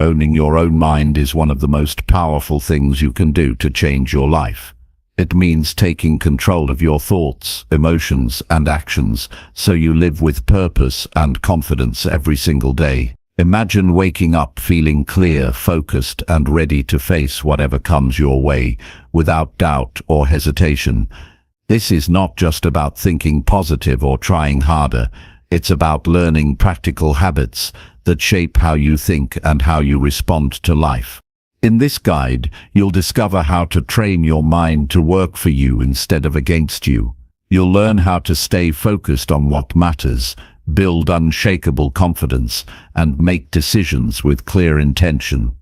Owning your own mind is one of the most powerful things you can do to change your life. It means taking control of your thoughts, emotions, and actions so you live with purpose and confidence every single day. Imagine waking up feeling clear, focused, and ready to face whatever comes your way without doubt or hesitation. This is not just about thinking positive or trying harder. It's about learning practical habits that shape how you think and how you respond to life. In this guide, you'll discover how to train your mind to work for you instead of against you. You'll learn how to stay focused on what matters, build unshakable confidence, and make decisions with clear intention.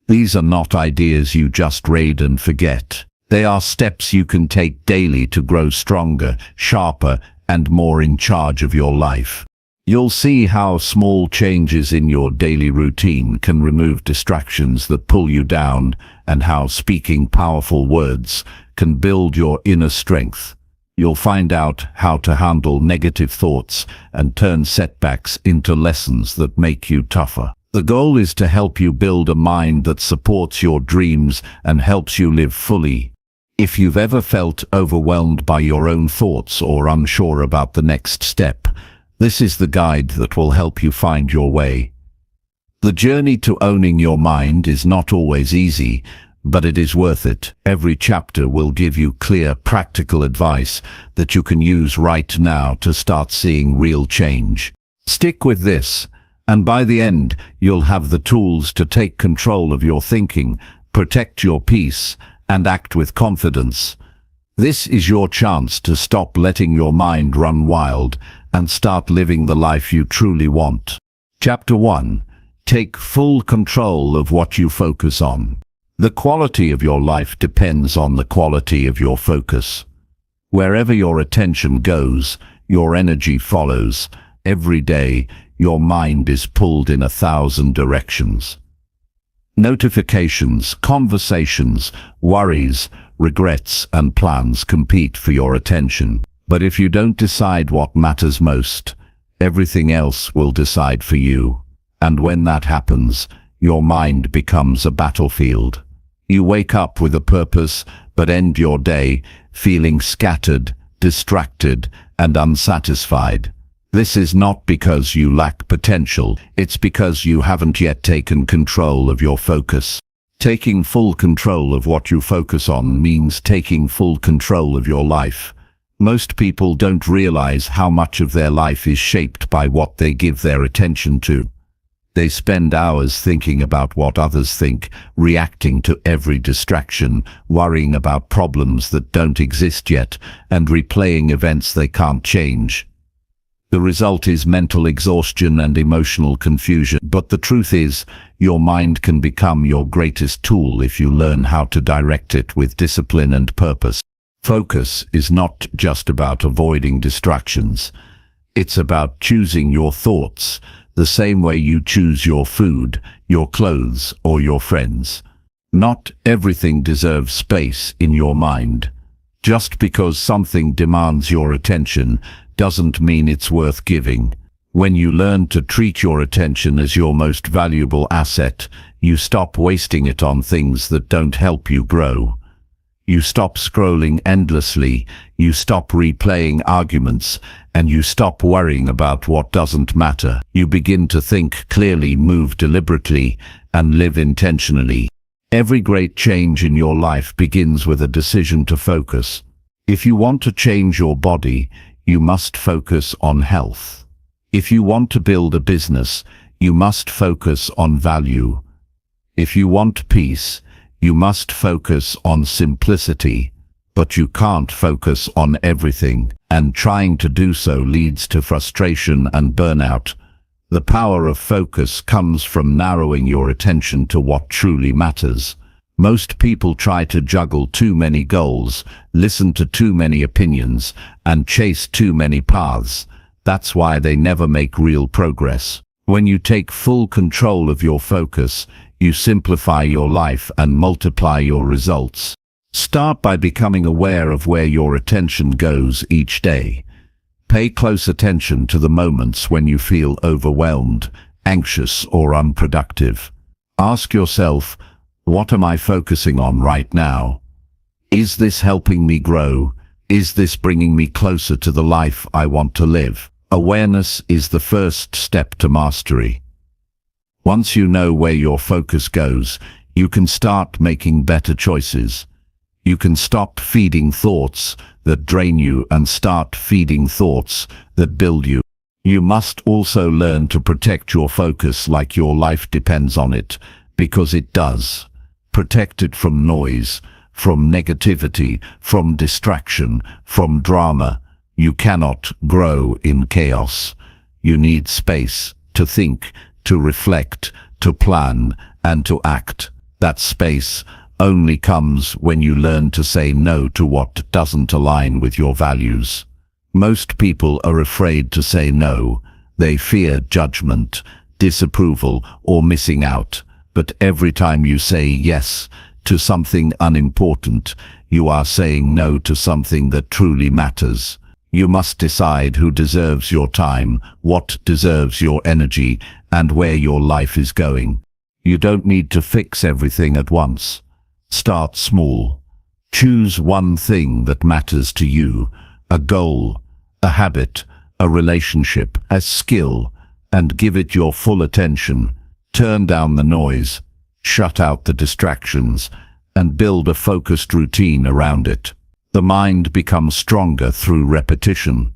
These are not ideas you just read and forget. They are steps you can take daily to grow stronger, sharper, and more in charge of your life. You'll see how small changes in your daily routine can remove distractions that pull you down, and how speaking powerful words can build your inner strength. You'll find out how to handle negative thoughts and turn setbacks into lessons that make you tougher. The goal is to help you build a mind that supports your dreams and helps you live fully. If you've ever felt overwhelmed by your own thoughts or unsure about the next step, this is the guide that will help you find your way. The journey to owning your mind is not always easy, but it is worth it. Every chapter will give you clear, practical advice that you can use right now to start seeing real change. Stick with this, and by the end, you'll have the tools to take control of your thinking, protect your peace, and act with confidence. This is your chance to stop letting your mind run wild and start living the life you truly want. Chapter 1. Take full control of what you focus on. The quality of your life depends on the quality of your focus. Wherever your attention goes, your energy follows. Every day, your mind is pulled in 1,000 directions. Notifications, conversations, worries, regrets, and plans compete for your attention. But if you don't decide what matters most, everything else will decide for you. And when that happens, your mind becomes a battlefield. You wake up with a purpose, but end your day feeling scattered, distracted, and unsatisfied. This is not because you lack potential, it's because you haven't yet taken control of your focus. Taking full control of what you focus on means taking full control of your life. Most people don't realize how much of their life is shaped by what they give their attention to. They spend hours thinking about what others think, reacting to every distraction, worrying about problems that don't exist yet, and replaying events they can't change. The result is mental exhaustion and emotional confusion. But the truth is, your mind can become your greatest tool if you learn how to direct it with discipline and purpose. Focus is not just about avoiding distractions. It's about choosing your thoughts, the same way you choose your food, your clothes, or your friends. Not everything deserves space in your mind. Just because something demands your attention doesn't mean it's worth giving. When you learn to treat your attention as your most valuable asset, you stop wasting it on things that don't help you grow. You stop scrolling endlessly, you stop replaying arguments, and you stop worrying about what doesn't matter. You begin to think clearly, move deliberately, and live intentionally. Every great change in your life begins with a decision to focus. If you want to change your body, you must focus on health. If you want to build a business, you must focus on value. If you want peace, you must focus on simplicity. But you can't focus on everything, and trying to do so leads to frustration and burnout. The power of focus comes from narrowing your attention to what truly matters. Most people try to juggle too many goals, listen to too many opinions, and chase too many paths. That's why they never make real progress. When you take full control of your focus, you simplify your life and multiply your results. Start by becoming aware of where your attention goes each day. Pay close attention to the moments when you feel overwhelmed, anxious, or unproductive. Ask yourself, what am I focusing on right now? Is this helping me grow? Is this bringing me closer to the life I want to live? Awareness is the first step to mastery. Once you know where your focus goes, you can start making better choices. You can stop feeding thoughts that drain you and start feeding thoughts that build you. You must also learn to protect your focus like your life depends on it, because it does. Protect it from noise, from negativity, from distraction, from drama. You cannot grow in chaos. You need space to think, to reflect, to plan, and to act. That space only comes when you learn to say no to what doesn't align with your values. Most people are afraid to say no. They fear judgment, disapproval, or missing out. But every time you say yes to something unimportant, you are saying no to something that truly matters. You must decide who deserves your time, what deserves your energy, and where your life is going. You don't need to fix everything at once. Start small. Choose one thing that matters to you, a goal, a habit, a relationship, a skill, and give it your full attention. Turn down the noise, shut out the distractions, and build a focused routine around it. The mind becomes stronger through repetition.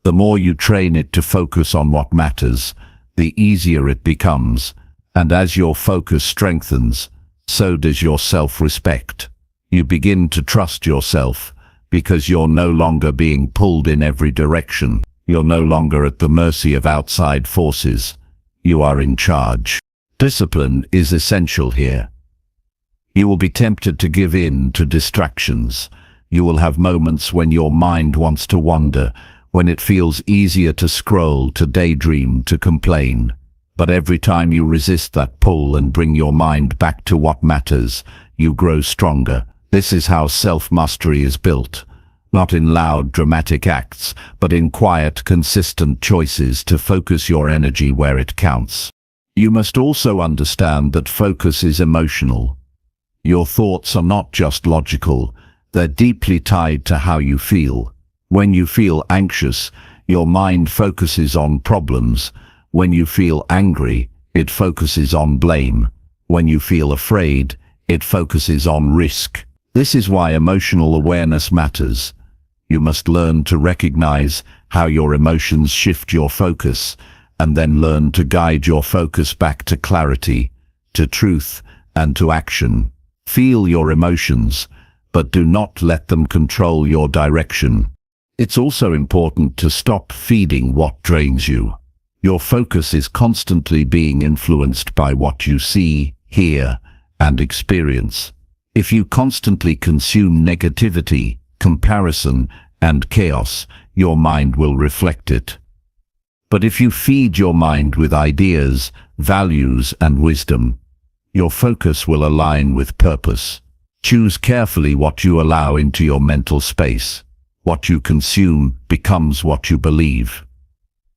The more you train it to focus on what matters, the easier it becomes, and as your focus strengthens, so does your self-respect. You begin to trust yourself, because you're no longer being pulled in every direction. You're no longer at the mercy of outside forces. You are in charge. Discipline is essential here. You will be tempted to give in to distractions. You will have moments when your mind wants to wander, when it feels easier to scroll, to daydream, to complain. But every time you resist that pull and bring your mind back to what matters, you grow stronger. This is how self-mastery is built. Not in loud, dramatic acts, but in quiet, consistent choices to focus your energy where it counts. You must also understand that focus is emotional. Your thoughts are not just logical, they're deeply tied to how you feel. When you feel anxious, your mind focuses on problems. When you feel angry, it focuses on blame. When you feel afraid, it focuses on risk. This is why emotional awareness matters. You must learn to recognize how your emotions shift your focus, and then learn to guide your focus back to clarity, to truth, and to action. Feel your emotions, but do not let them control your direction. It's also important to stop feeding what drains you. Your focus is constantly being influenced by what you see, hear, and experience. If you constantly consume negativity, comparison, and chaos, your mind will reflect it. But if you feed your mind with ideas, values, and wisdom, your focus will align with purpose. Choose carefully what you allow into your mental space. What you consume becomes what you believe.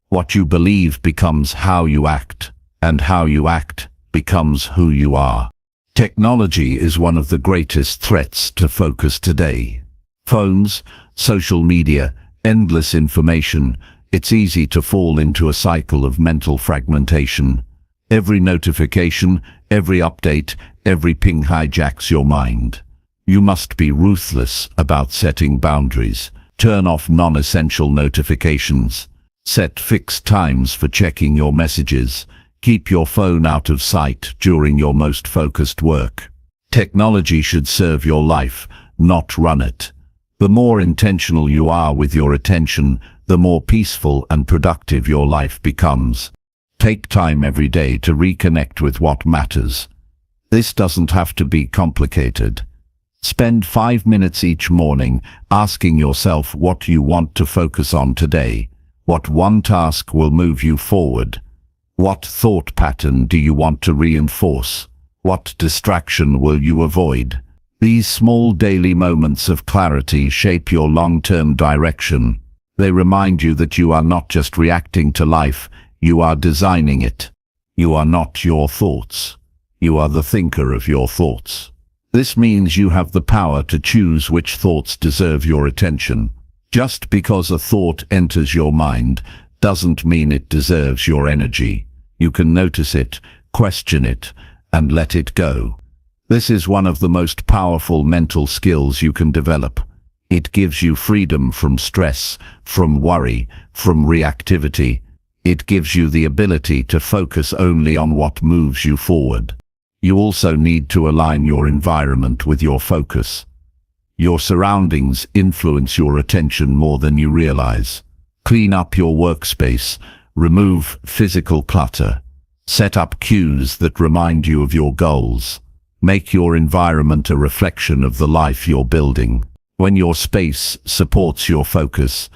What you believe becomes how you act, and how you act becomes who you are. Technology is one of the greatest threats to focus today. Phones, social media, endless information. It's easy to fall into a cycle of mental fragmentation. Every notification, every update, every ping hijacks your mind. You must be ruthless about setting boundaries. Turn off non-essential notifications. Set fixed times for checking your messages. Keep your phone out of sight during your most focused work. Technology should serve your life, not run it. The more intentional you are with your attention, the more peaceful and productive your life becomes. Take time every day to reconnect with what matters. This doesn't have to be complicated. Spend 5 minutes each morning asking yourself what you want to focus on today. What one task will move you forward? What thought pattern do you want to reinforce? What distraction will you avoid? These small daily moments of clarity shape your long-term direction. They remind you that you are not just reacting to life, you are designing it. You are not your thoughts. You are the thinker of your thoughts. This means you have the power to choose which thoughts deserve your attention. Just because a thought enters your mind doesn't mean it deserves your energy. You can notice it, question it, and let it go. This is one of the most powerful mental skills you can develop. It gives you freedom from stress, from worry, from reactivity. It gives you the ability to focus only on what moves you forward. You also need to align your environment with your focus. Your surroundings influence your attention more than you realize. Clean up your workspace, remove physical clutter, set up cues that remind you of your goals. Make your environment a reflection of the life you're building. When your space supports your focus,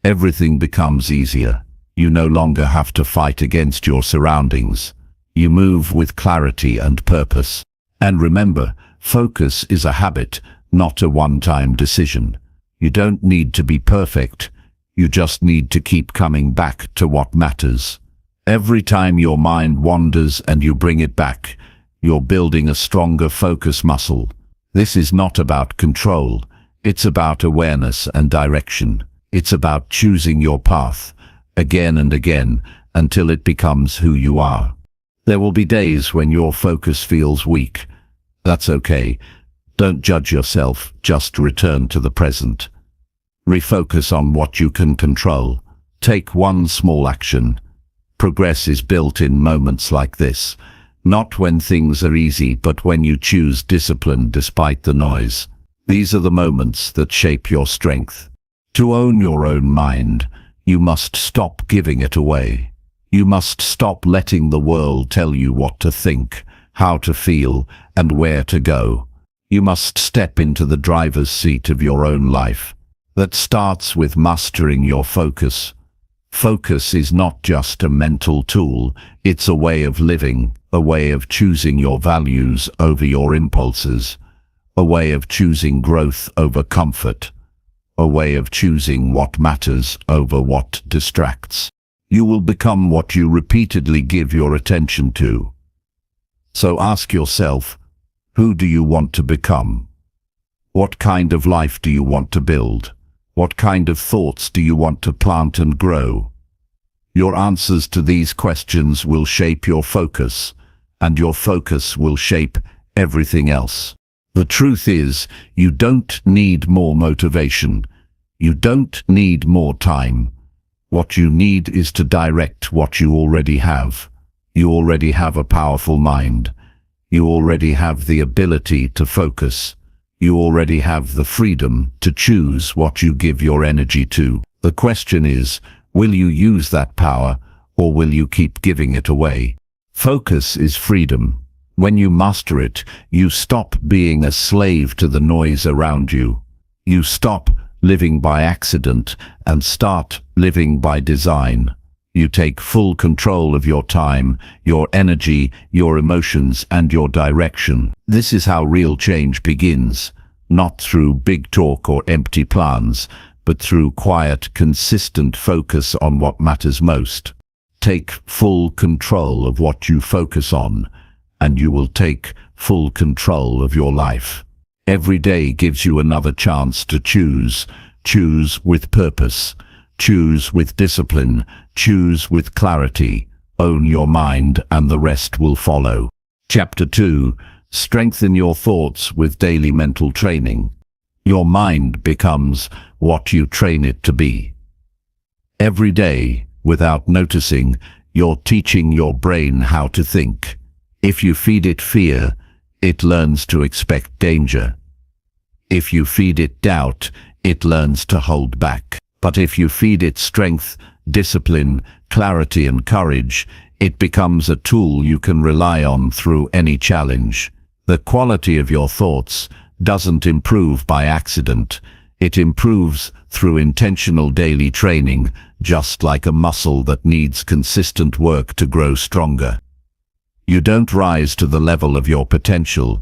everything becomes easier. You no longer have to fight against your surroundings. You move with clarity and purpose. And remember, focus is a habit, not a one-time decision. You don't need to be perfect. You just need to keep coming back to what matters. Every time your mind wanders and you bring it back, you're building a stronger focus muscle. This is not about control. It's about awareness and direction. It's about choosing your path again and again until it becomes who you are. There will be days when your focus feels weak. That's okay. Don't judge yourself, just return to the present. Refocus on what you can control. Take one small action. Progress is built in moments like this, not when things are easy, but when you choose discipline despite the noise. These are the moments that shape your strength. To own your own mind, you must stop giving it away. You must stop letting the world tell you what to think, how to feel, and where to go. You must step into the driver's seat of your own life. That starts with mastering your focus. Focus is not just a mental tool, it's a way of living, a way of choosing your values over your impulses, a way of choosing growth over comfort, a way of choosing what matters over what distracts. You will become what you repeatedly give your attention to. So ask yourself, who do you want to become? What kind of life do you want to build? What kind of thoughts do you want to plant and grow? Your answers to these questions will shape your focus, and your focus will shape everything else. The truth is, you don't need more motivation. You don't need more time. What you need is to direct what you already have. You already have a powerful mind. You already have the ability to focus. You already have the freedom to choose what you give your energy to. The question is, will you use that power, or will you keep giving it away? Focus is freedom. When you master it, you stop being a slave to the noise around you. You stop living by accident and start living by design. You take full control of your time, your energy, your emotions, and your direction. This is how real change begins, not through big talk or empty plans, but through quiet, consistent focus on what matters most. Take full control of what you focus on, and you will take full control of your life. Every day gives you another chance to choose. Choose with purpose. Choose with discipline. Choose with clarity. Own your mind, and the rest will follow. Chapter 2. Strengthen your thoughts with daily mental training. Your mind becomes what you train it to be. Every day, without noticing, you're teaching your brain how to think. If you feed it fear, it learns to expect danger. If you feed it doubt, it learns to hold back. But if you feed it strength, discipline, clarity, and courage, it becomes a tool you can rely on through any challenge. The quality of your thoughts doesn't improve by accident. It improves through intentional daily training, just like a muscle that needs consistent work to grow stronger. You don't rise to the level of your potential.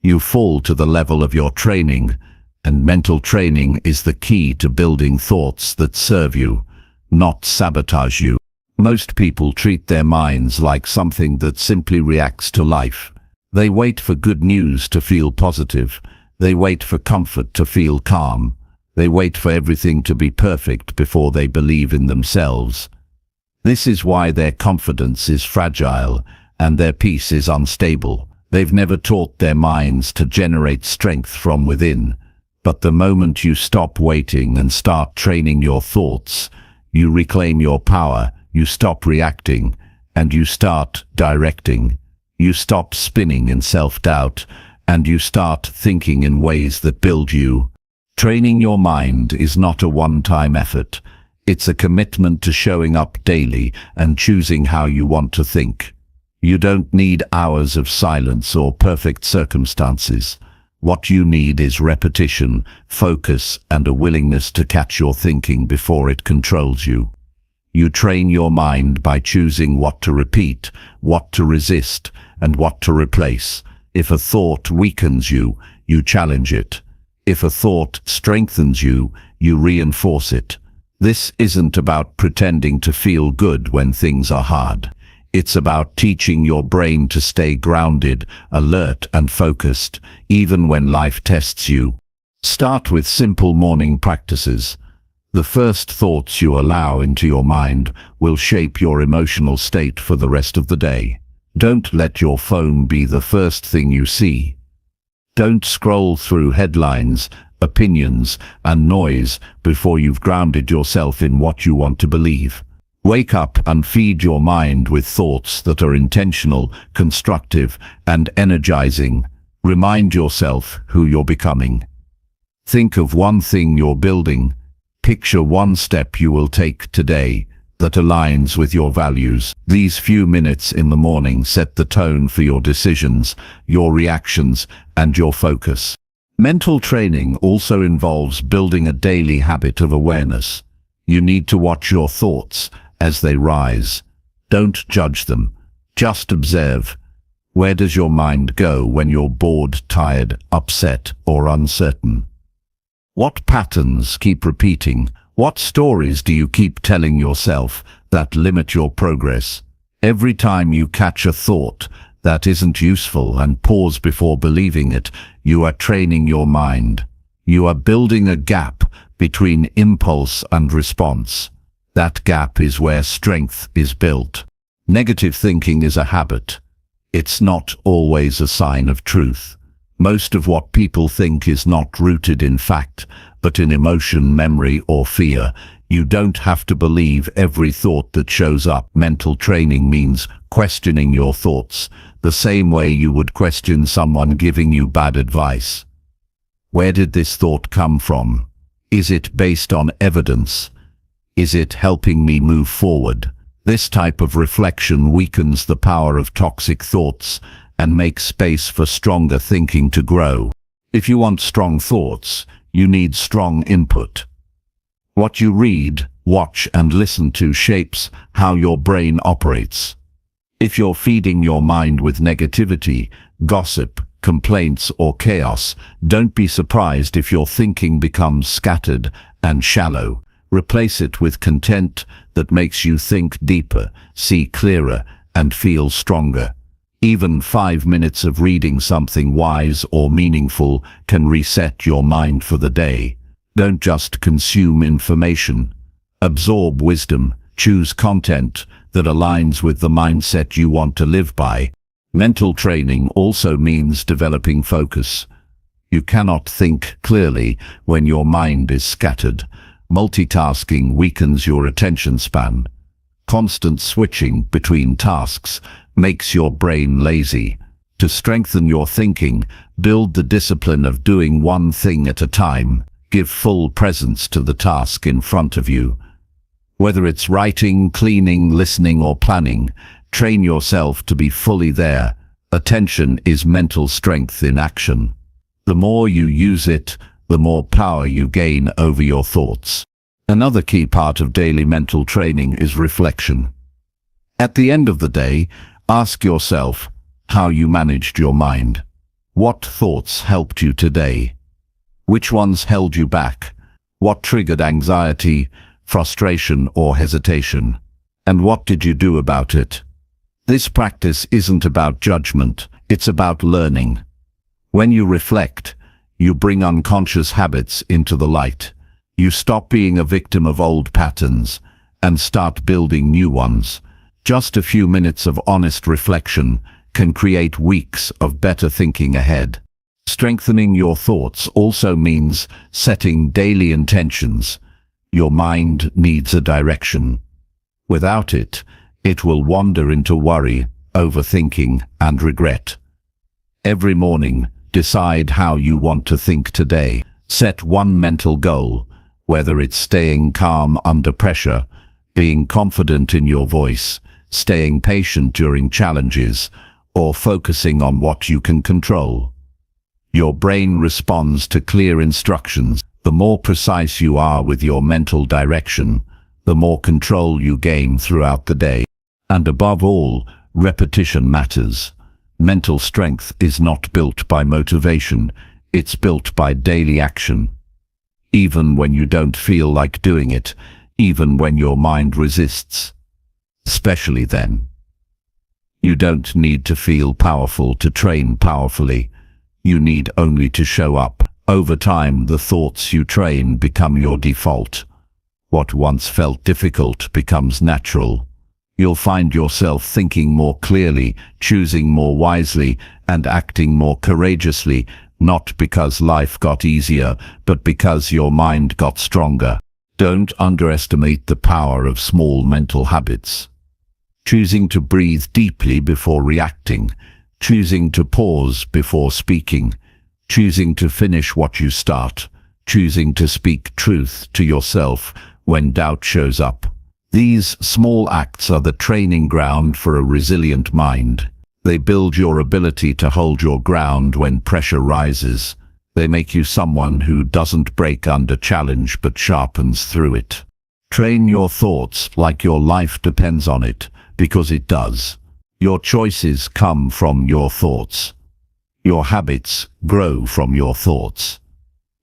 You fall to the level of your training, and mental training is the key to building thoughts that serve you, not sabotage you. Most people treat their minds like something that simply reacts to life. They wait for good news to feel positive. They wait for comfort to feel calm. They wait for everything to be perfect before they believe in themselves. This is why their confidence is fragile and their peace is unstable. They've never taught their minds to generate strength from within. But the moment you stop waiting and start training your thoughts, you reclaim your power, you stop reacting, and you start directing. You stop spinning in self-doubt, and you start thinking in ways that build you. Training your mind is not a one-time effort. It's a commitment to showing up daily and choosing how you want to think. You don't need hours of silence or perfect circumstances. What you need is repetition, focus, and a willingness to catch your thinking before it controls you. You train your mind by choosing what to repeat, what to resist, and what to replace. If a thought weakens you, you challenge it. If a thought strengthens you, you reinforce it. This isn't about pretending to feel good when things are hard. It's about teaching your brain to stay grounded, alert, and focused, even when life tests you. Start with simple morning practices. The first thoughts you allow into your mind will shape your emotional state for the rest of the day. Don't let your phone be the first thing you see. Don't scroll through headlines, opinions, and noise before you've grounded yourself in what you want to believe. Wake up and feed your mind with thoughts that are intentional, constructive, and energizing. Remind yourself who you're becoming. Think of one thing you're building. Picture one step you will take today that aligns with your values. These few minutes in the morning set the tone for your decisions, your reactions, and your focus. Mental training also involves building a daily habit of awareness. You need to watch your thoughts as they rise. Don't judge them. Just observe. Where does your mind go when you're bored, tired, upset, or uncertain? What patterns keep repeating? What stories do you keep telling yourself that limit your progress? Every time you catch a thought that isn't useful and pause before believing it, you are training your mind. You are building a gap between impulse and response. That gap is where strength is built. Negative thinking is a habit. It's not always a sign of truth. Most of what people think is not rooted in fact, but in emotion, memory, or fear. You don't have to believe every thought that shows up. Mental training means questioning your thoughts, the same way you would question someone giving you bad advice. Where did this thought come from? Is it based on evidence? Is it helping me move forward? This type of reflection weakens the power of toxic thoughts and makes space for stronger thinking to grow. If you want strong thoughts, you need strong input. What you read, watch, and listen to shapes how your brain operates. If you're feeding your mind with negativity, gossip, complaints, or chaos, don't be surprised if your thinking becomes scattered and shallow. Replace it with content that makes you think deeper, see clearer, and feel stronger. Even 5 minutes of reading something wise or meaningful can reset your mind for the day. Don't just consume information. Absorb wisdom. Choose content that aligns with the mindset you want to live by. Mental training also means developing focus. You cannot think clearly when your mind is scattered. Multitasking weakens your attention span. Constant switching between tasks makes your brain lazy. To strengthen your thinking, build the discipline of doing one thing at a time. Give full presence to the task in front of you. Whether it's writing, cleaning, listening, or planning, train yourself to be fully there. Attention is mental strength in action. The more you use it, the more power you gain over your thoughts. Another key part of daily mental training is reflection. At the end of the day, ask yourself how you managed your mind. What thoughts helped you today? Which ones held you back? What triggered anxiety, frustration, or hesitation? And what did you do about it? This practice isn't about judgment, it's about learning. When you reflect, you bring unconscious habits into the light. You stop being a victim of old patterns and start building new ones. Just a few minutes of honest reflection can create weeks of better thinking ahead. Strengthening your thoughts also means setting daily intentions. Your mind needs a direction. Without it, it will wander into worry, overthinking, and regret. Every morning, decide how you want to think today. Set one mental goal, whether it's staying calm under pressure, being confident in your voice, staying patient during challenges, or focusing on what you can control. Your brain responds to clear instructions. The more precise you are with your mental direction, the more control you gain throughout the day. And above all, repetition matters. Mental strength is not built by motivation, it's built by daily action. Even when you don't feel like doing it, even when your mind resists. Especially then. You don't need to feel powerful to train powerfully. You need only to show up. Over time, the thoughts you train become your default. What once felt difficult becomes natural. You'll find yourself thinking more clearly, choosing more wisely, and acting more courageously, not because life got easier, but because your mind got stronger. Don't underestimate the power of small mental habits. Choosing to breathe deeply before reacting, choosing to pause before speaking, choosing to finish what you start, choosing to speak truth to yourself when doubt shows up. These small acts are the training ground for a resilient mind. They build your ability to hold your ground when pressure rises. They make you someone who doesn't break under challenge but sharpens through it. Train your thoughts like your life depends on it, because it does. Your choices come from your thoughts. Your habits grow from your thoughts.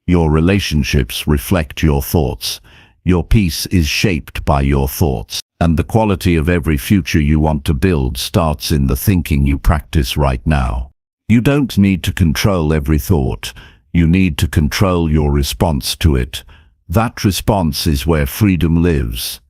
Your relationships reflect your thoughts. Your peace is shaped by your thoughts, and the quality of every future you want to build starts in the thinking you practice right now. You don't need to control every thought. You need to control your response to it. That response is where freedom lives.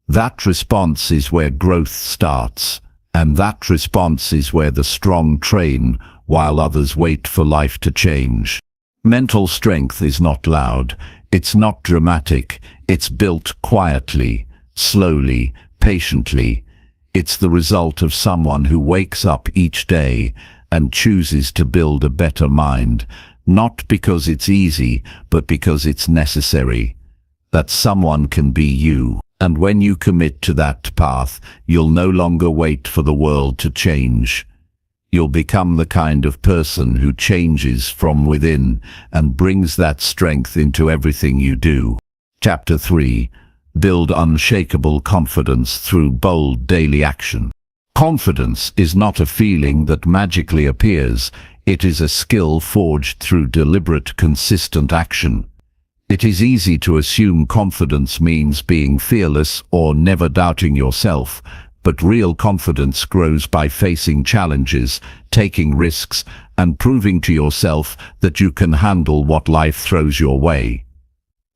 That response is where growth starts. And that response is where the strong train while others wait for life to change. Mental strength is not loud. It's not dramatic. It's built quietly, slowly, patiently. It's the result of someone who wakes up each day and chooses to build a better mind, not because it's easy, but because it's necessary. That someone can be you. And when you commit to that path, you'll no longer wait for the world to change. You'll become the kind of person who changes from within and brings that strength into everything you do. Chapter 3. Build unshakable confidence through bold daily action. Confidence is not a feeling that magically appears. It is a skill forged through deliberate, consistent action. It is easy to assume confidence means being fearless or never doubting yourself, but real confidence grows by facing challenges, taking risks, and proving to yourself that you can handle what life throws your way.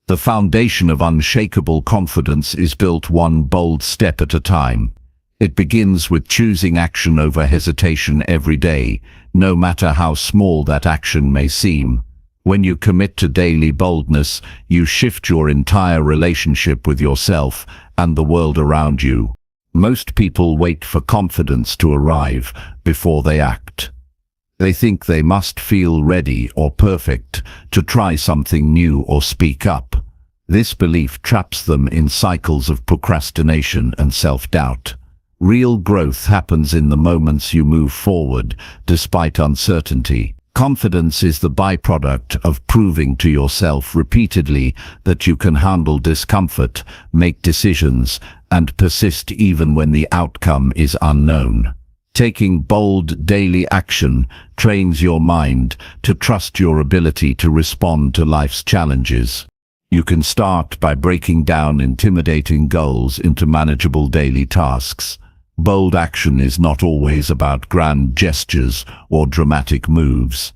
The foundation of unshakable confidence is built one bold step at a time. It begins with choosing action over hesitation every day, no matter how small that action may seem. When you commit to daily boldness, you shift your entire relationship with yourself and the world around you. Most people wait for confidence to arrive before they act. They think they must feel ready or perfect to try something new or speak up. This belief traps them in cycles of procrastination and self-doubt. Real growth happens in the moments you move forward, despite uncertainty. Confidence is the byproduct of proving to yourself repeatedly that you can handle discomfort, make decisions, and persist even when the outcome is unknown. Taking bold daily action trains your mind to trust your ability to respond to life's challenges. You can start by breaking down intimidating goals into manageable daily tasks. Bold action is not always about grand gestures or dramatic moves.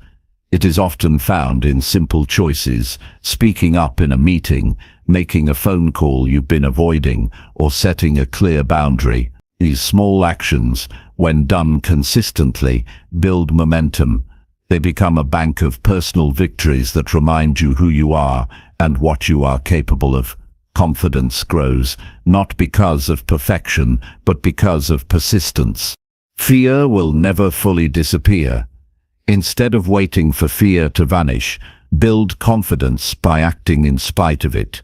It is often found in simple choices: speaking up in a meeting, making a phone call you've been avoiding, or setting a clear boundary. These small actions, when done consistently, build momentum. They become a bank of personal victories that remind you who you are and what you are capable of. Confidence grows, not because of perfection, but because of persistence. Fear will never fully disappear. Instead of waiting for fear to vanish, build confidence by acting in spite of it.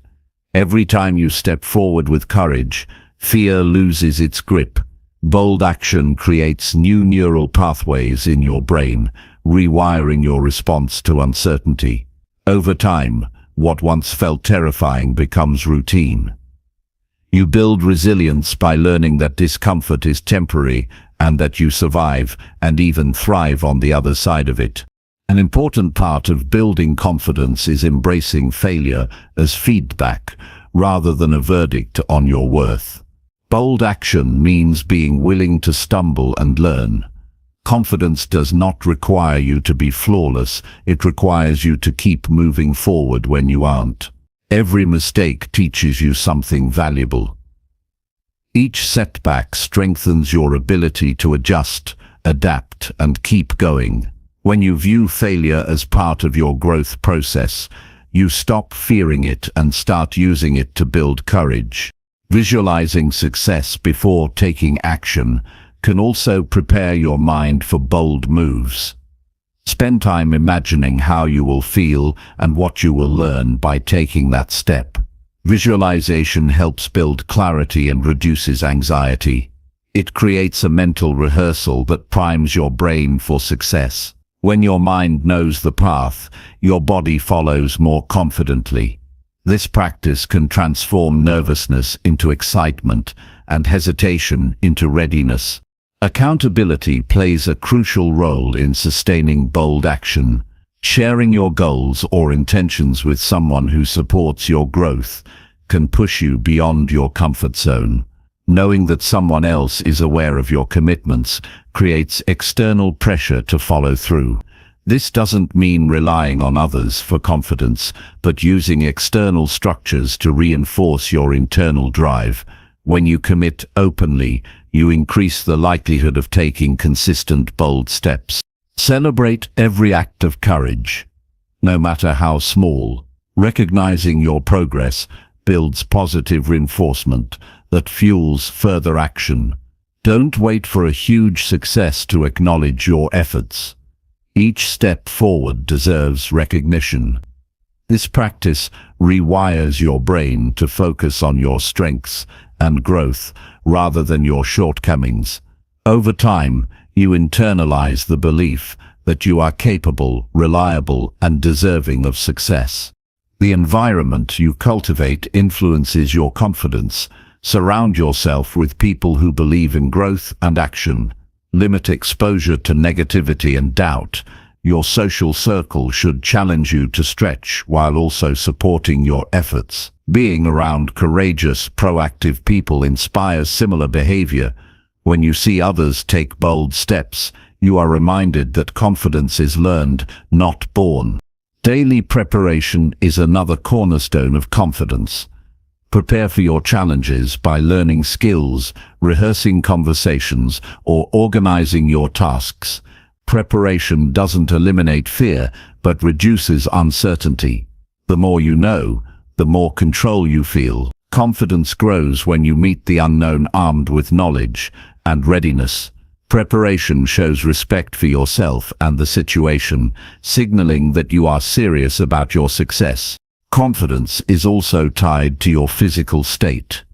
Every time you step forward with courage, fear loses its grip. Bold action creates new neural pathways in your brain, rewiring your response to uncertainty. Over time, what once felt terrifying becomes routine. You build resilience by learning that discomfort is temporary and that you survive and even thrive on the other side of it. An important part of building confidence is embracing failure as feedback rather than a verdict on your worth. Bold action means being willing to stumble and learn. Confidence does not require you to be flawless, it requires you to keep moving forward when you aren't. Every mistake teaches you something valuable. Each setback strengthens your ability to adjust, adapt, and keep going. When you view failure as part of your growth process, you stop fearing it and start using it to build courage. Visualizing success before taking action can also prepare your mind for bold moves. Spend time imagining how you will feel and what you will learn by taking that step. Visualization helps build clarity and reduces anxiety. It creates a mental rehearsal that primes your brain for success. When your mind knows the path, your body follows more confidently. This practice can transform nervousness into excitement and hesitation into readiness. Accountability plays a crucial role in sustaining bold action. Sharing your goals or intentions with someone who supports your growth can push you beyond your comfort zone. Knowing that someone else is aware of your commitments creates external pressure to follow through. This doesn't mean relying on others for confidence, but using external structures to reinforce your internal drive. When you commit openly, you increase the likelihood of taking consistent, bold steps. Celebrate every act of courage, no matter how small. Recognizing your progress builds positive reinforcement that fuels further action. Don't wait for a huge success to acknowledge your efforts. Each step forward deserves recognition. This practice rewires your brain to focus on your strengths and growth rather than your shortcomings. Over time, you internalize the belief that you are capable, reliable, and deserving of success. The environment you cultivate influences your confidence. Surround yourself with people who believe in growth and action. Limit exposure to negativity and doubt. Your social circle should challenge you to stretch while also supporting your efforts. Being around courageous, proactive people inspires similar behavior. When you see others take bold steps, you are reminded that confidence is learned, not born. Daily preparation is another cornerstone of confidence. Prepare for your challenges by learning skills, rehearsing conversations, or organizing your tasks. Preparation doesn't eliminate fear, but reduces uncertainty. The more you know, the more control you feel. Confidence grows when you meet the unknown armed with knowledge and readiness. Preparation shows respect for yourself and the situation, signaling that you are serious about your success. Confidence is also tied to your physical state.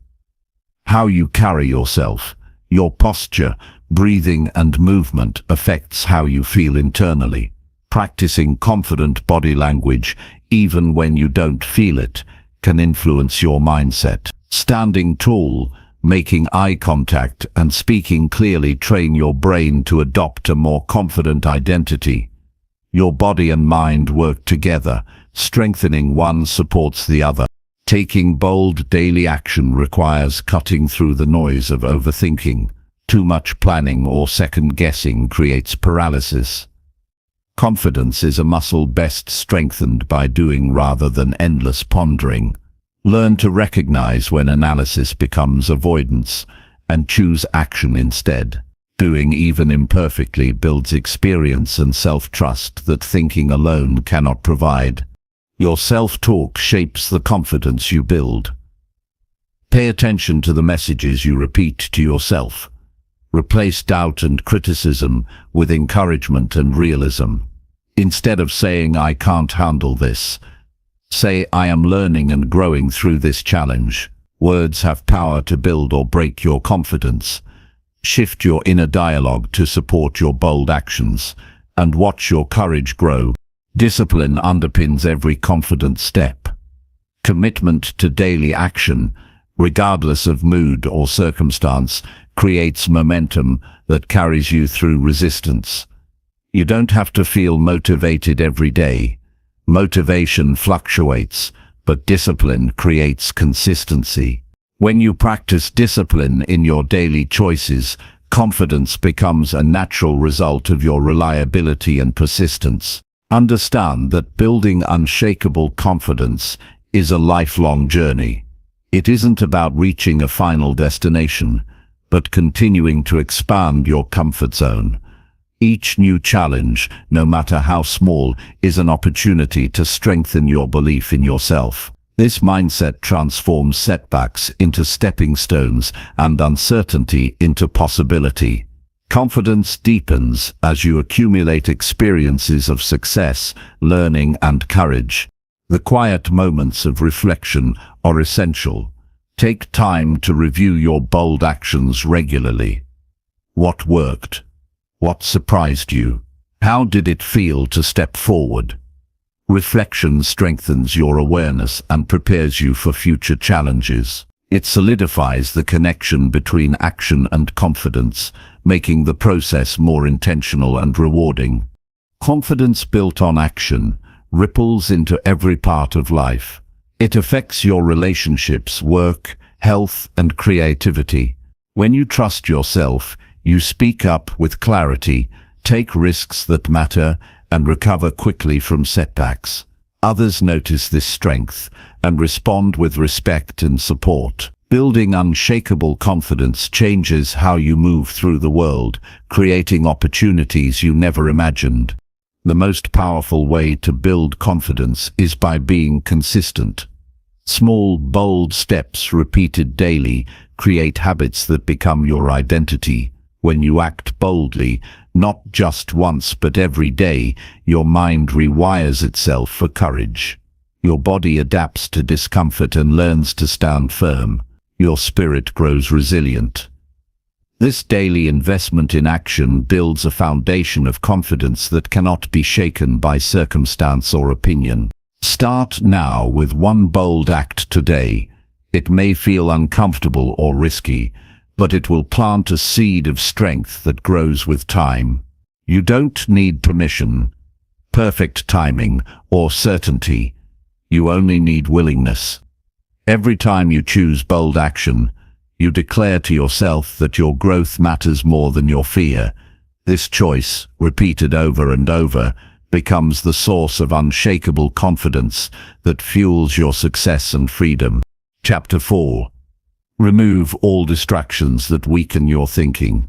How you carry yourself, your posture, breathing, and movement affects how you feel internally. Practicing confident body language, even when you don't feel it, can influence your mindset. Standing tall, making eye contact, and speaking clearly train your brain to adopt a more confident identity. Your body and mind work together, strengthening one supports the other. Taking bold daily action requires cutting through the noise of overthinking. Too much planning or second-guessing creates paralysis. Confidence is a muscle best strengthened by doing rather than endless pondering. Learn to recognize when analysis becomes avoidance and choose action instead. Doing, even imperfectly, builds experience and self-trust that thinking alone cannot provide. Your self-talk shapes the confidence you build. Pay attention to the messages you repeat to yourself. Replace doubt and criticism with encouragement and realism. Instead of saying, "I can't handle this," say, "I am learning and growing through this challenge." Words have power to build or break your confidence. Shift your inner dialogue to support your bold actions, and watch your courage grow. Discipline underpins every confident step. Commitment to daily action, regardless of mood or circumstance, creates momentum that carries you through resistance. You don't have to feel motivated every day. Motivation fluctuates, but discipline creates consistency. When you practice discipline in your daily choices, confidence becomes a natural result of your reliability and persistence. Understand that building unshakable confidence is a lifelong journey. It isn't about reaching a final destination, but continuing to expand your comfort zone. Each new challenge, no matter how small, is an opportunity to strengthen your belief in yourself. This mindset transforms setbacks into stepping stones and uncertainty into possibility. Confidence deepens as you accumulate experiences of success, learning, and courage. The quiet moments of reflection are essential. Take time to review your bold actions regularly. What worked? What surprised you? How did it feel to step forward? Reflection strengthens your awareness and prepares you for future challenges. It solidifies the connection between action and confidence, making the process more intentional and rewarding. Confidence built on action ripples into every part of life. It affects your relationships, work, health, and creativity. When you trust yourself, you speak up with clarity, take risks that matter, and recover quickly from setbacks. Others notice this strength and respond with respect and support. Building unshakable confidence changes how you move through the world, creating opportunities you never imagined. The most powerful way to build confidence is by being consistent. Small, bold steps repeated daily create habits that become your identity. When you act boldly, not just once but every day, your mind rewires itself for courage. Your body adapts to discomfort and learns to stand firm. Your spirit grows resilient. This daily investment in action builds a foundation of confidence that cannot be shaken by circumstance or opinion. Start now with one bold act today. It may feel uncomfortable or risky, but it will plant a seed of strength that grows with time. You don't need permission, perfect timing, or certainty. You only need willingness. Every time you choose bold action, you declare to yourself that your growth matters more than your fear. This choice, repeated over and over, becomes the source of unshakable confidence that fuels your success and freedom. Chapter 4. Remove all distractions that weaken your thinking.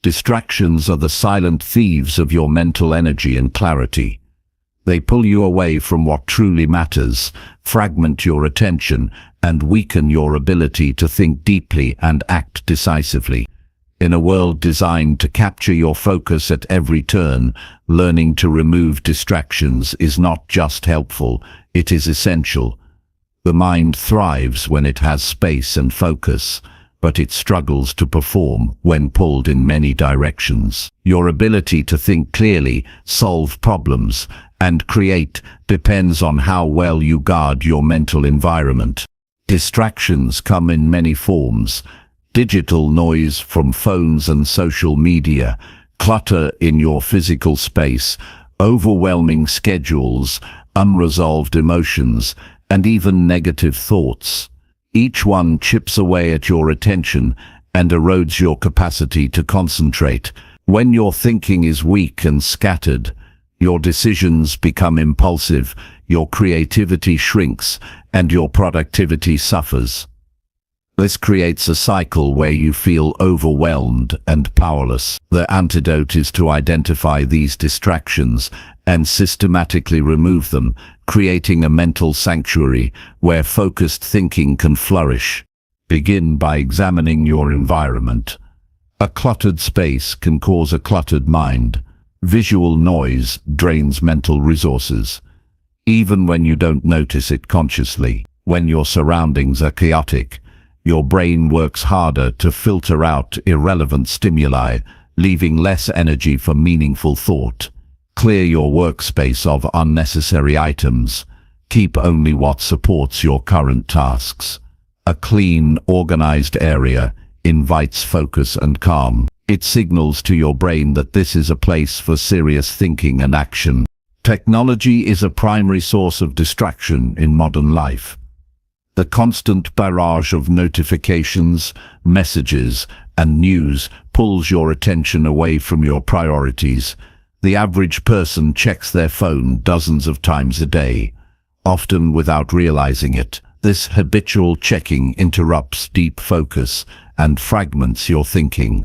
Distractions are the silent thieves of your mental energy and clarity. They pull you away from what truly matters, fragment your attention, and weaken your ability to think deeply and act decisively. In a world designed to capture your focus at every turn, learning to remove distractions is not just helpful, it is essential. The mind thrives when it has space and focus, but it struggles to perform when pulled in many directions. Your ability to think clearly, solve problems, and create depends on how well you guard your mental environment. Distractions come in many forms: digital noise from phones and social media, clutter in your physical space, overwhelming schedules, unresolved emotions, and even negative thoughts. Each one chips away at your attention and erodes your capacity to concentrate. When your thinking is weak and scattered, your decisions become impulsive, your creativity shrinks, and your productivity suffers. This creates a cycle where you feel overwhelmed and powerless. The antidote is to identify these distractions and systematically remove them, creating a mental sanctuary where focused thinking can flourish. Begin by examining your environment. A cluttered space can cause a cluttered mind. Visual noise drains mental resources, even when you don't notice it consciously. When your surroundings are chaotic, your brain works harder to filter out irrelevant stimuli, leaving less energy for meaningful thought. Clear your workspace of unnecessary items. Keep only what supports your current tasks. A clean, organized area invites focus and calm. It signals to your brain that this is a place for serious thinking and action. Technology is a primary source of distraction in modern life. The constant barrage of notifications, messages, and news pulls your attention away from your priorities. The average person checks their phone dozens of times a day, often without realizing it. This habitual checking interrupts deep focus and fragments your thinking.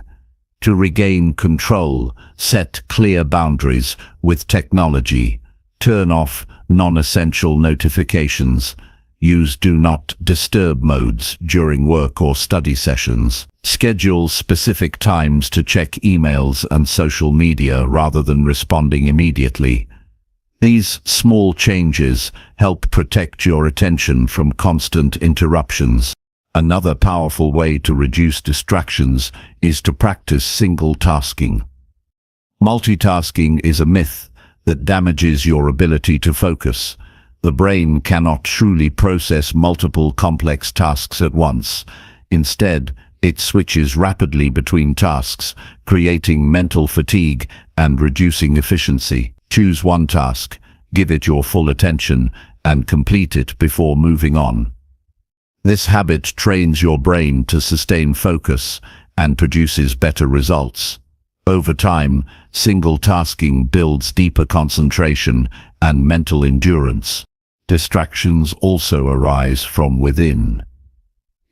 To regain control, set clear boundaries with technology. Turn off non-essential notifications. Use Do Not Disturb modes during work or study sessions. Schedule specific times to check emails and social media rather than responding immediately. These small changes help protect your attention from constant interruptions. Another powerful way to reduce distractions is to practice single tasking. Multitasking is a myth that damages your ability to focus. The brain cannot truly process multiple complex tasks at once. Instead, it switches rapidly between tasks, creating mental fatigue and reducing efficiency. Choose one task, give it your full attention, and complete it before moving on. This habit trains your brain to sustain focus and produces better results. Over time, single tasking builds deeper concentration and mental endurance. Distractions also arise from within.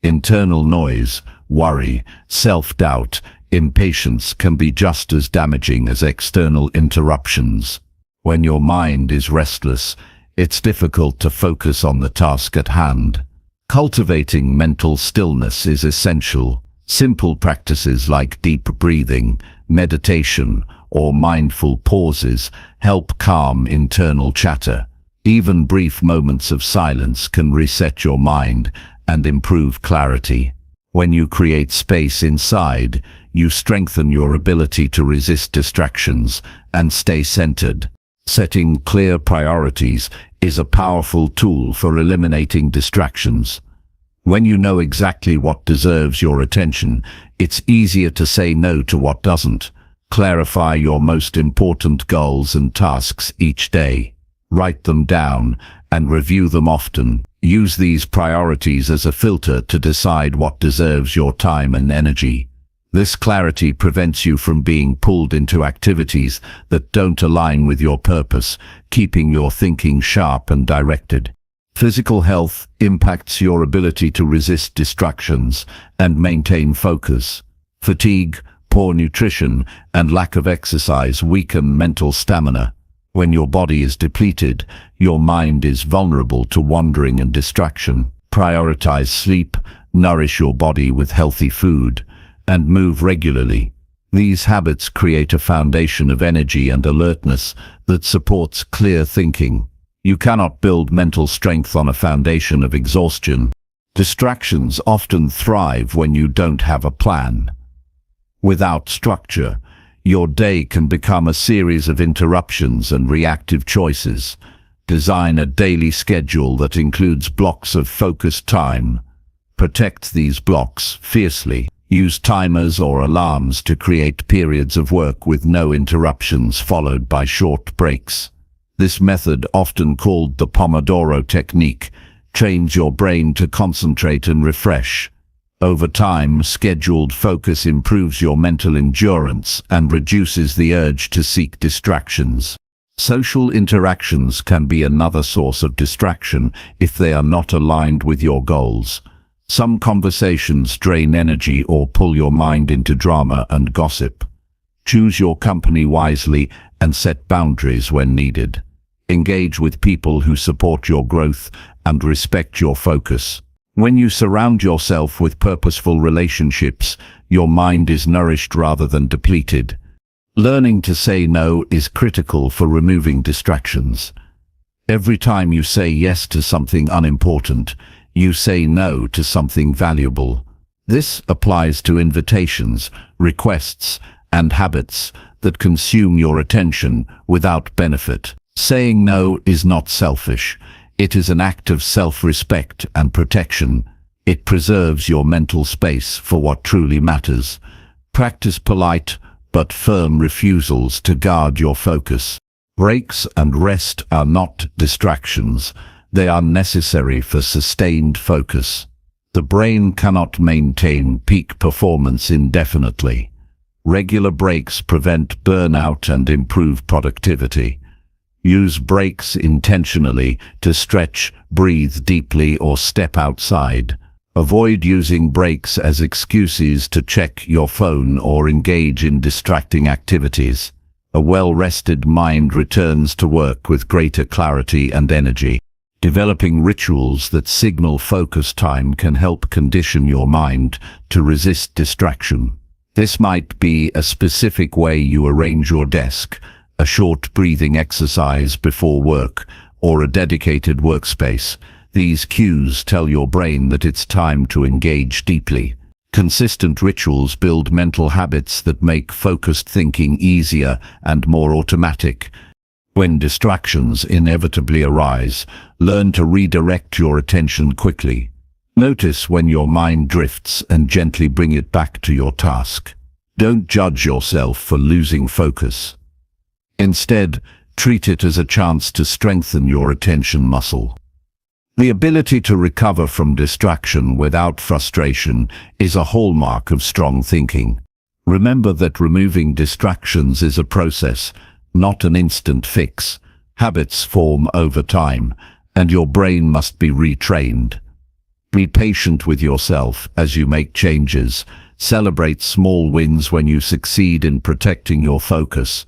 Internal noise, worry, self-doubt, impatience can be just as damaging as external interruptions. When your mind is restless, it's difficult to focus on the task at hand. Cultivating mental stillness is essential. Simple practices like deep breathing, meditation, or mindful pauses help calm internal chatter. Even brief moments of silence can reset your mind and improve clarity. When you create space inside, you strengthen your ability to resist distractions and stay centered. Setting clear priorities is a powerful tool for eliminating distractions. When you know exactly what deserves your attention, it's easier to say no to what doesn't. Clarify your most important goals and tasks each day. Write them down and review them often. Use these priorities as a filter to decide what deserves your time and energy. This clarity prevents you from being pulled into activities that don't align with your purpose, keeping your thinking sharp and directed. Physical health impacts your ability to resist distractions and maintain focus. Fatigue, poor nutrition, and lack of exercise weaken mental stamina. When your body is depleted, your mind is vulnerable to wandering and distraction. Prioritize sleep, nourish your body with healthy food, and move regularly. These habits create a foundation of energy and alertness that supports clear thinking. You cannot build mental strength on a foundation of exhaustion. Distractions often thrive when you don't have a plan. Without structure, your day can become a series of interruptions and reactive choices. Design a daily schedule that includes blocks of focused time. Protect these blocks fiercely. Use timers or alarms to create periods of work with no interruptions followed by short breaks. This method, often called the Pomodoro technique, trains your brain to concentrate and refresh. Over time, scheduled focus improves your mental endurance and reduces the urge to seek distractions. Social interactions can be another source of distraction if they are not aligned with your goals. Some conversations drain energy or pull your mind into drama and gossip. Choose your company wisely and set boundaries when needed. Engage with people who support your growth and respect your focus. When you surround yourself with purposeful relationships, your mind is nourished rather than depleted. Learning to say no is critical for removing distractions. Every time you say yes to something unimportant, you say no to something valuable. This applies to invitations, requests, and habits that consume your attention without benefit. Saying no is not selfish. It is an act of self-respect and protection. It preserves your mental space for what truly matters. Practice polite but firm refusals to guard your focus. Breaks and rest are not distractions. They are necessary for sustained focus. The brain cannot maintain peak performance indefinitely. Regular breaks prevent burnout and improve productivity. Use breaks intentionally to stretch, breathe deeply, or step outside. Avoid using breaks as excuses to check your phone or engage in distracting activities. A well-rested mind returns to work with greater clarity and energy. Developing rituals that signal focus time can help condition your mind to resist distraction. This might be a specific way you arrange your desk, a short breathing exercise before work, or a dedicated workspace. These cues tell your brain that it's time to engage deeply. Consistent rituals build mental habits that make focused thinking easier and more automatic. When distractions inevitably arise, learn to redirect your attention quickly. Notice when your mind drifts and gently bring it back to your task. Don't judge yourself for losing focus. Instead, treat it as a chance to strengthen your attention muscle. The ability to recover from distraction without frustration is a hallmark of strong thinking. Remember that removing distractions is a process, not an instant fix. Habits form over time, and your brain must be retrained. Be patient with yourself as you make changes. Celebrate small wins when you succeed in protecting your focus.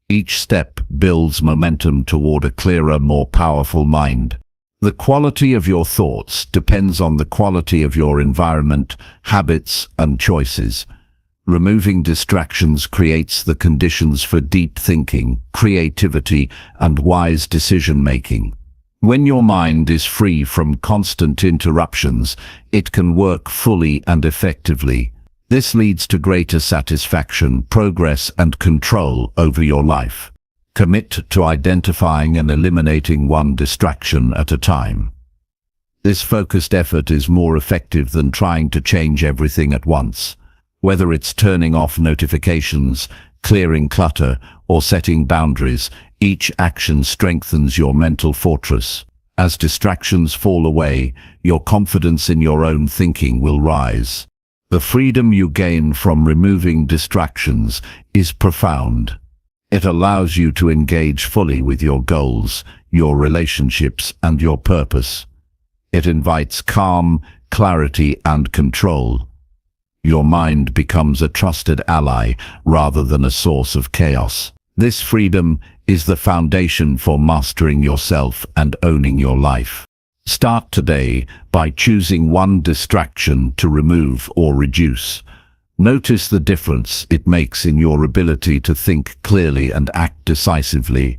Each step builds momentum toward a clearer, more powerful mind. The quality of your thoughts depends on the quality of your environment, habits, and choices. Removing distractions creates the conditions for deep thinking, creativity, and wise decision-making. When your mind is free from constant interruptions, it can work fully and effectively. This leads to greater satisfaction, progress, and control over your life. Commit to identifying and eliminating one distraction at a time. This focused effort is more effective than trying to change everything at once. Whether it's turning off notifications, clearing clutter, or setting boundaries, each action strengthens your mental fortress. As distractions fall away, your confidence in your own thinking will rise. The freedom you gain from removing distractions is profound. It allows you to engage fully with your goals, your relationships, and your purpose. It invites calm, clarity, and control. Your mind becomes a trusted ally rather than a source of chaos. This freedom is the foundation for mastering yourself and owning your life. Start today by choosing one distraction to remove or reduce. Notice the difference it makes in your ability to think clearly and act decisively.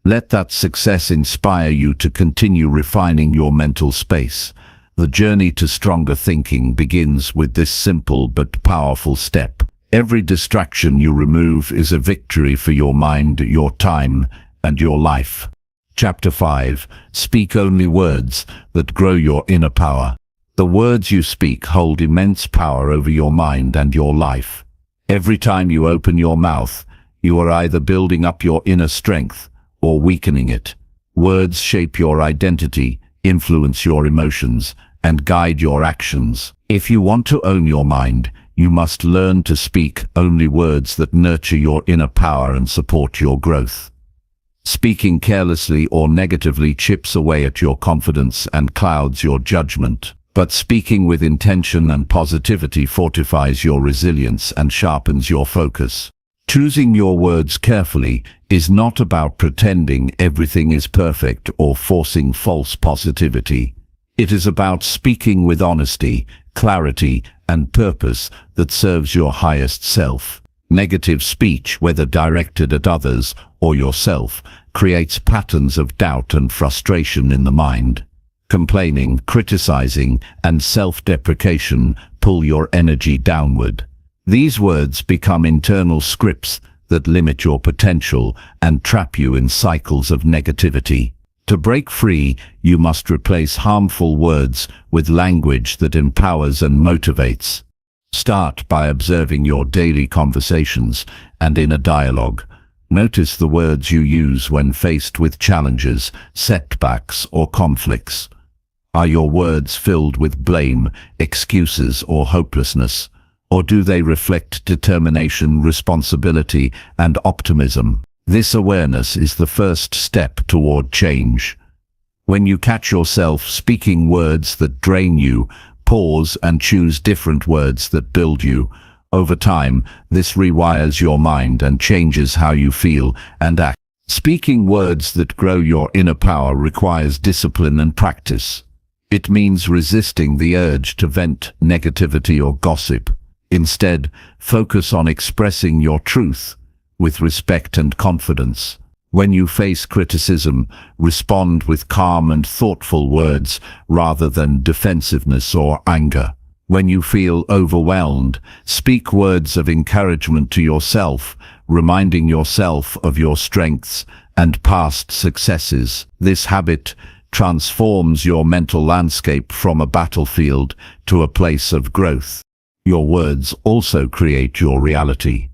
Let that success inspire you to continue refining your mental space. The journey to stronger thinking begins with this simple but powerful step. Every distraction you remove is a victory for your mind, your time, and your life. Chapter 5. Speak only words that grow your inner power. The words you speak hold immense power over your mind and your life. Every time you open your mouth, you are either building up your inner strength or weakening it. Words shape your identity, influence your emotions, and guide your actions. If you want to own your mind, you must learn to speak only words that nurture your inner power and support your growth. Speaking carelessly or negatively chips away at your confidence and clouds your judgment. But speaking with intention and positivity fortifies your resilience and sharpens your focus. Choosing your words carefully is not about pretending everything is perfect or forcing false positivity. It is about speaking with honesty, clarity, and purpose that serves your highest self. Negative speech, whether directed at others or yourself, creates patterns of doubt and frustration in the mind. Complaining, criticizing, and self-deprecation pull your energy downward. These words become internal scripts that limit your potential and trap you in cycles of negativity. To break free, you must replace harmful words with language that empowers and motivates. Start by observing your daily conversations and inner dialogue. Notice the words you use when faced with challenges, setbacks, or conflicts. Are your words filled with blame, excuses, or hopelessness? Or do they reflect determination, responsibility, and optimism? This awareness is the first step toward change. When you catch yourself speaking words that drain you, pause and choose different words that build you. Over time, this rewires your mind and changes how you feel and act. Speaking words that grow your inner power requires discipline and practice. It means resisting the urge to vent negativity or gossip. Instead, focus on expressing your truth with respect and confidence. When you face criticism, respond with calm and thoughtful words rather than defensiveness or anger. When you feel overwhelmed, speak words of encouragement to yourself, reminding yourself of your strengths and past successes. This habit transforms your mental landscape from a battlefield to a place of growth. Your words also create your reality.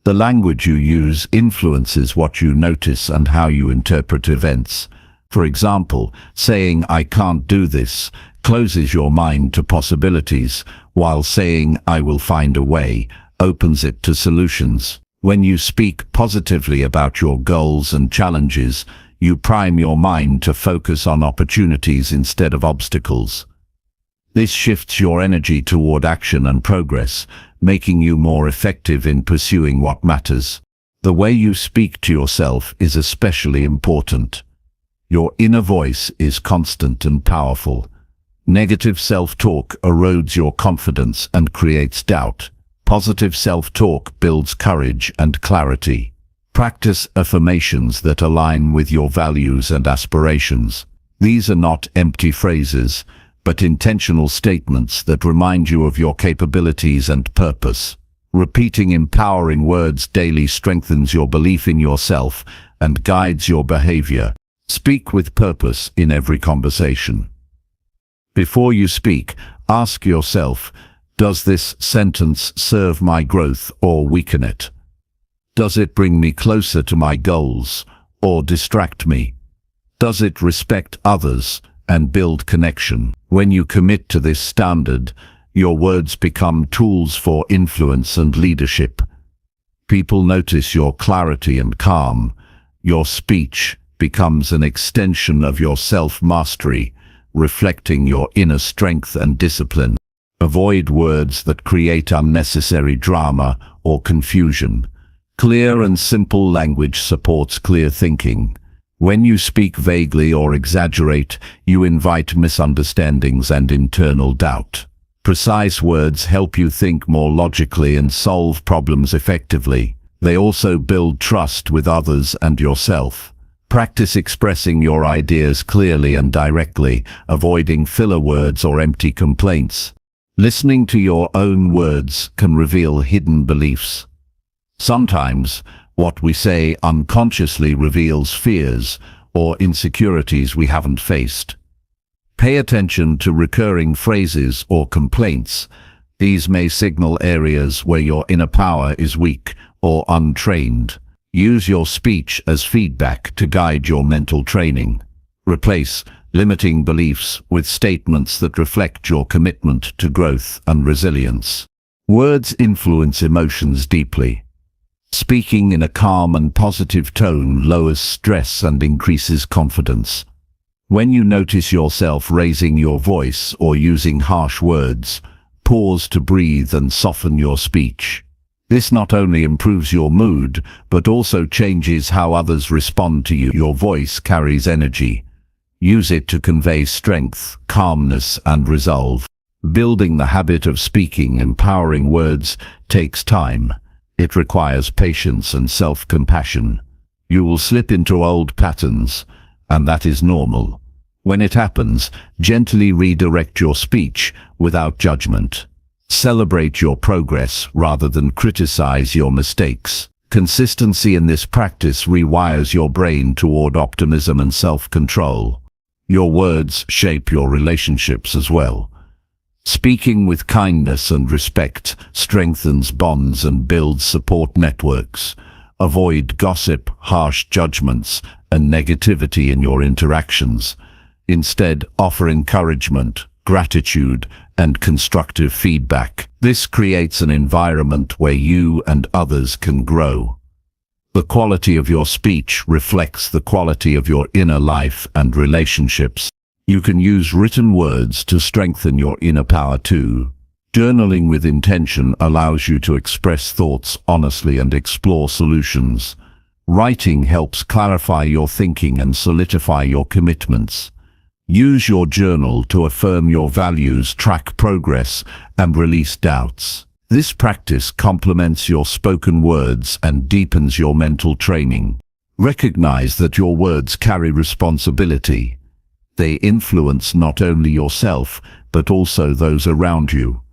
The language you use influences what you notice and how you interpret events. For example, saying "I can't do this" closes your mind to possibilities, while saying "I will find a way" opens it to solutions. When you speak positively about your goals and challenges, you prime your mind to focus on opportunities instead of obstacles. This shifts your energy toward action and progress, making you more effective in pursuing what matters. The way you speak to yourself is especially important. Your inner voice is constant and powerful. Negative self-talk erodes your confidence and creates doubt. Positive self-talk builds courage and clarity. Practice affirmations that align with your values and aspirations. These are not empty phrases, but intentional statements that remind you of your capabilities and purpose. Repeating empowering words daily strengthens your belief in yourself and guides your behavior. Speak with purpose in every conversation. Before you speak, ask yourself, does this sentence serve my growth or weaken it? Does it bring me closer to my goals or distract me? Does it respect others and build connection? When you commit to this standard, your words become tools for influence and leadership. People notice your clarity and calm. Your speech becomes an extension of your self-mastery, reflecting your inner strength and discipline. Avoid words that create unnecessary drama or confusion. Clear and simple language supports clear thinking. When you speak vaguely or exaggerate, you invite misunderstandings and internal doubt. Precise words help you think more logically and solve problems effectively. They also build trust with others and yourself. Practice expressing your ideas clearly and directly, avoiding filler words or empty complaints. Listening to your own words can reveal hidden beliefs. Sometimes, what we say unconsciously reveals fears or insecurities we haven't faced. Pay attention to recurring phrases or complaints. These may signal areas where your inner power is weak or untrained. Use your speech as feedback to guide your mental training. Replace limiting beliefs with statements that reflect your commitment to growth and resilience. Words influence emotions deeply. Speaking in a calm and positive tone lowers stress and increases confidence. When you notice yourself raising your voice or using harsh words, pause to breathe and soften your speech. This not only improves your mood, but also changes how others respond to you. Your voice carries energy. Use it to convey strength, calmness, and resolve. Building the habit of speaking empowering words takes time. It requires patience and self-compassion. You will slip into old patterns, and that is normal. When it happens, gently redirect your speech without judgment. Celebrate your progress rather than criticize your mistakes. Consistency in this practice rewires your brain toward optimism and self-control. Your words shape your relationships as well. Speaking with kindness and respect strengthens bonds and builds support networks. Avoid gossip, harsh judgments, and negativity in your interactions. Instead, offer encouragement, gratitude, and constructive feedback. This creates an environment where you and others can grow. The quality of your speech reflects the quality of your inner life and relationships. You can use written words to strengthen your inner power too. Journaling with intention allows you to express thoughts honestly and explore solutions. Writing helps clarify your thinking and solidify your commitments. Use your journal to affirm your values, track progress, and release doubts. This practice complements your spoken words and deepens your mental training. Recognize that your words carry responsibility. They influence not only yourself, but also those around you.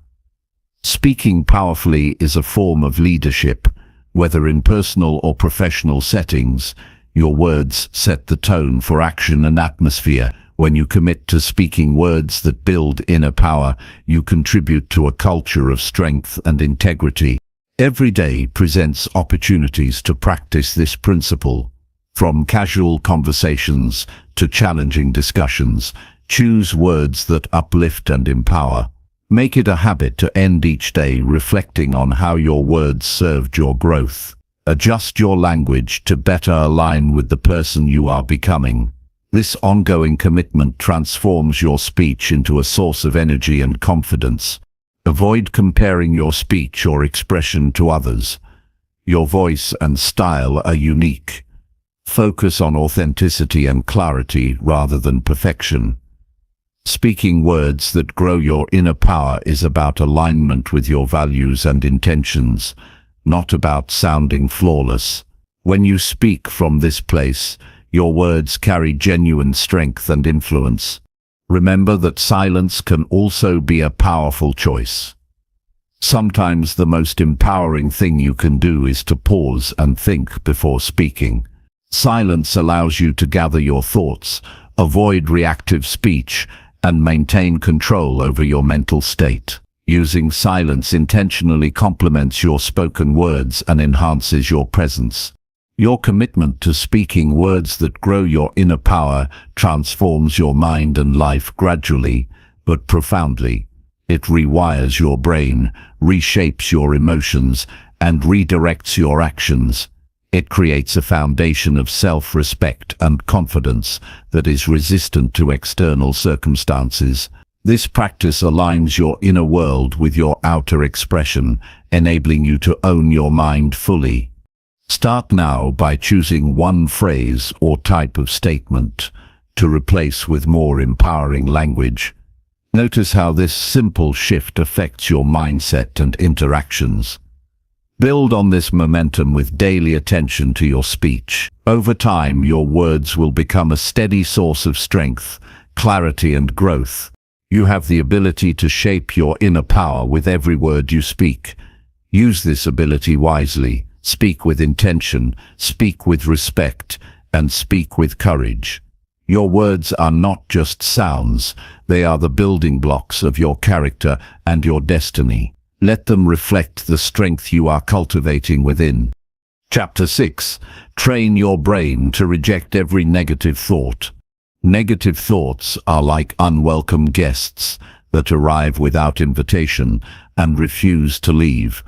Speaking powerfully is a form of leadership. Whether in personal or professional settings, your words set the tone for action and atmosphere. When you commit to speaking words that build inner power, you contribute to a culture of strength and integrity. Every day presents opportunities to practice this principle. From casual conversations to challenging discussions, choose words that uplift and empower. Make it a habit to end each day reflecting on how your words served your growth. Adjust your language to better align with the person you are becoming. This ongoing commitment transforms your speech into a source of energy and confidence. Avoid comparing your speech or expression to others. Your voice and style are unique. Focus on authenticity and clarity rather than perfection. Speaking words that grow your inner power is about alignment with your values and intentions, not about sounding flawless. When you speak from this place, your words carry genuine strength and influence. Remember that silence can also be a powerful choice. Sometimes the most empowering thing you can do is to pause and think before speaking. Silence allows you to gather your thoughts, avoid reactive speech, and maintain control over your mental state. Using silence intentionally complements your spoken words and enhances your presence. Your commitment to speaking words that grow your inner power transforms your mind and life gradually, but profoundly. It rewires your brain, reshapes your emotions, and redirects your actions. It creates a foundation of self-respect and confidence that is resistant to external circumstances. This practice aligns your inner world with your outer expression, enabling you to own your mind fully. Start now by choosing one phrase or type of statement to replace with more empowering language. Notice how this simple shift affects your mindset and interactions. Build on this momentum with daily attention to your speech. Over time, your words will become a steady source of strength, clarity, and growth. You have the ability to shape your inner power with every word you speak. Use this ability wisely. Speak with intention, speak with respect, and speak with courage. Your words are not just sounds, they are the building blocks of your character and your destiny. Let them reflect the strength you are cultivating within. Chapter 6. Train your brain to reject every negative thought. Negative thoughts are like unwelcome guests that arrive without invitation and refuse to leave.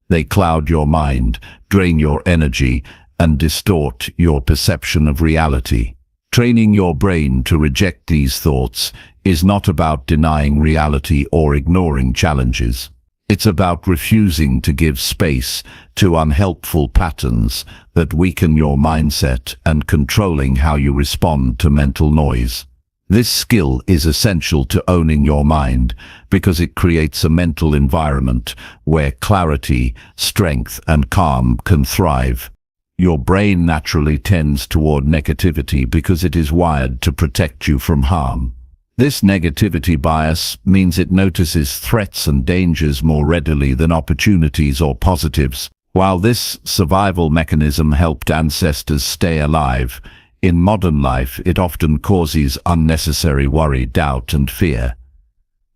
They cloud your mind, drain your energy, and distort your perception of reality. Training your brain to reject these thoughts is not about denying reality or ignoring challenges. It's about refusing to give space to unhelpful patterns that weaken your mindset and controlling how you respond to mental noise. This skill is essential to owning your mind because it creates a mental environment where clarity, strength, and calm can thrive. Your brain naturally tends toward negativity because it is wired to protect you from harm. This negativity bias means it notices threats and dangers more readily than opportunities or positives. While this survival mechanism helped ancestors stay alive, in modern life it often causes unnecessary worry, doubt, and fear.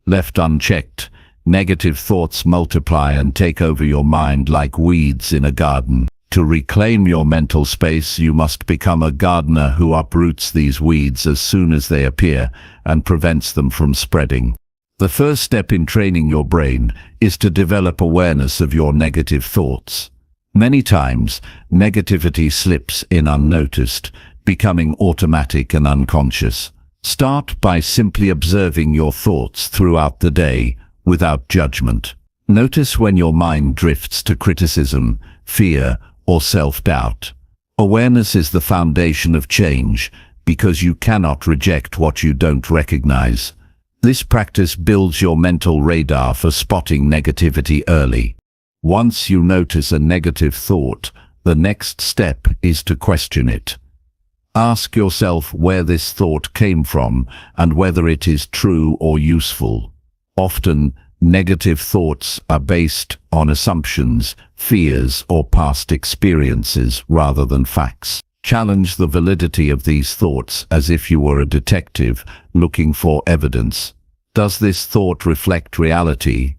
Left unchecked, negative thoughts multiply and take over your mind like weeds in a garden. To reclaim your mental space, you must become a gardener who uproots these weeds as soon as they appear and prevents them from spreading. The first step in training your brain is to develop awareness of your negative thoughts. Many times, negativity slips in unnoticed, becoming automatic and unconscious. Start by simply observing your thoughts throughout the day without judgment. Notice when your mind drifts to criticism, fear, or self-doubt. Awareness is the foundation of change because you cannot reject what you don't recognize. This practice builds your mental radar for spotting negativity early. Once you notice a negative thought, the next step is to question it. Ask yourself where this thought came from and whether it is true or useful. Often, negative thoughts are based on assumptions, fears, or past experiences rather than facts. Challenge the validity of these thoughts as if you were a detective looking for evidence. Does this thought reflect reality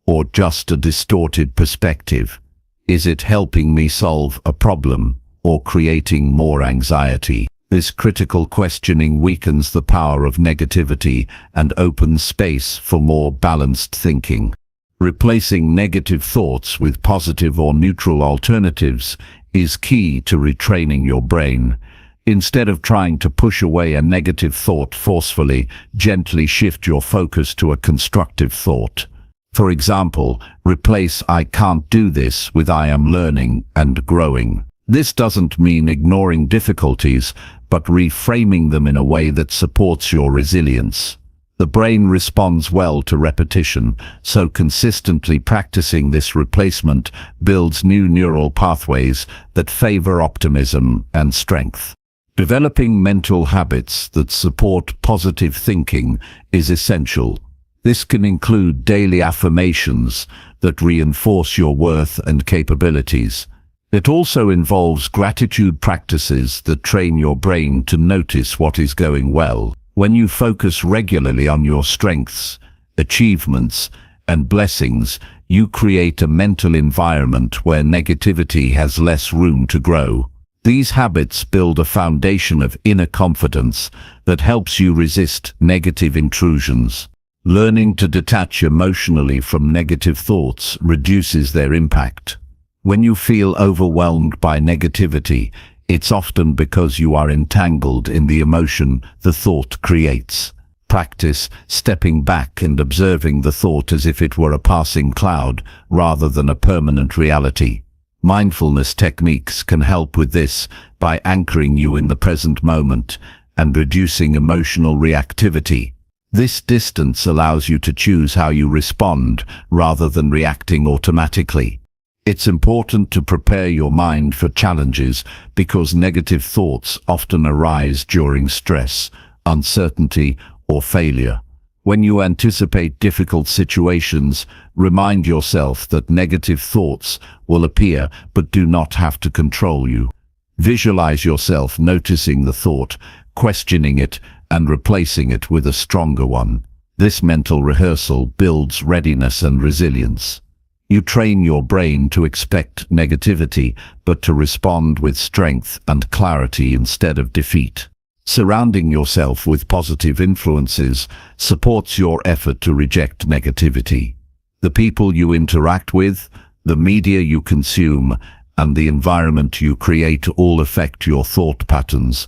or just a distorted perspective? Is it helping me solve a problem or creating more anxiety? This critical questioning weakens the power of negativity and opens space for more balanced thinking. Replacing negative thoughts with positive or neutral alternatives is key to retraining your brain. Instead of trying to push away a negative thought forcefully, gently shift your focus to a constructive thought. For example, replace "I can't do this" with "I am learning and growing." This doesn't mean ignoring difficulties, but reframing them in a way that supports your resilience. The brain responds well to repetition, so consistently practicing this replacement builds new neural pathways that favor optimism and strength. Developing mental habits that support positive thinking is essential. This can include daily affirmations that reinforce your worth and capabilities. It also involves gratitude practices that train your brain to notice what is going well. When you focus regularly on your strengths, achievements, and blessings, you create a mental environment where negativity has less room to grow. These habits build a foundation of inner confidence that helps you resist negative intrusions. Learning to detach emotionally from negative thoughts reduces their impact. When you feel overwhelmed by negativity, it's often because you are entangled in the emotion the thought creates. Practice stepping back and observing the thought as if it were a passing cloud rather than a permanent reality. Mindfulness techniques can help with this by anchoring you in the present moment and reducing emotional reactivity. This distance allows you to choose how you respond rather than reacting automatically. It's important to prepare your mind for challenges because negative thoughts often arise during stress, uncertainty, or failure. When you anticipate difficult situations, remind yourself that negative thoughts will appear but do not have to control you. Visualize yourself noticing the thought, questioning it, and replacing it with a stronger one. This mental rehearsal builds readiness and resilience. You train your brain to expect negativity, but to respond with strength and clarity instead of defeat. Surrounding yourself with positive influences supports your effort to reject negativity. The people you interact with, the media you consume, and the environment you create all affect your thought patterns.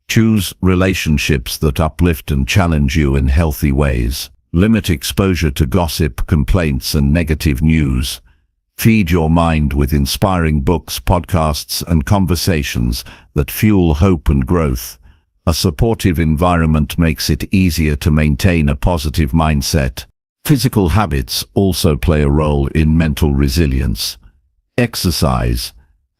Choose relationships that uplift and challenge you in healthy ways. Limit exposure to gossip, complaints, and negative news. Feed your mind with inspiring books, podcasts, and conversations that fuel hope and growth. A supportive environment makes it easier to maintain a positive mindset. Physical habits also play a role in mental resilience. Exercise,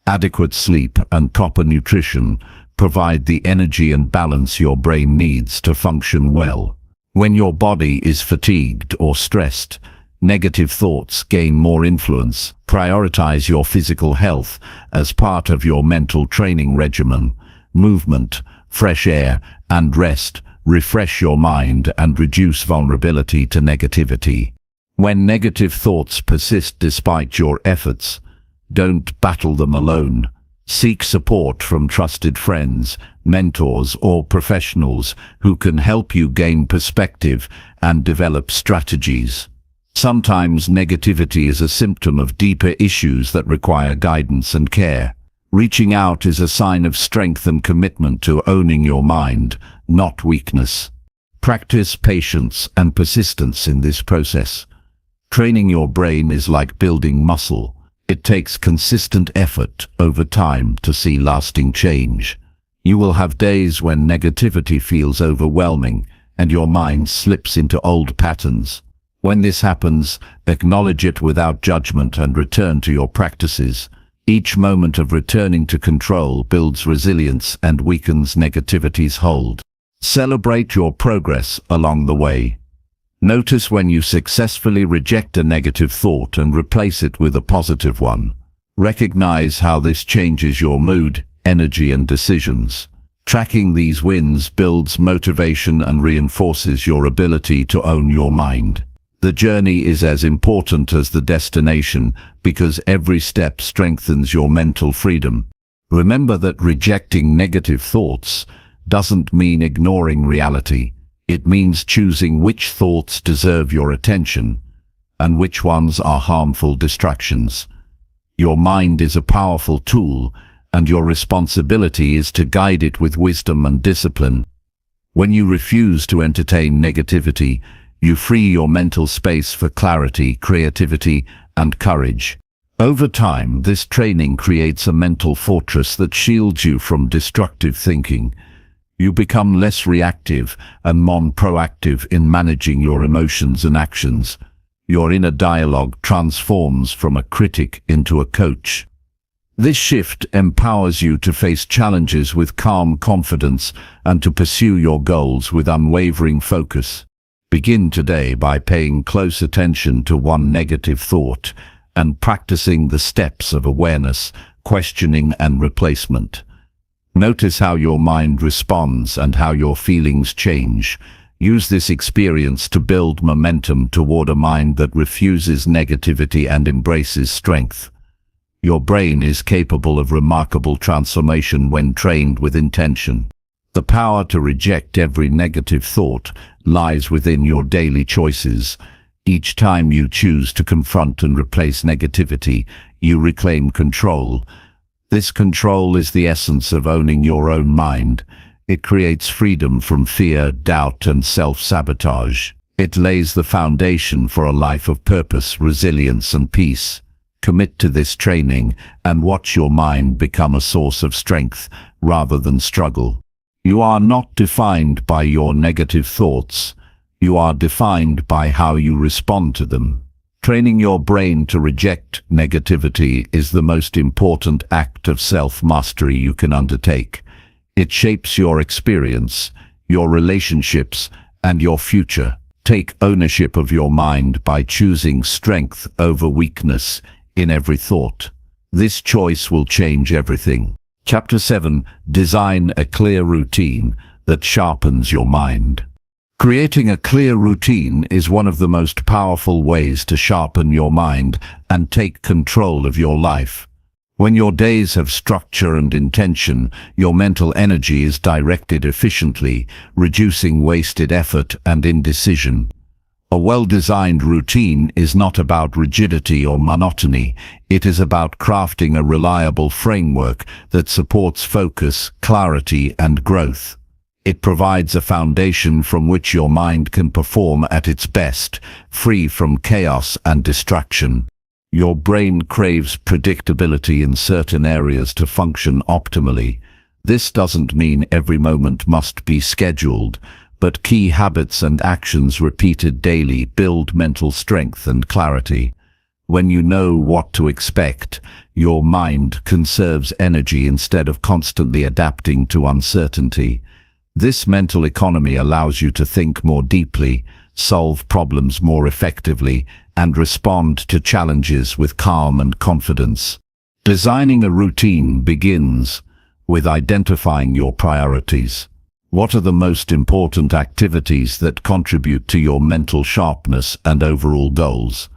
adequate sleep, and proper nutrition provide the energy and balance your brain needs to function well. When your body is fatigued or stressed, negative thoughts gain more influence. Prioritize your physical health as part of your mental training regimen. Movement, fresh air, and rest refresh your mind and reduce vulnerability to negativity. When negative thoughts persist despite your efforts, don't battle them alone. Seek support from trusted friends, mentors, or professionals who can help you gain perspective and develop strategies. Sometimes negativity is a symptom of deeper issues that require guidance and care. Reaching out is a sign of strength and commitment to owning your mind, not weakness. Practice patience and persistence in this process. Training your brain is like building muscle. It takes consistent effort over time to see lasting change. You will have days when negativity feels overwhelming and your mind slips into old patterns. When this happens, acknowledge it without judgment and return to your practices. Each moment of returning to control builds resilience and weakens negativity's hold. Celebrate your progress along the way. Notice when you successfully reject a negative thought and replace it with a positive one. Recognize how this changes your mood, energy, and decisions. Tracking these wins builds motivation and reinforces your ability to own your mind. The journey is as important as the destination because every step strengthens your mental freedom. Remember that rejecting negative thoughts doesn't mean ignoring reality. It means choosing which thoughts deserve your attention and which ones are harmful distractions. Your mind is a powerful tool, and your responsibility is to guide it with wisdom and discipline. When you refuse to entertain negativity, you free your mental space for clarity, creativity, and courage. Over time, this training creates a mental fortress that shields you from destructive thinking. You become less reactive and more proactive in managing your emotions and actions. Your inner dialogue transforms from a critic into a coach. This shift empowers you to face challenges with calm confidence and to pursue your goals with unwavering focus. Begin today by paying close attention to one negative thought and practicing the steps of awareness, questioning, and replacement. Notice how your mind responds and how your feelings change. Use this experience to build momentum toward a mind that refuses negativity and embraces strength. Your brain is capable of remarkable transformation when trained with intention. The power to reject every negative thought lies within your daily choices. Each time you choose to confront and replace negativity, you reclaim control. This control is the essence of owning your own mind. It creates freedom from fear, doubt, and self-sabotage. It lays the foundation for a life of purpose, resilience, and peace. Commit to this training and watch your mind become a source of strength rather than struggle. You are not defined by your negative thoughts. You are defined by how you respond to them. Training your brain to reject negativity is the most important act of self-mastery you can undertake. It shapes your experience, your relationships, and your future. Take ownership of your mind by choosing strength over weakness in every thought. This choice will change everything. Chapter 7. Design a clear routine that sharpens your mind. Creating a clear routine is one of the most powerful ways to sharpen your mind and take control of your life. When your days have structure and intention, your mental energy is directed efficiently, reducing wasted effort and indecision. A well-designed routine is not about rigidity or monotony. It is about crafting a reliable framework that supports focus, clarity, and growth. It provides a foundation from which your mind can perform at its best, free from chaos and distraction. Your brain craves predictability in certain areas to function optimally. This doesn't mean every moment must be scheduled, but key habits and actions repeated daily build mental strength and clarity. When you know what to expect, your mind conserves energy instead of constantly adapting to uncertainty. This mental economy allows you to think more deeply, solve problems more effectively, and respond to challenges with calm and confidence. Designing a routine begins with identifying your priorities. What are the most important activities that contribute to your mental sharpness and overall goals?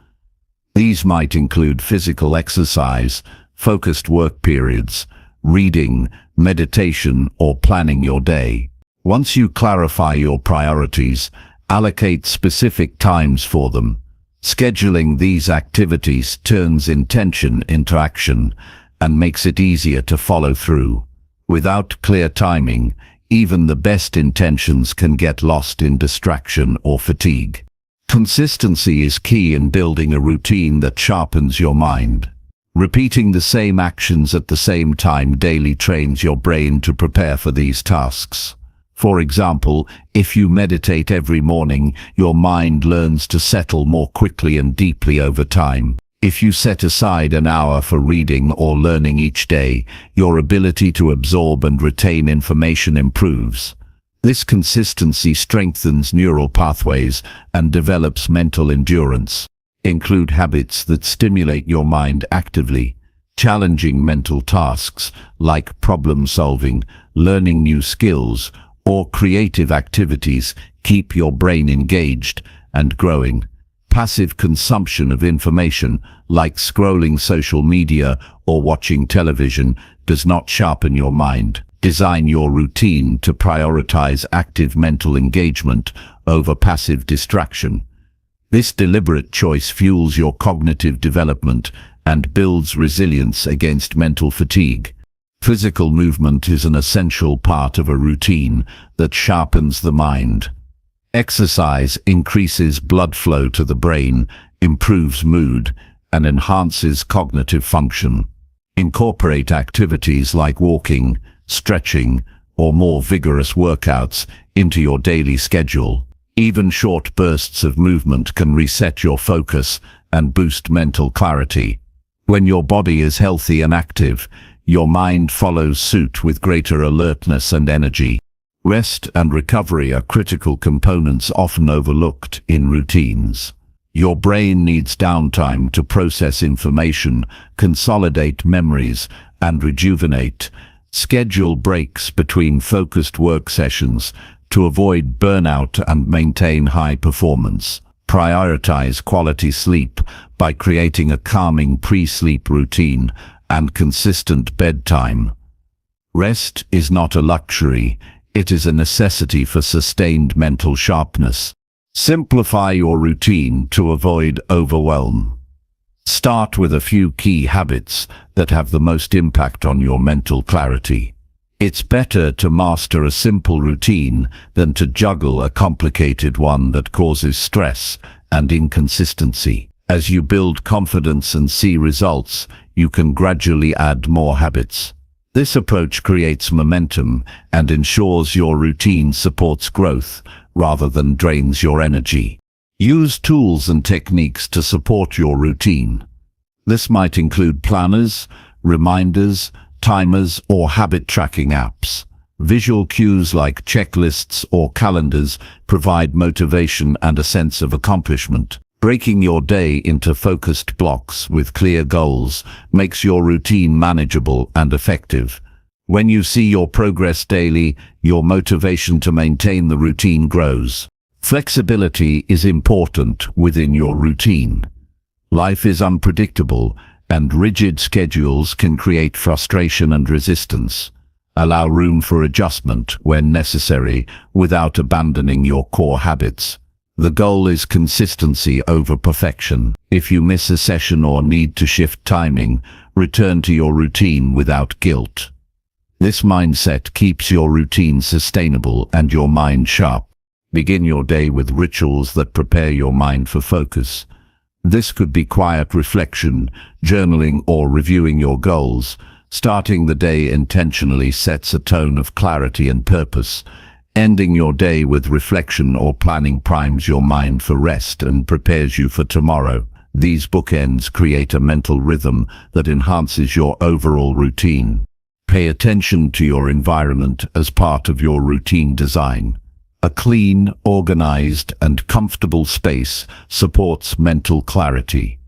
These might include physical exercise, focused work periods, reading, meditation, or planning your day. Once you clarify your priorities, allocate specific times for them. Scheduling these activities turns intention into action and makes it easier to follow through. Without clear timing, even the best intentions can get lost in distraction or fatigue. Consistency is key in building a routine that sharpens your mind. Repeating the same actions at the same time daily trains your brain to prepare for these tasks. For example, if you meditate every morning, your mind learns to settle more quickly and deeply over time. If you set aside an hour for reading or learning each day, your ability to absorb and retain information improves. This consistency strengthens neural pathways and develops mental endurance. Include habits that stimulate your mind actively. Challenging mental tasks like problem solving, learning new skills, or creative activities keep your brain engaged and growing. Passive consumption of information, like scrolling social media or watching television, does not sharpen your mind. Design your routine to prioritize active mental engagement over passive distraction. This deliberate choice fuels your cognitive development and builds resilience against mental fatigue. Physical movement is an essential part of a routine that sharpens the mind. Exercise increases blood flow to the brain, improves mood, and enhances cognitive function. Incorporate activities like walking, stretching, or more vigorous workouts into your daily schedule. Even short bursts of movement can reset your focus and boost mental clarity. When your body is healthy and active, your mind follows suit with greater alertness and energy. Rest and recovery are critical components often overlooked in routines. Your brain needs downtime to process information, consolidate memories, and rejuvenate. Schedule breaks between focused work sessions to avoid burnout and maintain high performance. Prioritize quality sleep by creating a calming pre-sleep routine and consistent bedtime. Rest is not a luxury. It is a necessity for sustained mental sharpness. Simplify your routine to avoid overwhelm. Start with a few key habits that have the most impact on your mental clarity. It's better to master a simple routine than to juggle a complicated one that causes stress and inconsistency. As you build confidence and see results, you can gradually add more habits. This approach creates momentum and ensures your routine supports growth rather than drains your energy. Use tools and techniques to support your routine. This might include planners, reminders, timers, or habit tracking apps. Visual cues like checklists or calendars provide motivation and a sense of accomplishment. Breaking your day into focused blocks with clear goals makes your routine manageable and effective. When you see your progress daily, your motivation to maintain the routine grows. Flexibility is important within your routine. Life is unpredictable, and rigid schedules can create frustration and resistance. Allow room for adjustment when necessary without abandoning your core habits. The goal is consistency over perfection. If you miss a session or need to shift timing, return to your routine without guilt. This mindset keeps your routine sustainable and your mind sharp. Begin your day with rituals that prepare your mind for focus. This could be quiet reflection, journaling, or reviewing your goals. Starting the day intentionally sets a tone of clarity and purpose. Ending your day with reflection or planning primes your mind for rest and prepares you for tomorrow. These bookends create a mental rhythm that enhances your overall routine. Pay attention to your environment as part of your routine design. A clean, organized, and comfortable space supports mental clarity.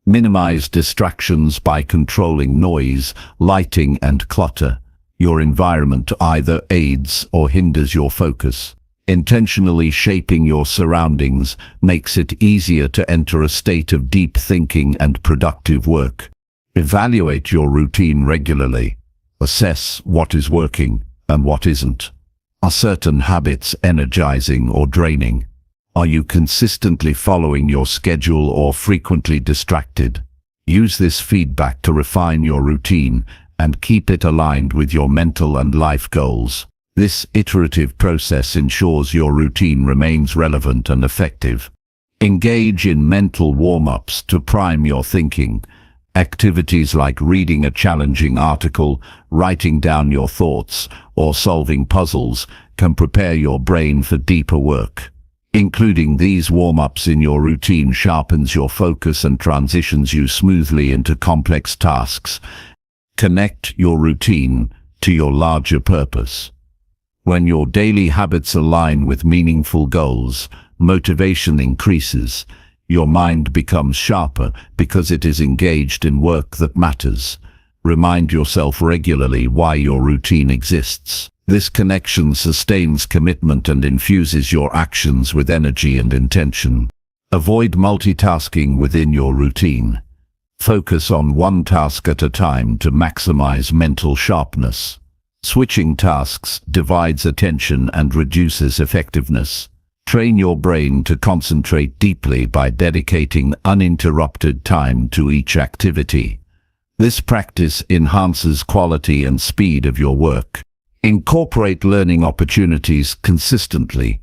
Minimize distractions by controlling noise, lighting, and clutter. Your environment either aids or hinders your focus. Intentionally shaping your surroundings makes it easier to enter a state of deep thinking and productive work. Evaluate your routine regularly. Assess what is working and what isn't. Are certain habits energizing or draining? Are you consistently following your schedule or frequently distracted? Use this feedback to refine your routine and keep it aligned with your mental and life goals. This iterative process ensures your routine remains relevant and effective. Engage in mental warm-ups to prime your thinking. Activities like reading a challenging article, writing down your thoughts, or solving puzzles can prepare your brain for deeper work. Including these warm-ups in your routine sharpens your focus and transitions you smoothly into complex tasks. Connect your routine to your larger purpose. When your daily habits align with meaningful goals, motivation increases. Your mind becomes sharper because it is engaged in work that matters. Remind yourself regularly why your routine exists. This connection sustains commitment and infuses your actions with energy and intention. Avoid multitasking within your routine. Focus on one task at a time to maximize mental sharpness. Switching tasks divides attention and reduces effectiveness. Train your brain to concentrate deeply by dedicating uninterrupted time to each activity. This practice enhances quality and speed of your work. Incorporate learning opportunities consistently.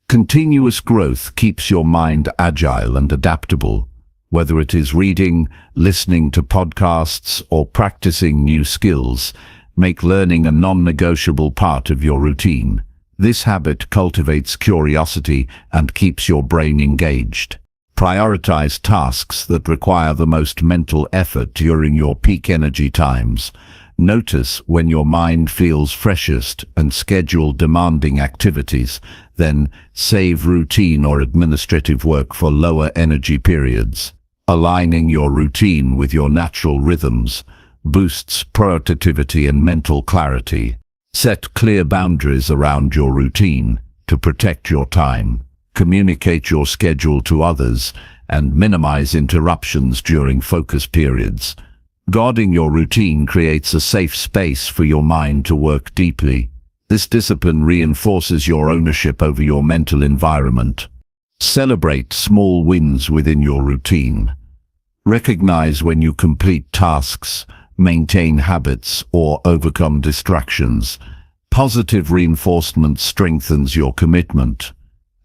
Continuous growth keeps your mind agile and adaptable. Whether it is reading, listening to podcasts, or practicing new skills, make learning a non-negotiable part of your routine. This habit cultivates curiosity and keeps your brain engaged. Prioritize tasks that require the most mental effort during your peak energy times. Notice when your mind feels freshest and schedule demanding activities, then save routine or administrative work for lower energy periods. Aligning your routine with your natural rhythms boosts productivity and mental clarity. Set clear boundaries around your routine to protect your time. Communicate your schedule to others and minimize interruptions during focus periods. Guarding your routine creates a safe space for your mind to work deeply. This discipline reinforces your ownership over your mental environment. Celebrate small wins within your routine. Recognize when you complete tasks, maintain habits, or overcome distractions. Positive reinforcement strengthens your commitment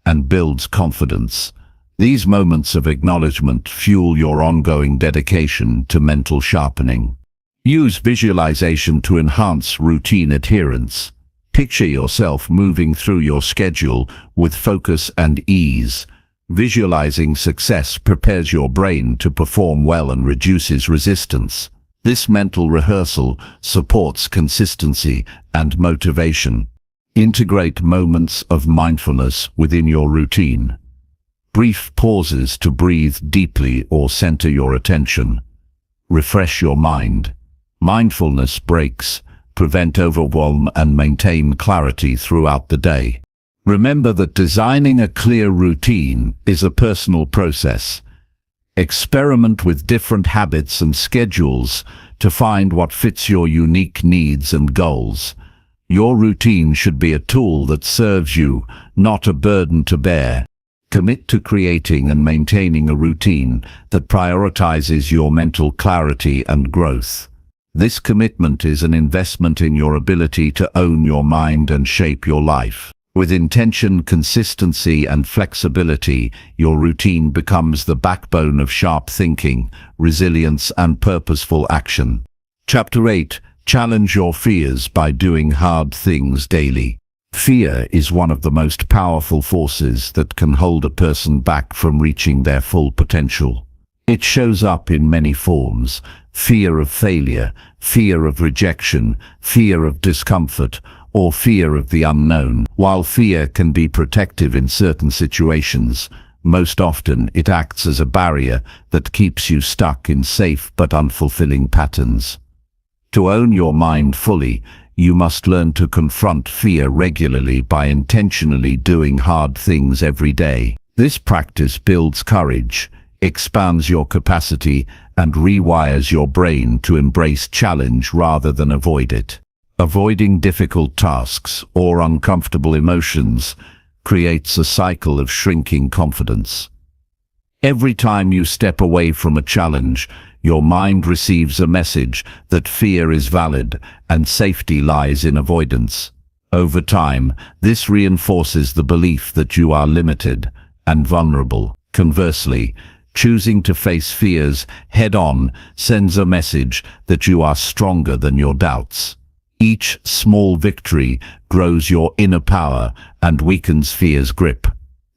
and builds confidence. These moments of acknowledgement fuel your ongoing dedication to mental sharpening. Use visualization to enhance routine adherence. Picture yourself moving through your schedule with focus and ease. Visualizing success prepares your brain to perform well and reduces resistance. This mental rehearsal supports consistency and motivation. Integrate moments of mindfulness within your routine. Brief pauses to breathe deeply or center your attention. Refresh your mind. Mindfulness breaks prevent overwhelm and maintain clarity throughout the day. Remember that designing a clear routine is a personal process. Experiment with different habits and schedules to find what fits your unique needs and goals. Your routine should be a tool that serves you, not a burden to bear. Commit to creating and maintaining a routine that prioritizes your mental clarity and growth. This commitment is an investment in your ability to own your mind and shape your life. With intention, consistency, and flexibility, your routine becomes the backbone of sharp thinking, resilience, and purposeful action. Chapter 8. Challenge your fears by doing hard things daily. Fear is one of the most powerful forces that can hold a person back from reaching their full potential. It shows up in many forms: fear of failure, fear of rejection, fear of discomfort, or fear of the unknown. While fear can be protective in certain situations, most often it acts as a barrier that keeps you stuck in safe but unfulfilling patterns. To own your mind fully, you must learn to confront fear regularly by intentionally doing hard things every day. This practice builds courage, expands your capacity, and rewires your brain to embrace challenge rather than avoid it. Avoiding difficult tasks or uncomfortable emotions creates a cycle of shrinking confidence. Every time you step away from a challenge, your mind receives a message that fear is valid and safety lies in avoidance. Over time, this reinforces the belief that you are limited and vulnerable. Conversely, choosing to face fears head-on sends a message that you are stronger than your doubts. Each small victory grows your inner power and weakens fear's grip.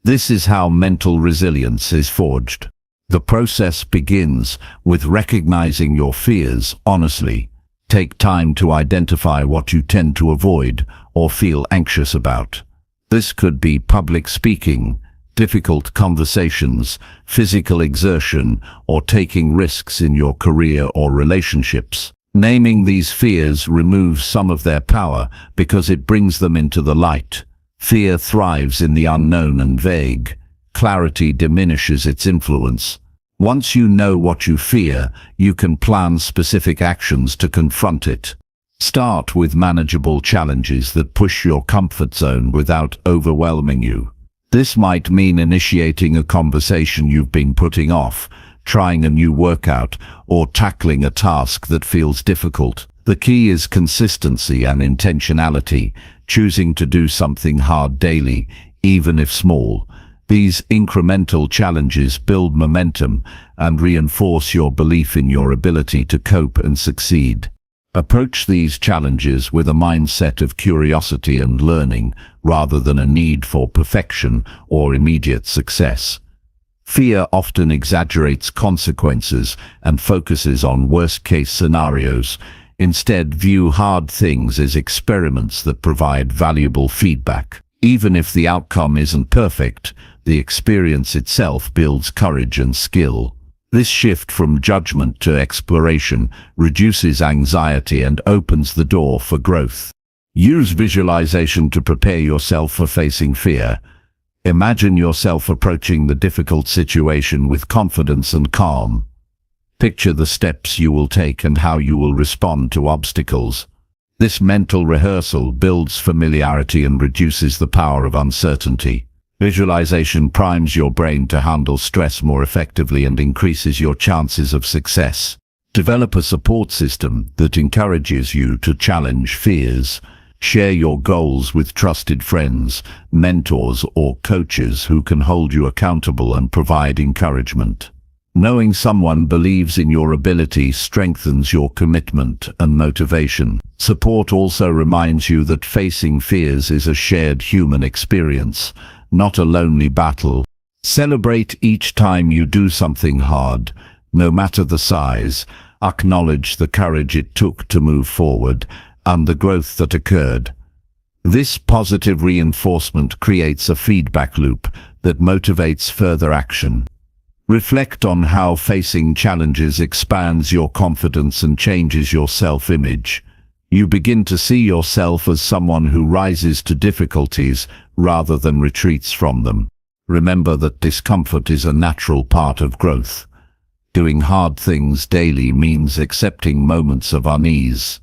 This is how mental resilience is forged. The process begins with recognizing your fears honestly. Take time to identify what you tend to avoid or feel anxious about. This could be public speaking, difficult conversations, physical exertion, or taking risks in your career or relationships. Naming these fears removes some of their power because it brings them into the light. Fear thrives in the unknown and vague. Clarity diminishes its influence. Once you know what you fear, you can plan specific actions to confront it. Start with manageable challenges that push your comfort zone without overwhelming you. This might mean initiating a conversation you've been putting off, trying a new workout, or tackling a task that feels difficult. The key is consistency and intentionality, choosing to do something hard daily, even if small. These incremental challenges build momentum and reinforce your belief in your ability to cope and succeed. Approach these challenges with a mindset of curiosity and learning, rather than a need for perfection or immediate success. Fear often exaggerates consequences and focuses on worst-case scenarios. Instead, view hard things as experiments that provide valuable feedback. Even if the outcome isn't perfect, the experience itself builds courage and skill. This shift from judgment to exploration reduces anxiety and opens the door for growth. Use visualization to prepare yourself for facing fear. Imagine yourself approaching the difficult situation with confidence and calm. Picture the steps you will take and how you will respond to obstacles. This mental rehearsal builds familiarity and reduces the power of uncertainty. Visualization primes your brain to handle stress more effectively and increases your chances of success. Develop a support system that encourages you to challenge fears. Share your goals with trusted friends, mentors, or coaches who can hold you accountable and provide encouragement. Knowing someone believes in your ability strengthens your commitment and motivation. Support also reminds you that facing fears is a shared human experience, not a lonely battle. Celebrate each time you do something hard, no matter the size. Acknowledge the courage it took to move forward and the growth that occurred. This positive reinforcement creates a feedback loop that motivates further action. Reflect on how facing challenges expands your confidence and changes your self-image. You begin to see yourself as someone who rises to difficulties rather than retreats from them. Remember that discomfort is a natural part of growth. Doing hard things daily means accepting moments of unease,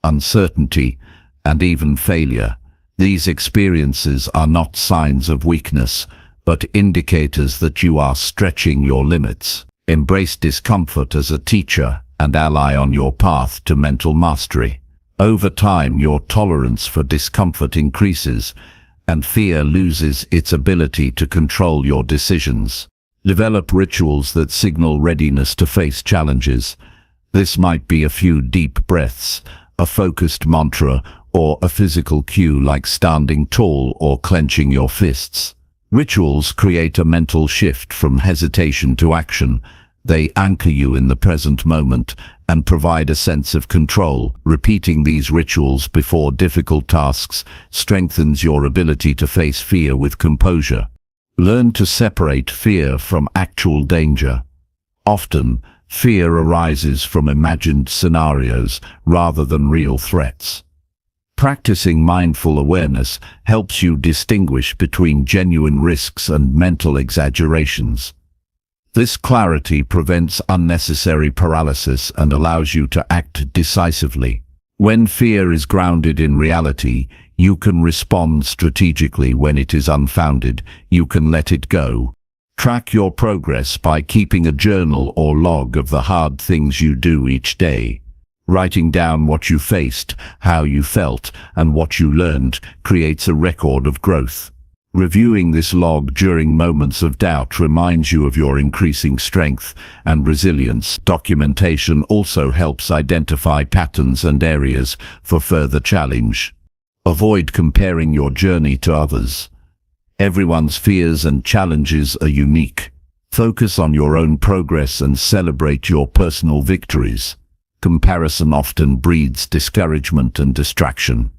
uncertainty, and even failure. These experiences are not signs of weakness, but indicators that you are stretching your limits. Embrace discomfort as a teacher and ally on your path to mental mastery. Over time, your tolerance for discomfort increases, and fear loses its ability to control your decisions. Develop rituals that signal readiness to face challenges. This might be a few deep breaths, a focused mantra, or a physical cue like standing tall or clenching your fists. Rituals create a mental shift from hesitation to action. They anchor you in the present moment and provide a sense of control. Repeating these rituals before difficult tasks strengthens your ability to face fear with composure. Learn to separate fear from actual danger. Often, fear arises from imagined scenarios rather than real threats. Practicing mindful awareness helps you distinguish between genuine risks and mental exaggerations. This clarity prevents unnecessary paralysis and allows you to act decisively. When fear is grounded in reality, you can respond strategically. When it is unfounded, you can let it go. Track your progress by keeping a journal or log of the hard things you do each day. Writing down what you faced, how you felt, and what you learned creates a record of growth. Reviewing this log during moments of doubt reminds you of your increasing strength and resilience. Documentation also helps identify patterns and areas for further challenge. Avoid comparing your journey to others. Everyone's fears and challenges are unique. Focus on your own progress and celebrate your personal victories. Comparison often breeds discouragement and distraction.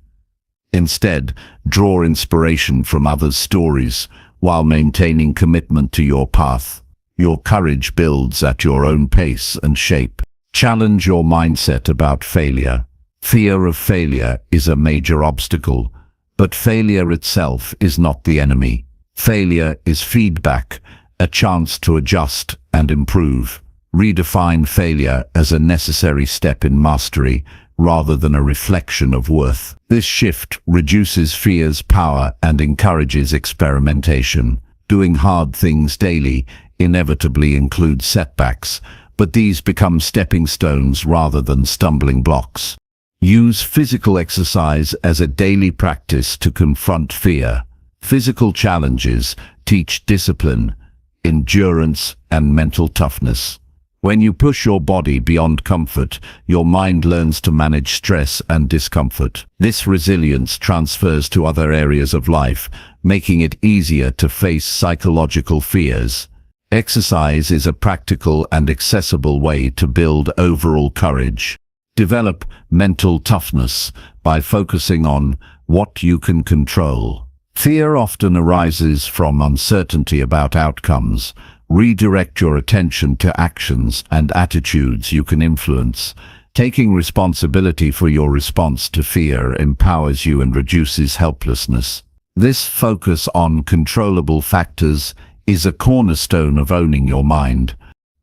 Instead, draw inspiration from others' stories while maintaining commitment to your path. Your courage builds at your own pace and shape. Challenge your mindset about failure. Fear of failure is a major obstacle, but failure itself is not the enemy. Failure is feedback, a chance to adjust and improve. Redefine failure as a necessary step in mastery rather than a reflection of worth. This shift reduces fear's power and encourages experimentation. Doing hard things daily inevitably includes setbacks, but these become stepping stones rather than stumbling blocks. Use physical exercise as a daily practice to confront fear. Physical challenges teach discipline, endurance, and mental toughness. When you push your body beyond comfort, your mind learns to manage stress and discomfort. This resilience transfers to other areas of life, making it easier to face psychological fears. Exercise is a practical and accessible way to build overall courage. Develop mental toughness by focusing on what you can control. Fear often arises from uncertainty about outcomes. Redirect your attention to actions and attitudes you can influence. Taking responsibility for your response to fear empowers you and reduces helplessness. This focus on controllable factors is a cornerstone of owning your mind.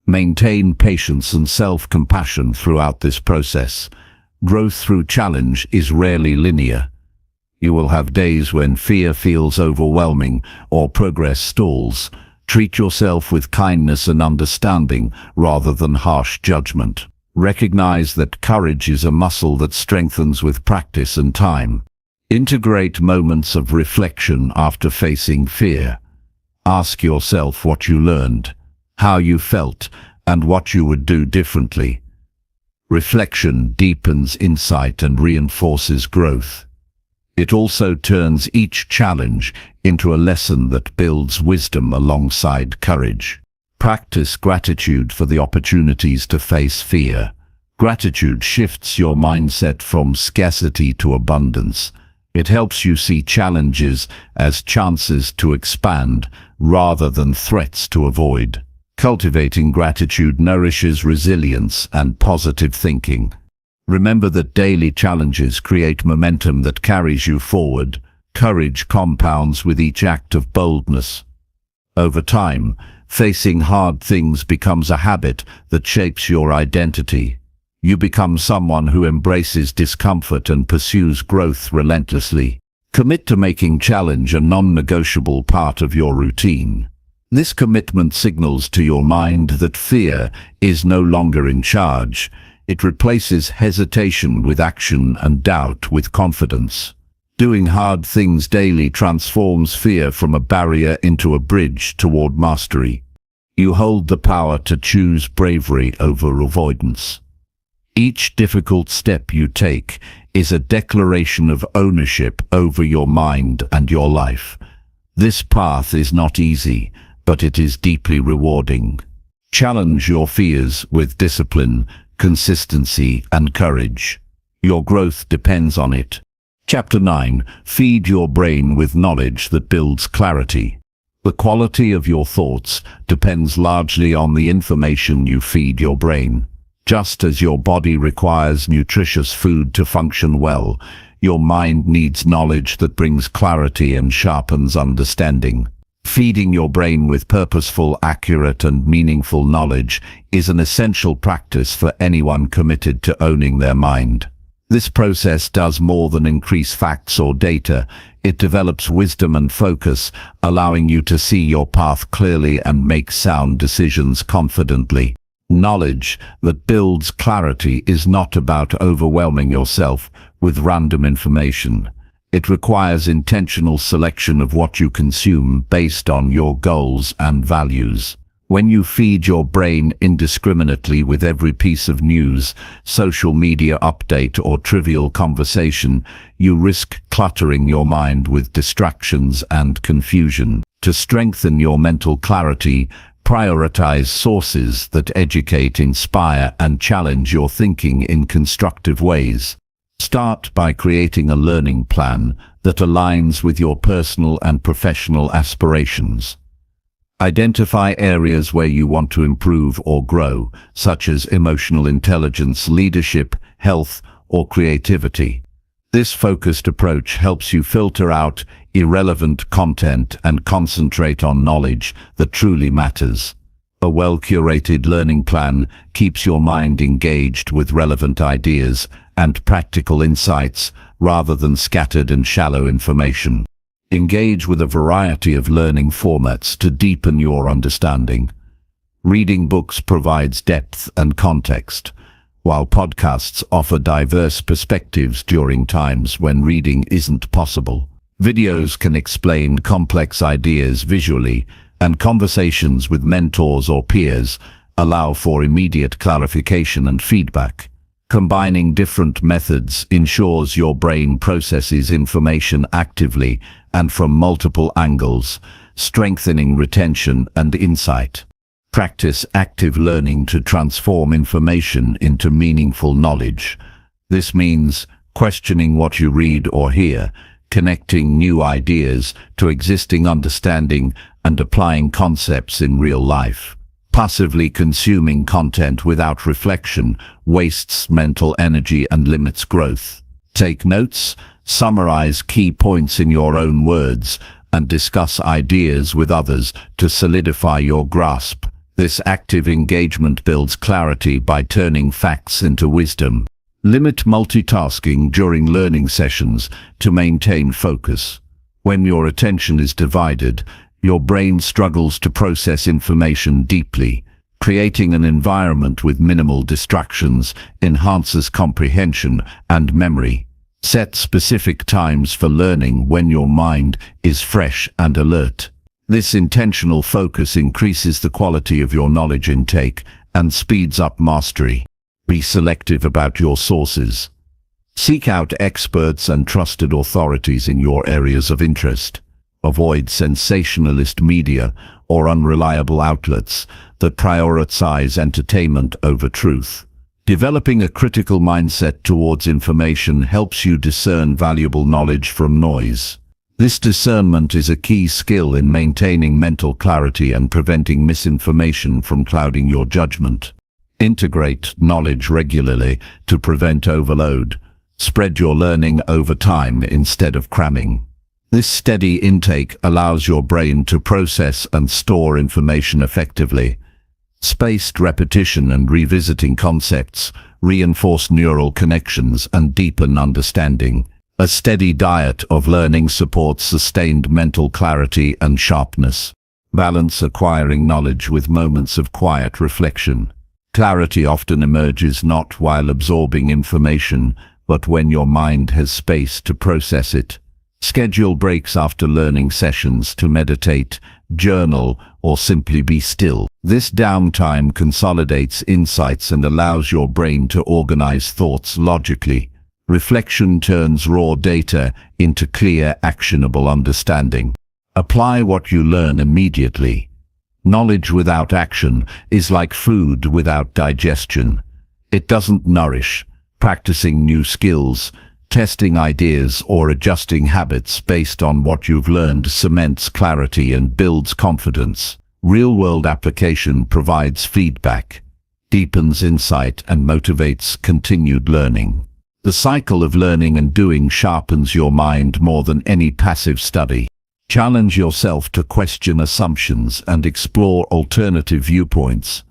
Maintain patience and self-compassion throughout this process. Growth through challenge is rarely linear. You will have days when fear feels overwhelming or progress stalls. Treat yourself with kindness and understanding rather than harsh judgment. Recognize that courage is a muscle that strengthens with practice and time. Integrate moments of reflection after facing fear. Ask yourself what you learned, how you felt, and what you would do differently. Reflection deepens insight and reinforces growth. It also turns each challenge into a lesson that builds wisdom alongside courage. Practice gratitude for the opportunities to face fear. Gratitude shifts your mindset from scarcity to abundance. It helps you see challenges as chances to expand rather than threats to avoid. Cultivating gratitude nourishes resilience and positive thinking. Remember that daily challenges create momentum that carries you forward. Courage compounds with each act of boldness. Over time, Facing hard things becomes a habit that shapes your identity. You become someone who embraces discomfort and pursues growth relentlessly. Commit to making challenge a non-negotiable part of your routine. This commitment signals to your mind that fear is no longer in charge. It replaces hesitation with action and doubt with confidence. Doing hard things daily transforms fear from a barrier into a bridge toward mastery. You hold the power to choose bravery over avoidance. Each difficult step you take is a declaration of ownership over your mind and your life. This path is not easy, but it is deeply rewarding. Challenge your fears with discipline, consistency, and courage. Your growth depends on it. Chapter 9. Feed your brain with knowledge that builds clarity. The quality of your thoughts depends largely on the information you feed your brain. Just as your body requires nutritious food to function well, your mind needs knowledge that brings clarity and sharpens understanding. Feeding your brain with purposeful, accurate, and meaningful knowledge is an essential practice for anyone committed to owning their mind. This process does more than increase facts or data. It develops wisdom and focus, allowing you to see your path clearly and make sound decisions confidently. Knowledge that builds clarity is not about overwhelming yourself with random information. It requires intentional selection of what you consume based on your goals and values. When you feed your brain indiscriminately with every piece of news, social media update, or trivial conversation, you risk cluttering your mind with distractions and confusion. To strengthen your mental clarity, prioritize sources that educate, inspire, and challenge your thinking in constructive ways. Start by creating a learning plan that aligns with your personal and professional aspirations. Identify areas where you want to improve or grow, such as emotional intelligence, leadership, health, or creativity. This focused approach helps you filter out irrelevant content and concentrate on knowledge that truly matters. A well-curated learning plan keeps your mind engaged with relevant ideas and practical insights rather than scattered and shallow information. Engage with a variety of learning formats to deepen your understanding. Reading books provides depth and context, while podcasts offer diverse perspectives during times when reading isn't possible. Videos can explain complex ideas visually, and conversations with mentors or peers allow for immediate clarification and feedback. Combining different methods ensures your brain processes information actively and from multiple angles, strengthening retention and insight. Practice active learning to transform information into meaningful knowledge. This means questioning what you read or hear, connecting new ideas to existing understanding, and applying concepts in real life. Passively consuming content without reflection wastes mental energy and limits growth. Take notes, summarize key points in your own words, and discuss ideas with others to solidify your grasp. This active engagement builds clarity by turning facts into wisdom. Limit multitasking during learning sessions to maintain focus. When your attention is divided, your brain struggles to process information deeply. Creating an environment with minimal distractions enhances comprehension and memory. Set specific times for learning when your mind is fresh and alert. This intentional focus increases the quality of your knowledge intake and speeds up mastery. Be selective about your sources. Seek out experts and trusted authorities in your areas of interest. Avoid sensationalist media or unreliable outlets that prioritize entertainment over truth. Developing a critical mindset towards information helps you discern valuable knowledge from noise. This discernment is a key skill in maintaining mental clarity and preventing misinformation from clouding your judgment. Integrate knowledge regularly to prevent overload. Spread your learning over time instead of cramming. This steady intake allows your brain to process and store information effectively. Spaced repetition and revisiting concepts reinforce neural connections and deepen understanding. A steady diet of learning supports sustained mental clarity and sharpness. Balance acquiring knowledge with moments of quiet reflection. Clarity often emerges not while absorbing information, but when your mind has space to process it. Schedule breaks after learning sessions to meditate, journal, or simply be still. This downtime consolidates insights and allows your brain to organize thoughts logically. Reflection turns raw data into clear, actionable understanding. Apply what you learn immediately. Knowledge without action is like food without digestion. It doesn't nourish. Practicing new skills, testing ideas, or adjusting habits based on what you've learned cements clarity and builds confidence. Real-world application provides feedback, deepens insight, and motivates continued learning. The cycle of learning and doing sharpens your mind more than any passive study. Challenge yourself to question assumptions and explore alternative viewpoints.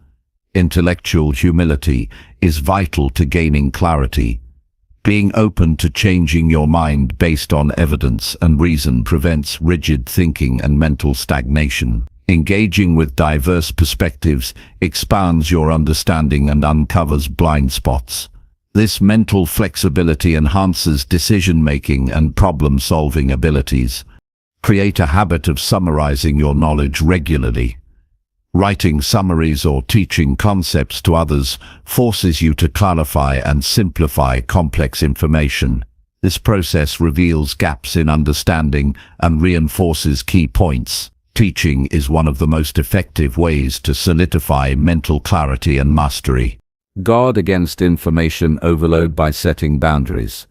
Intellectual humility is vital to gaining clarity. Being open to changing your mind based on evidence and reason prevents rigid thinking and mental stagnation. Engaging with diverse perspectives expands your understanding and uncovers blind spots. This mental flexibility enhances decision-making and problem-solving abilities. Create a habit of summarizing your knowledge regularly. Writing summaries or teaching concepts to others forces you to clarify and simplify complex information. This process reveals gaps in understanding and reinforces key points. Teaching is one of the most effective ways to solidify mental clarity and mastery. Guard against information overload by setting boundaries.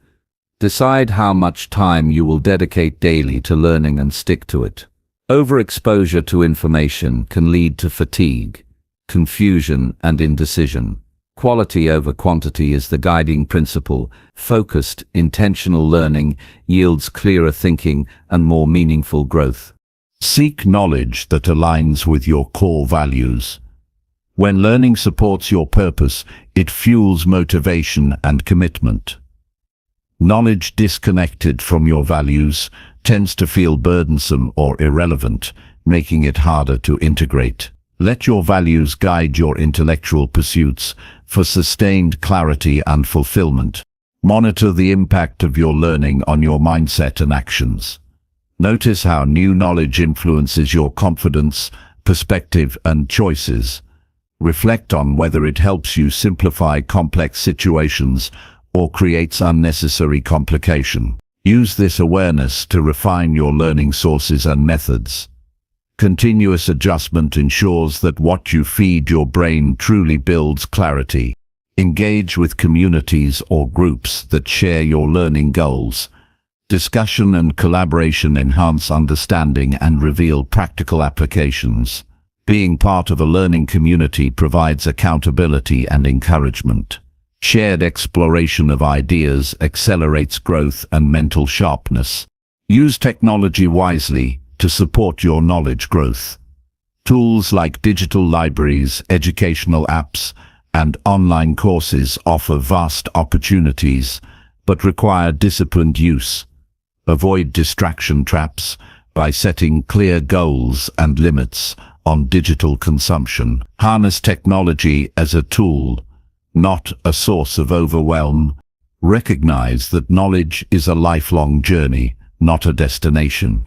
Decide how much time you will dedicate daily to learning and stick to it. Overexposure to information can lead to fatigue, confusion, and indecision. Quality over quantity is the guiding principle. Focused, intentional learning yields clearer thinking and more meaningful growth. Seek knowledge that aligns with your core values. When learning supports your purpose, it fuels motivation and commitment. Knowledge disconnected from your values tends to feel burdensome or irrelevant, making it harder to integrate. Let your values guide your intellectual pursuits for sustained clarity and fulfillment. Monitor the impact of your learning on your mindset and actions. Notice how new knowledge influences your confidence, perspective, and choices. Reflect on whether it helps you simplify complex situations or creates unnecessary complication. Use this awareness to refine your learning sources and methods. Continuous adjustment ensures that what you feed your brain truly builds clarity. Engage with communities or groups that share your learning goals. Discussion and collaboration enhance understanding and reveal practical applications. Being part of a learning community provides accountability and encouragement. Shared exploration of ideas accelerates growth and mental sharpness. Use technology wisely to support your knowledge growth. Tools like digital libraries, educational apps, and online courses offer vast opportunities, but require disciplined use. Avoid distraction traps by setting clear goals and limits on digital consumption. Harness technology as a tool, not a source of overwhelm. Recognize that knowledge is a lifelong journey, not a destination.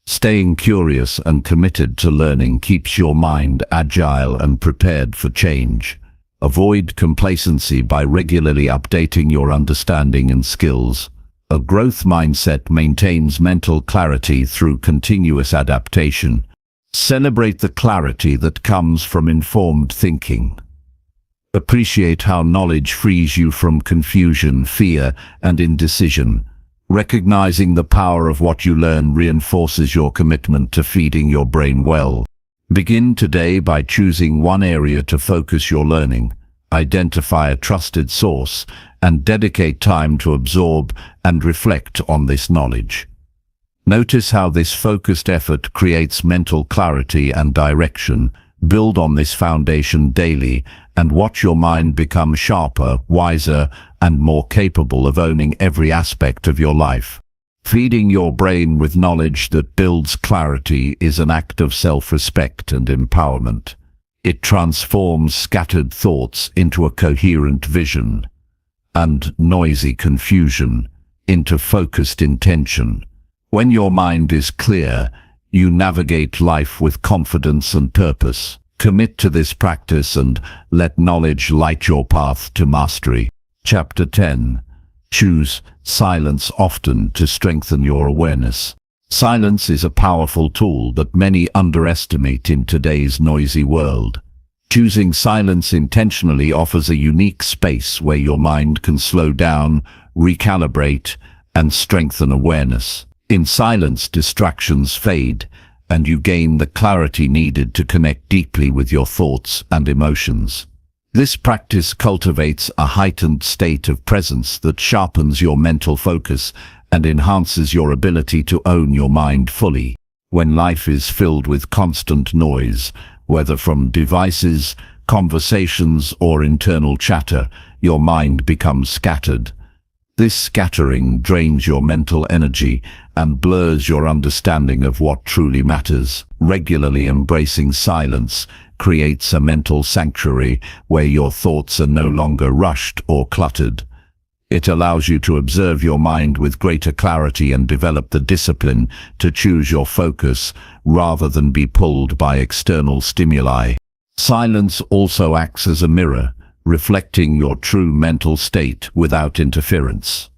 Staying curious and committed to learning keeps your mind agile and prepared for change. Avoid complacency by regularly updating your understanding and skills. A growth mindset maintains mental clarity through continuous adaptation. Celebrate the clarity that comes from informed thinking. Appreciate how knowledge frees you from confusion, fear, and indecision. Recognizing the power of what you learn reinforces your commitment to feeding your brain well. Begin today by choosing one area to focus your learning. Identify a trusted source and dedicate time to absorb and reflect on this knowledge. Notice how this focused effort creates mental clarity and direction. Build on this foundation daily and watch your mind become sharper, wiser, and more capable of owning every aspect of your life. Feeding your brain with knowledge that builds clarity is an act of self-respect and empowerment. It transforms scattered thoughts into a coherent vision, and noisy confusion into focused intention. When your mind is clear, you navigate life with confidence and purpose. Commit to this practice and let knowledge light your path to mastery. Chapter 10. Choose silence often to strengthen your awareness. Silence is a powerful tool that many underestimate in today's noisy world. Choosing silence intentionally offers a unique space where your mind can slow down, recalibrate, and strengthen awareness. In silence, distractions fade, and you gain the clarity needed to connect deeply with your thoughts and emotions. This practice cultivates a heightened state of presence that sharpens your mental focus and enhances your ability to own your mind fully. When life is filled with constant noise, whether from devices, conversations, or internal chatter, your mind becomes scattered. This scattering drains your mental energy and blurs your understanding of what truly matters. Regularly embracing silence creates a mental sanctuary where your thoughts are no longer rushed or cluttered. It allows you to observe your mind with greater clarity and develop the discipline to choose your focus rather than be pulled by external stimuli. Silence also acts as a mirror, reflecting your true mental state without interference.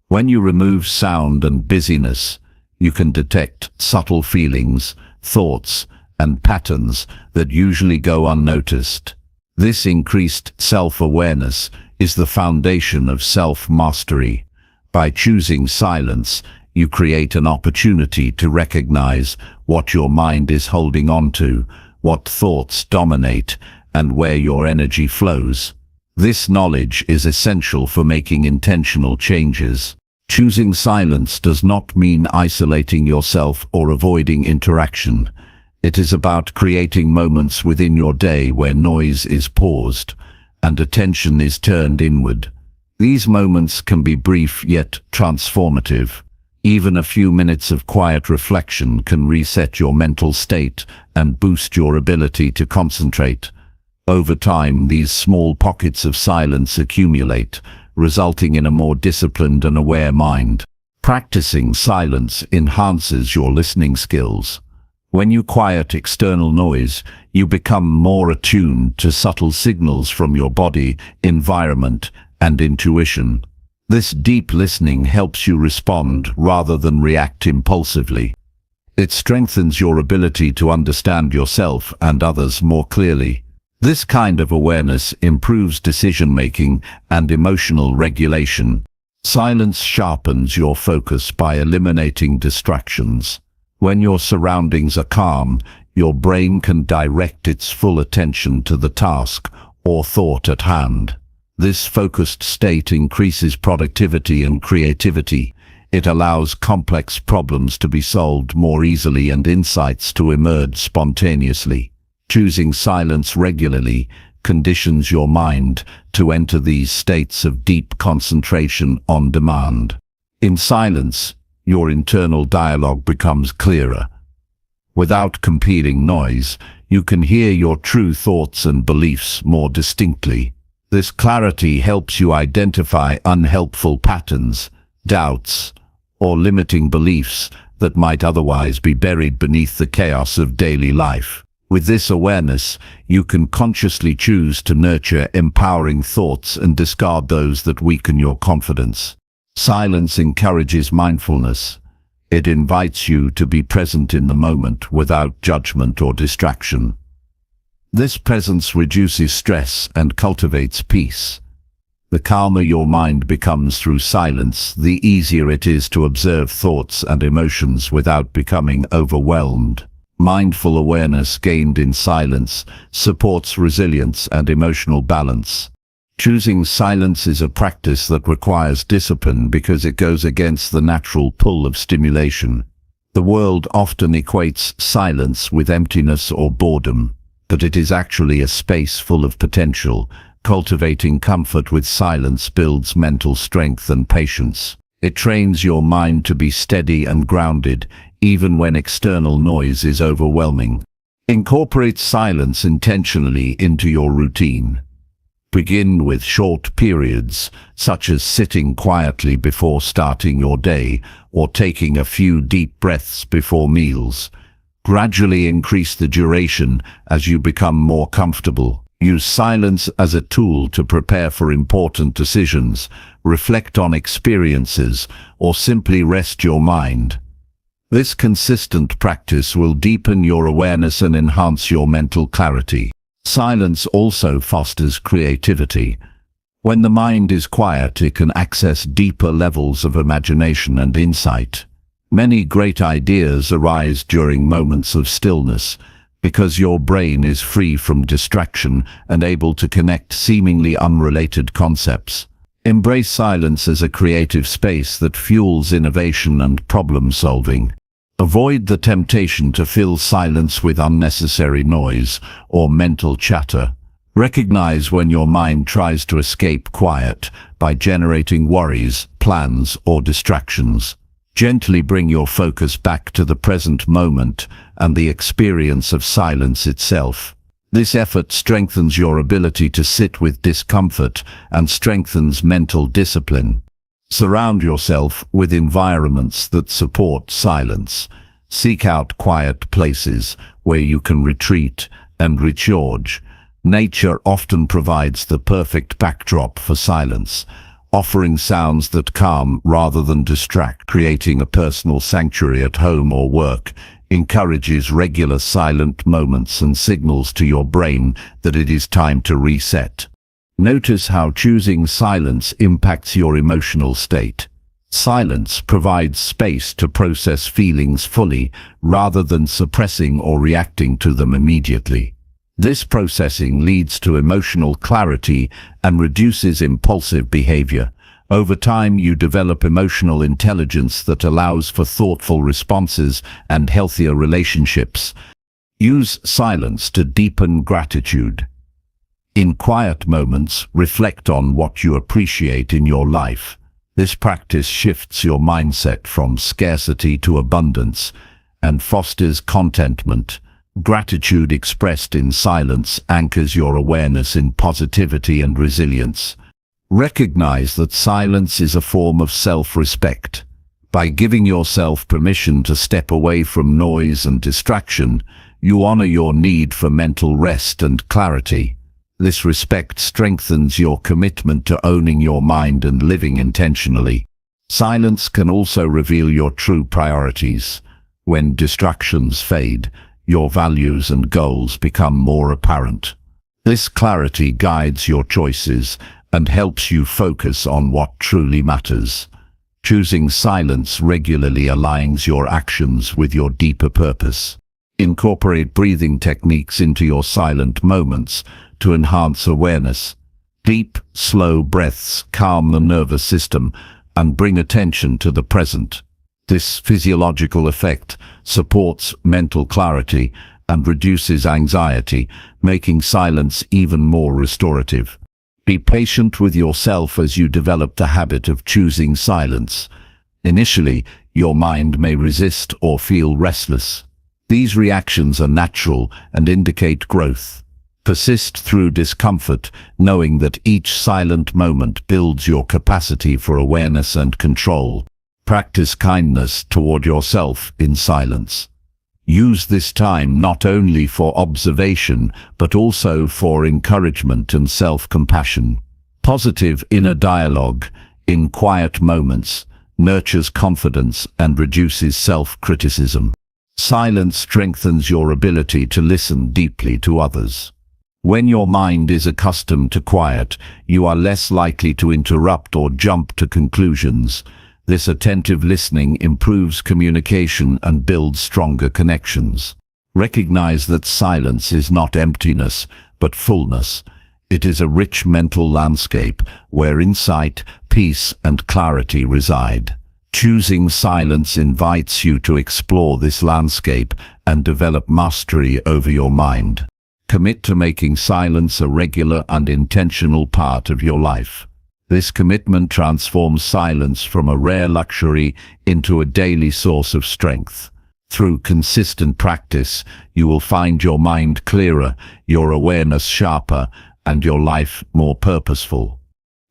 When you remove sound and busyness, you can detect subtle feelings, thoughts, and patterns that usually go unnoticed. This increased self-awareness is the foundation of self-mastery. By choosing silence, you create an opportunity to recognize what your mind is holding on to, what thoughts dominate, and where your energy flows. This knowledge is essential for making intentional changes. Choosing silence does not mean isolating yourself or avoiding interaction. It is about creating moments within your day where noise is paused and attention is turned inward. These moments can be brief yet transformative. Even a few minutes of quiet reflection can reset your mental state and boost your ability to concentrate. Over time, these small pockets of silence accumulate, resulting in a more disciplined and aware mind. Practicing silence enhances your listening skills. When you quiet external noise, you become more attuned to subtle signals from your body, environment, and intuition. This deep listening helps you respond rather than react impulsively. It strengthens your ability to understand yourself and others more clearly. This kind of awareness improves decision-making and emotional regulation. Silence sharpens your focus by eliminating distractions. When your surroundings are calm, your brain can direct its full attention to the task or thought at hand. This focused state increases productivity and creativity. It allows complex problems to be solved more easily and insights to emerge spontaneously. Choosing silence regularly conditions your mind to enter these states of deep concentration on demand. In silence, your internal dialogue becomes clearer. Without competing noise, you can hear your true thoughts and beliefs more distinctly. This clarity helps you identify unhelpful patterns, doubts, or limiting beliefs that might otherwise be buried beneath the chaos of daily life. With this awareness, you can consciously choose to nurture empowering thoughts and discard those that weaken your confidence. Silence encourages mindfulness. It invites you to be present in the moment without judgment or distraction. This presence reduces stress and cultivates peace. The calmer your mind becomes through silence, the easier it is to observe thoughts and emotions without becoming overwhelmed. Mindful awareness gained in silence supports resilience and emotional balance. Choosing silence is a practice that requires discipline because it goes against the natural pull of stimulation. The world often equates silence with emptiness or boredom, but it is actually a space full of potential. Cultivating comfort with silence builds mental strength and patience. It trains your mind to be steady and grounded, even when external noise is overwhelming. Incorporate silence intentionally into your routine. Begin with short periods, such as sitting quietly before starting your day or taking a few deep breaths before meals. Gradually increase the duration as you become more comfortable. Use silence as a tool to prepare for important decisions, reflect on experiences, or simply rest your mind. This consistent practice will deepen your awareness and enhance your mental clarity. Silence also fosters creativity. When the mind is quiet, it can access deeper levels of imagination and insight. Many great ideas arise during moments of stillness, because your brain is free from distraction and able to connect seemingly unrelated concepts. Embrace silence as a creative space that fuels innovation and problem-solving. Avoid the temptation to fill silence with unnecessary noise or mental chatter. Recognize when your mind tries to escape quiet by generating worries, plans, or distractions. Gently bring your focus back to the present moment and the experience of silence itself. This effort strengthens your ability to sit with discomfort and strengthens mental discipline. Surround yourself with environments that support silence. Seek out quiet places where you can retreat and recharge. Nature often provides the perfect backdrop for silence, offering sounds that calm rather than distract. Creating a personal sanctuary at home or work encourages regular silent moments and signals to your brain that it is time to reset. Notice how choosing silence impacts your emotional state. Silence provides space to process feelings fully rather than suppressing or reacting to them immediately. This processing leads to emotional clarity and reduces impulsive behavior. Over time, you develop emotional intelligence that allows for thoughtful responses and healthier relationships. Use silence to deepen gratitude. In quiet moments, reflect on what you appreciate in your life. This practice shifts your mindset from scarcity to abundance and fosters contentment. Gratitude expressed in silence anchors your awareness in positivity and resilience. Recognize that silence is a form of self-respect. By giving yourself permission to step away from noise and distraction, you honor your need for mental rest and clarity. This respect strengthens your commitment to owning your mind and living intentionally. Silence can also reveal your true priorities. When distractions fade, your values and goals become more apparent. This clarity guides your choices and helps you focus on what truly matters. Choosing silence regularly aligns your actions with your deeper purpose. Incorporate breathing techniques into your silent moments to enhance awareness. Deep, slow breaths calm the nervous system and bring attention to the present. This physiological effect supports mental clarity and reduces anxiety, making silence even more restorative. Be patient with yourself as you develop the habit of choosing silence. Initially, your mind may resist or feel restless. These reactions are natural and indicate growth. Persist through discomfort, knowing that each silent moment builds your capacity for awareness and control. Practice kindness toward yourself in silence. Use this time not only for observation, but also for encouragement and self-compassion. Positive inner dialogue, in quiet moments, nurtures confidence and reduces self-criticism. Silence strengthens your ability to listen deeply to others. When your mind is accustomed to quiet, you are less likely to interrupt or jump to conclusions. This attentive listening improves communication and builds stronger connections. Recognize that silence is not emptiness, but fullness. It is a rich mental landscape where insight, peace, and clarity reside. Choosing silence invites you to explore this landscape and develop mastery over your mind. Commit to making silence a regular and intentional part of your life. This commitment transforms silence from a rare luxury into a daily source of strength. Through consistent practice, you will find your mind clearer, your awareness sharper, and your life more purposeful.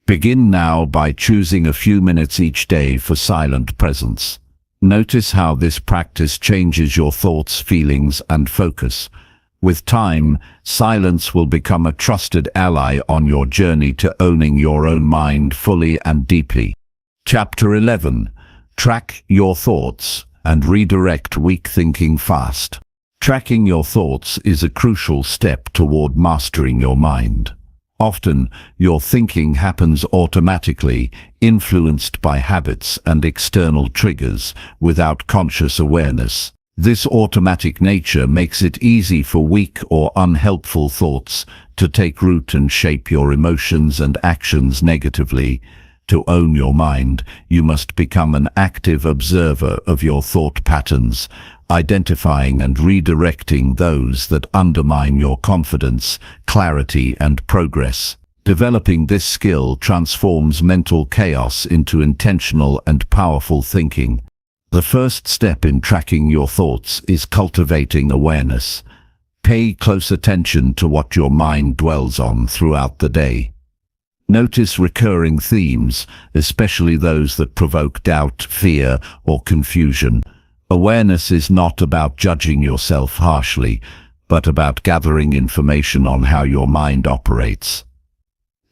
Begin now by choosing a few minutes each day for silent presence. Notice how this practice changes your thoughts, feelings, and focus. With time, silence will become a trusted ally on your journey to owning your own mind fully and deeply. Chapter 11. Track your thoughts and redirect weak thinking fast. Tracking your thoughts is a crucial step toward mastering your mind. Often, your thinking happens automatically, influenced by habits and external triggers, without conscious awareness. This automatic nature makes it easy for weak or unhelpful thoughts to take root and shape your emotions and actions negatively. To own your mind, you must become an active observer of your thought patterns, identifying and redirecting those that undermine your confidence, clarity, and progress. Developing this skill transforms mental chaos into intentional and powerful thinking. The first step in tracking your thoughts is cultivating awareness. Pay close attention to what your mind dwells on throughout the day. Notice recurring themes, especially those that provoke doubt, fear, or confusion. Awareness is not about judging yourself harshly, but about gathering information on how your mind operates.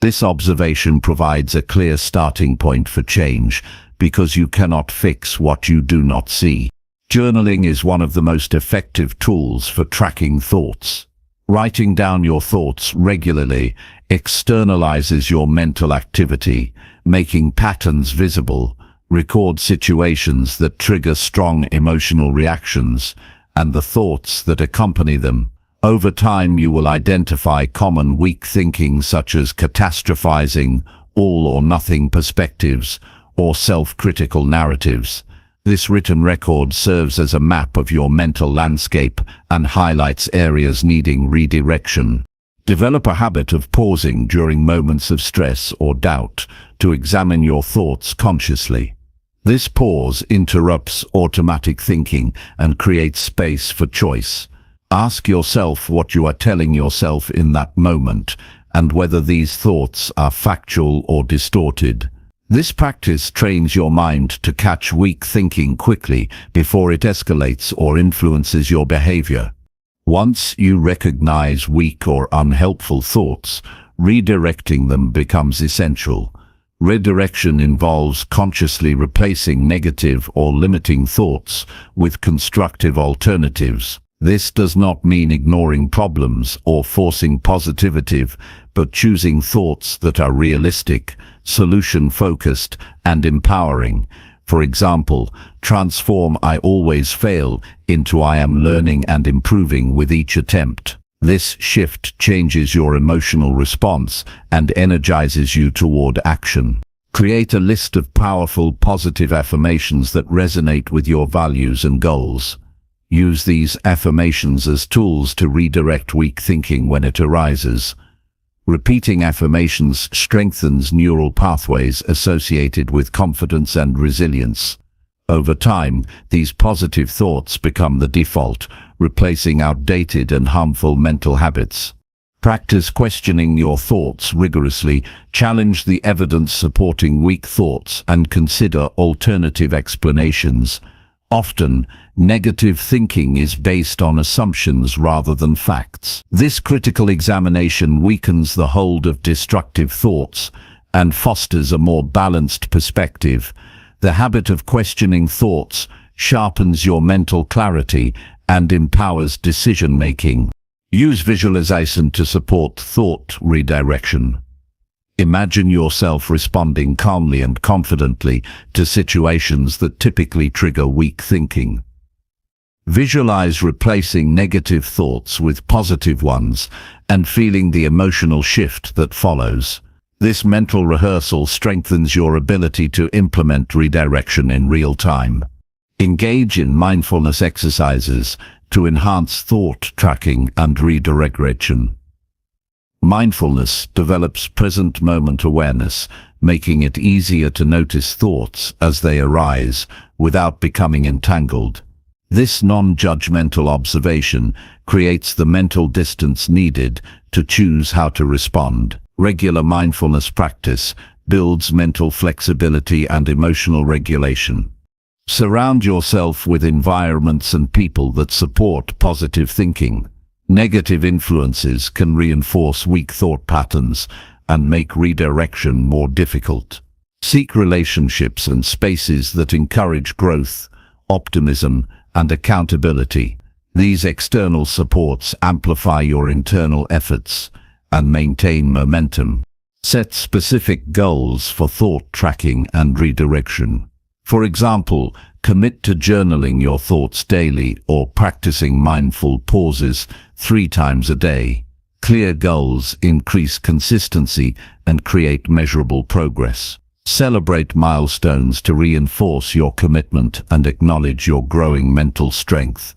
This observation provides a clear starting point for change, because you cannot fix what you do not see. Journaling is one of the most effective tools for tracking thoughts. Writing down your thoughts regularly externalizes your mental activity, making patterns visible. Record situations that trigger strong emotional reactions and the thoughts that accompany them. Over time, you will identify common weak thinking such as catastrophizing, all or nothing perspectives, or self-critical narratives. This written record serves as a map of your mental landscape and highlights areas needing redirection. Develop a habit of pausing during moments of stress or doubt to examine your thoughts consciously. This pause interrupts automatic thinking and creates space for choice. Ask yourself what you are telling yourself in that moment and whether these thoughts are factual or distorted. This practice trains your mind to catch weak thinking quickly before it escalates or influences your behavior. Once you recognize weak or unhelpful thoughts, redirecting them becomes essential. Redirection involves consciously replacing negative or limiting thoughts with constructive alternatives. This does not mean ignoring problems or forcing positivity, but choosing thoughts that are realistic, solution-focused, and empowering. For example, transform "I always fail" into "I am learning and improving with each attempt." This shift changes your emotional response and energizes you toward action. Create a list of powerful, positive affirmations that resonate with your values and goals. Use these affirmations as tools to redirect weak thinking when it arises. Repeating affirmations strengthens neural pathways associated with confidence and resilience. Over time, these positive thoughts become the default, replacing outdated and harmful mental habits. Practice questioning your thoughts rigorously, challenge the evidence supporting weak thoughts, and consider alternative explanations. Often, negative thinking is based on assumptions rather than facts. This critical examination weakens the hold of destructive thoughts and fosters a more balanced perspective. The habit of questioning thoughts sharpens your mental clarity and empowers decision-making. Use visualization to support thought redirection. Imagine yourself responding calmly and confidently to situations that typically trigger weak thinking. Visualize replacing negative thoughts with positive ones and feeling the emotional shift that follows. This mental rehearsal strengthens your ability to implement redirection in real time. Engage in mindfulness exercises to enhance thought tracking and redirection. Mindfulness develops present moment awareness, making it easier to notice thoughts as they arise without becoming entangled. This non-judgmental observation creates the mental distance needed to choose how to respond. Regular mindfulness practice builds mental flexibility and emotional regulation. Surround yourself with environments and people that support positive thinking. Negative influences can reinforce weak thought patterns and make redirection more difficult. Seek relationships and spaces that encourage growth, optimism, and accountability. These external supports amplify your internal efforts and maintain momentum. Set specific goals for thought tracking and redirection. For example, commit to journaling your thoughts daily or practicing mindful pauses 3 times a day. Clear goals increase consistency and create measurable progress. Celebrate milestones to reinforce your commitment and acknowledge your growing mental strength.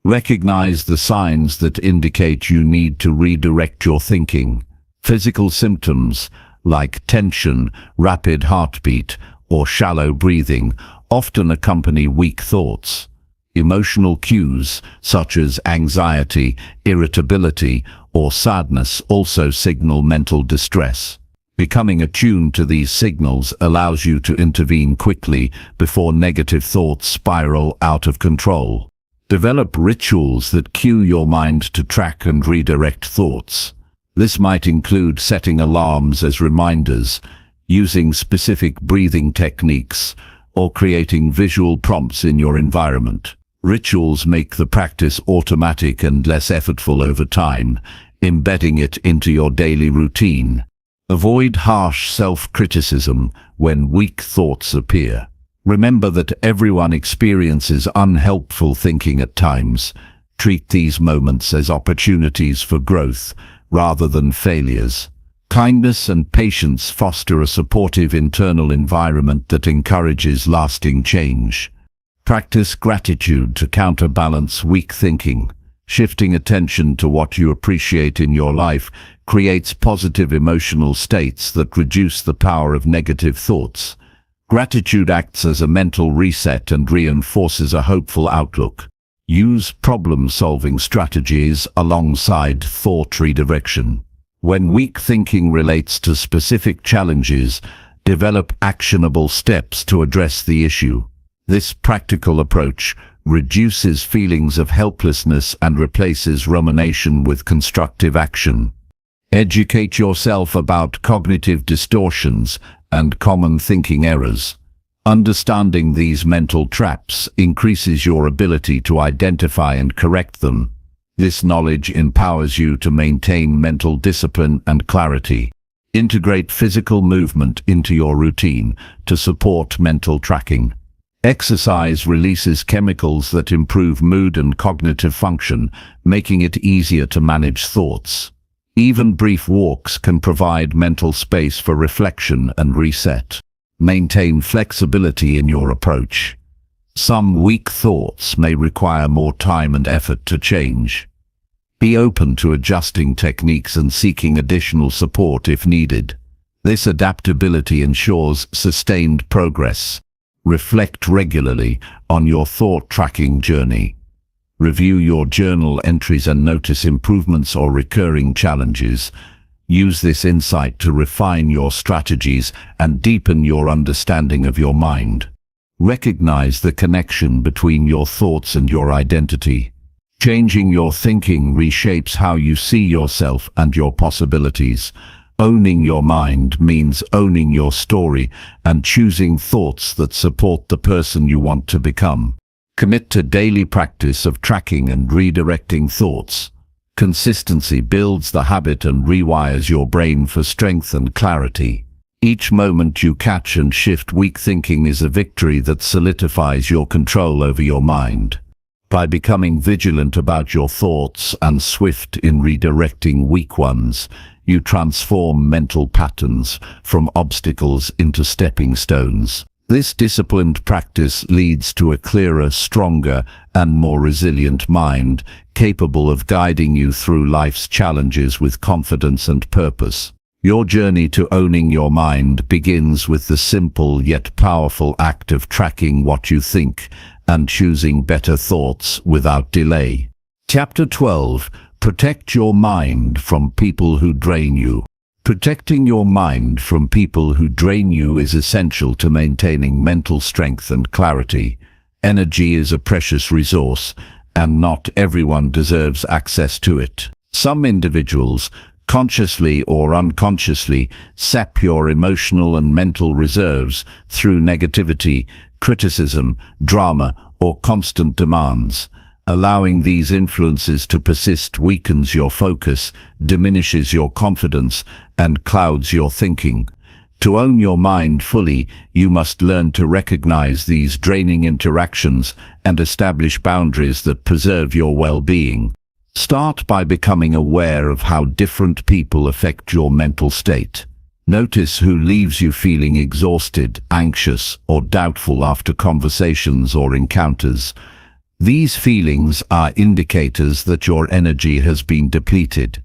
Recognize the signs that indicate you need to redirect your thinking. Physical symptoms like tension, rapid heartbeat, or shallow breathing often accompany weak thoughts. Emotional cues such as anxiety, irritability, or sadness also signal mental distress. Becoming attuned to these signals allows you to intervene quickly before negative thoughts spiral out of control. Develop rituals that cue your mind to track and redirect thoughts. This might include setting alarms as reminders, using specific breathing techniques, or creating visual prompts in your environment. Rituals make the practice automatic and less effortful over time, embedding it into your daily routine. Avoid harsh self-criticism when weak thoughts appear. Remember that everyone experiences unhelpful thinking at times. Treat these moments as opportunities for growth rather than failures. Kindness and patience foster a supportive internal environment that encourages lasting change. Practice gratitude to counterbalance weak thinking. Shifting attention to what you appreciate in your life creates positive emotional states that reduce the power of negative thoughts. Gratitude acts as a mental reset and reinforces a hopeful outlook. Use problem-solving strategies alongside thought redirection. When weak thinking relates to specific challenges, develop actionable steps to address the issue. This practical approach reduces feelings of helplessness and replaces rumination with constructive action. Educate yourself about cognitive distortions and common thinking errors. Understanding these mental traps increases your ability to identify and correct them. This knowledge empowers you to maintain mental discipline and clarity. Integrate physical movement into your routine to support mental tracking. Exercise releases chemicals that improve mood and cognitive function, making it easier to manage thoughts. Even brief walks can provide mental space for reflection and reset. Maintain flexibility in your approach. Some weak thoughts may require more time and effort to change. Be open to adjusting techniques and seeking additional support if needed. This adaptability ensures sustained progress. Reflect regularly on your thought-tracking journey. Review your journal entries and notice improvements or recurring challenges. Use this insight to refine your strategies and deepen your understanding of your mind. Recognize the connection between your thoughts and your identity. Changing your thinking reshapes how you see yourself and your possibilities. Owning your mind means owning your story and choosing thoughts that support the person you want to become. Commit to daily practice of tracking and redirecting thoughts. Consistency builds the habit and rewires your brain for strength and clarity. Each moment you catch and shift weak thinking is a victory that solidifies your control over your mind. By becoming vigilant about your thoughts and swift in redirecting weak ones, you transform mental patterns from obstacles into stepping stones. This disciplined practice leads to a clearer, stronger, and more resilient mind, capable of guiding you through life's challenges with confidence and purpose. Your journey to owning your mind begins with the simple yet powerful act of tracking what you think and choosing better thoughts without delay. Chapter 12. Protect your mind from people who drain you. Protecting your mind from people who drain you is essential to maintaining mental strength and clarity. Energy is a precious resource, and not everyone deserves access to it. Some individuals, consciously or unconsciously, sap your emotional and mental reserves through negativity, criticism, drama, or constant demands. Allowing these influences to persist weakens your focus, diminishes your confidence, and clouds your thinking. To own your mind fully, you must learn to recognize these draining interactions and establish boundaries that preserve your well-being. Start by becoming aware of how different people affect your mental state. Notice who leaves you feeling exhausted, anxious, or doubtful after conversations or encounters. These feelings are indicators that your energy has been depleted.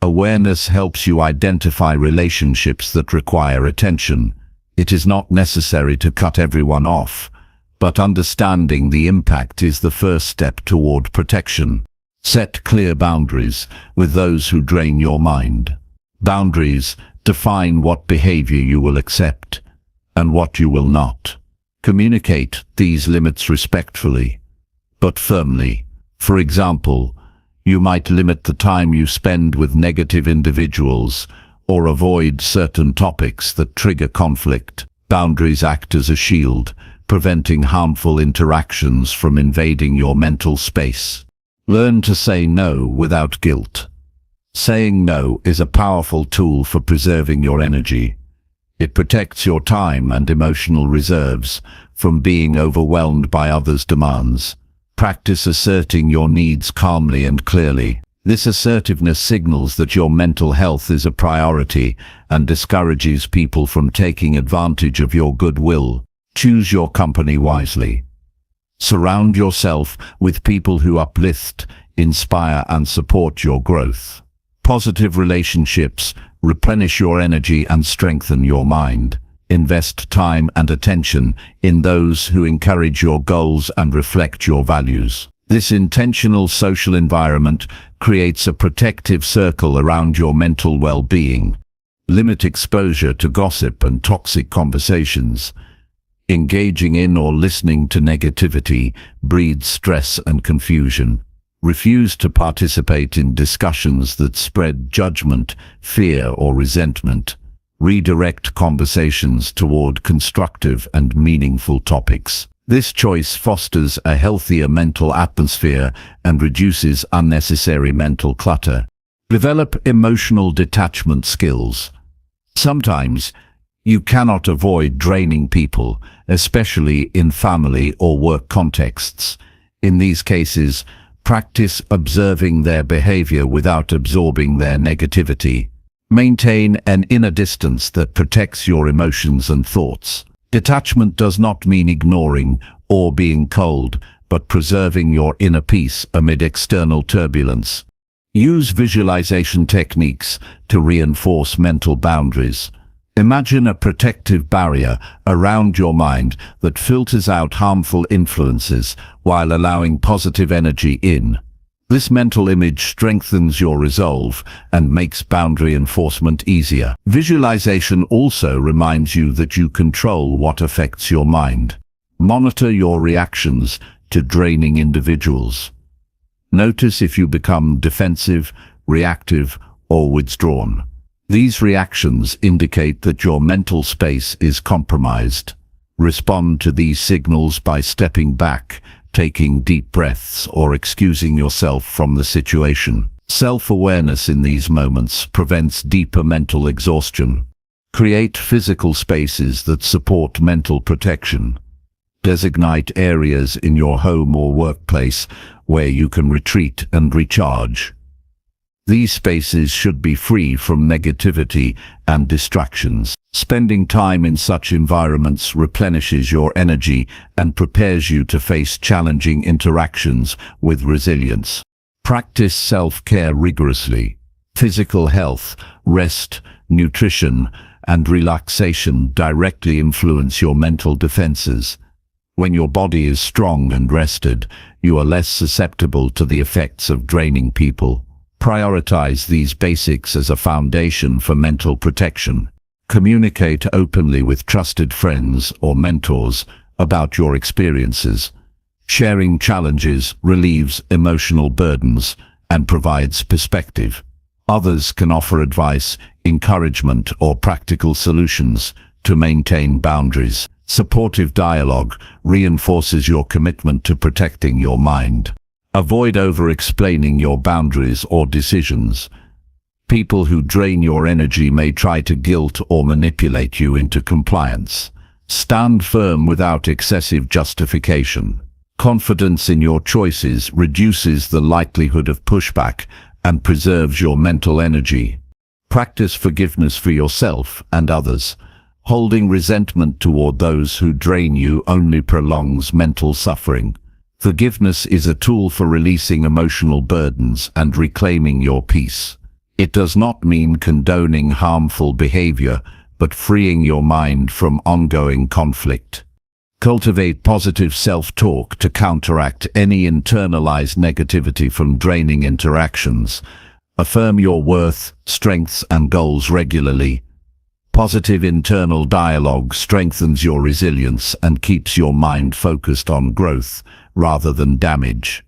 Awareness helps you identify relationships that require attention. It is not necessary to cut everyone off, but understanding the impact is the first step toward protection. Set clear boundaries with those who drain your mind. Boundaries define what behavior you will accept and what you will not. Communicate these limits respectfully, but firmly. For example, you might limit the time you spend with negative individuals or avoid certain topics that trigger conflict. Boundaries act as a shield, preventing harmful interactions from invading your mental space. Learn to say no without guilt. Saying no is a powerful tool for preserving your energy. It protects your time and emotional reserves from being overwhelmed by others' demands. Practice asserting your needs calmly and clearly. This assertiveness signals that your mental health is a priority and discourages people from taking advantage of your goodwill. Choose your company wisely. Surround yourself with people who uplift, inspire, and support your growth. Positive relationships replenish your energy and strengthen your mind. Invest time and attention in those who encourage your goals and reflect your values. This intentional social environment creates a protective circle around your mental well-being. Limit exposure to gossip and toxic conversations. Engaging in or listening to negativity breeds stress and confusion. Refuse to participate in discussions that spread judgment, fear, or resentment. Redirect conversations toward constructive and meaningful topics. This choice fosters a healthier mental atmosphere and reduces unnecessary mental clutter. Develop emotional detachment skills. Sometimes, you cannot avoid draining people, especially in family or work contexts. In these cases, practice observing their behavior without absorbing their negativity. Maintain an inner distance that protects your emotions and thoughts. Detachment does not mean ignoring or being cold, but preserving your inner peace amid external turbulence. Use visualization techniques to reinforce mental boundaries. Imagine a protective barrier around your mind that filters out harmful influences while allowing positive energy in. This mental image strengthens your resolve and makes boundary enforcement easier. Visualization also reminds you that you control what affects your mind. Monitor your reactions to draining individuals. Notice if you become defensive, reactive, or withdrawn. These reactions indicate that your mental space is compromised. Respond to these signals by stepping back, taking deep breaths, or excusing yourself from the situation. Self-awareness in these moments prevents deeper mental exhaustion. Create physical spaces that support mental protection. Designate areas in your home or workplace where you can retreat and recharge. These spaces should be free from negativity and distractions. Spending time in such environments replenishes your energy and prepares you to face challenging interactions with resilience. Practice self-care rigorously. Physical health, rest, nutrition, and relaxation directly influence your mental defenses. When your body is strong and rested, you are less susceptible to the effects of draining people. Prioritize these basics as a foundation for mental protection. Communicate openly with trusted friends or mentors about your experiences. Sharing challenges relieves emotional burdens and provides perspective. Others can offer advice, encouragement, or practical solutions to maintain boundaries. Supportive dialogue reinforces your commitment to protecting your mind. Avoid over-explaining your boundaries or decisions. People who drain your energy may try to guilt or manipulate you into compliance. Stand firm without excessive justification. Confidence in your choices reduces the likelihood of pushback and preserves your mental energy. Practice forgiveness for yourself and others. Holding resentment toward those who drain you only prolongs mental suffering. Forgiveness is a tool for releasing emotional burdens and reclaiming your peace. It does not mean condoning harmful behavior, but freeing your mind from ongoing conflict. Cultivate positive self-talk to counteract any internalized negativity from draining interactions. Affirm your worth, strengths, and goals regularly. Positive internal dialogue strengthens your resilience and keeps your mind focused on growth rather than damage.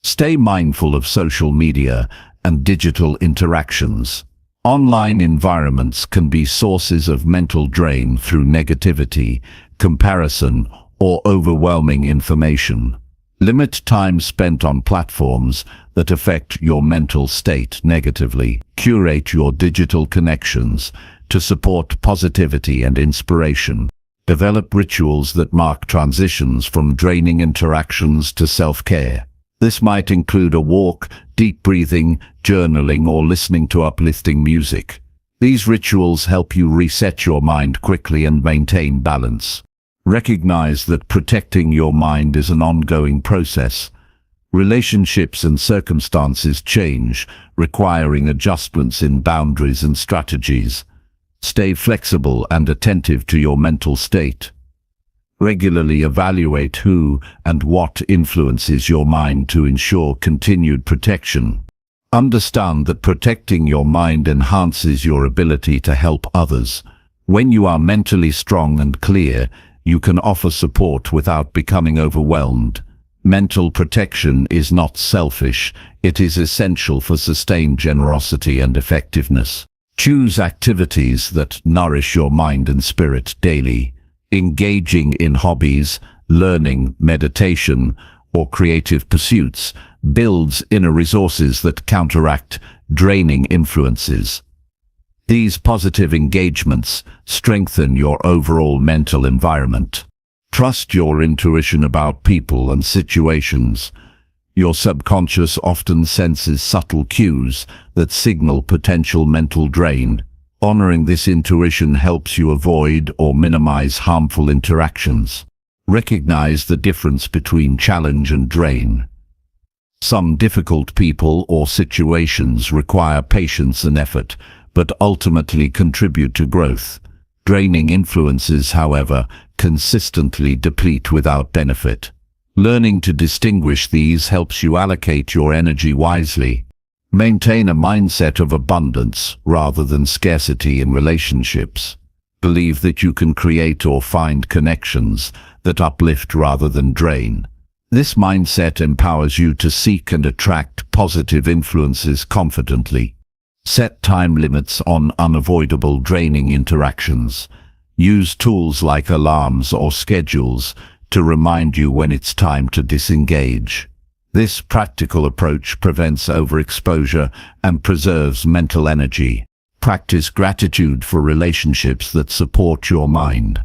Stay mindful of social media and digital interactions. Online environments can be sources of mental drain through negativity, comparison, or overwhelming information. Limit time spent on platforms that affect your mental state negatively. Curate your digital connections to support positivity and inspiration. Develop rituals that mark transitions from draining interactions to self-care. This might include a walk, deep breathing, journaling, or listening to uplifting music. These rituals help you reset your mind quickly and maintain balance. Recognize that protecting your mind is an ongoing process. Relationships and circumstances change, requiring adjustments in boundaries and strategies. Stay flexible and attentive to your mental state. Regularly evaluate who and what influences your mind to ensure continued protection. Understand that protecting your mind enhances your ability to help others. When you are mentally strong and clear, you can offer support without becoming overwhelmed. Mental protection is not selfish, it is essential for sustained generosity and effectiveness. Choose activities that nourish your mind and spirit daily. Engaging in hobbies, learning, meditation, or creative pursuits builds inner resources that counteract draining influences. These positive engagements strengthen your overall mental environment. Trust your intuition about people and situations. Your subconscious often senses subtle cues that signal potential mental drain. Honoring this intuition helps you avoid or minimize harmful interactions. Recognize the difference between challenge and drain. Some difficult people or situations require patience and effort, but ultimately contribute to growth. Draining influences, however, consistently deplete without benefit. Learning to distinguish these helps you allocate your energy wisely. Maintain a mindset of abundance rather than scarcity in relationships. Believe that you can create or find connections that uplift rather than drain. This mindset empowers you to seek and attract positive influences confidently. Set time limits on unavoidable draining interactions. Use tools like alarms or schedules to remind you when it's time to disengage. This practical approach prevents overexposure and preserves mental energy. Practice gratitude for relationships that support your mind.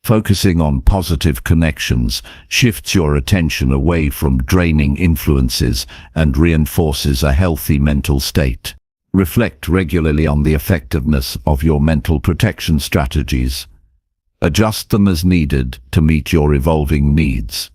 Focusing on positive connections shifts your attention away from draining influences and reinforces a healthy mental state. Reflect regularly on the effectiveness of your mental protection strategies. Adjust them as needed to meet your evolving needs.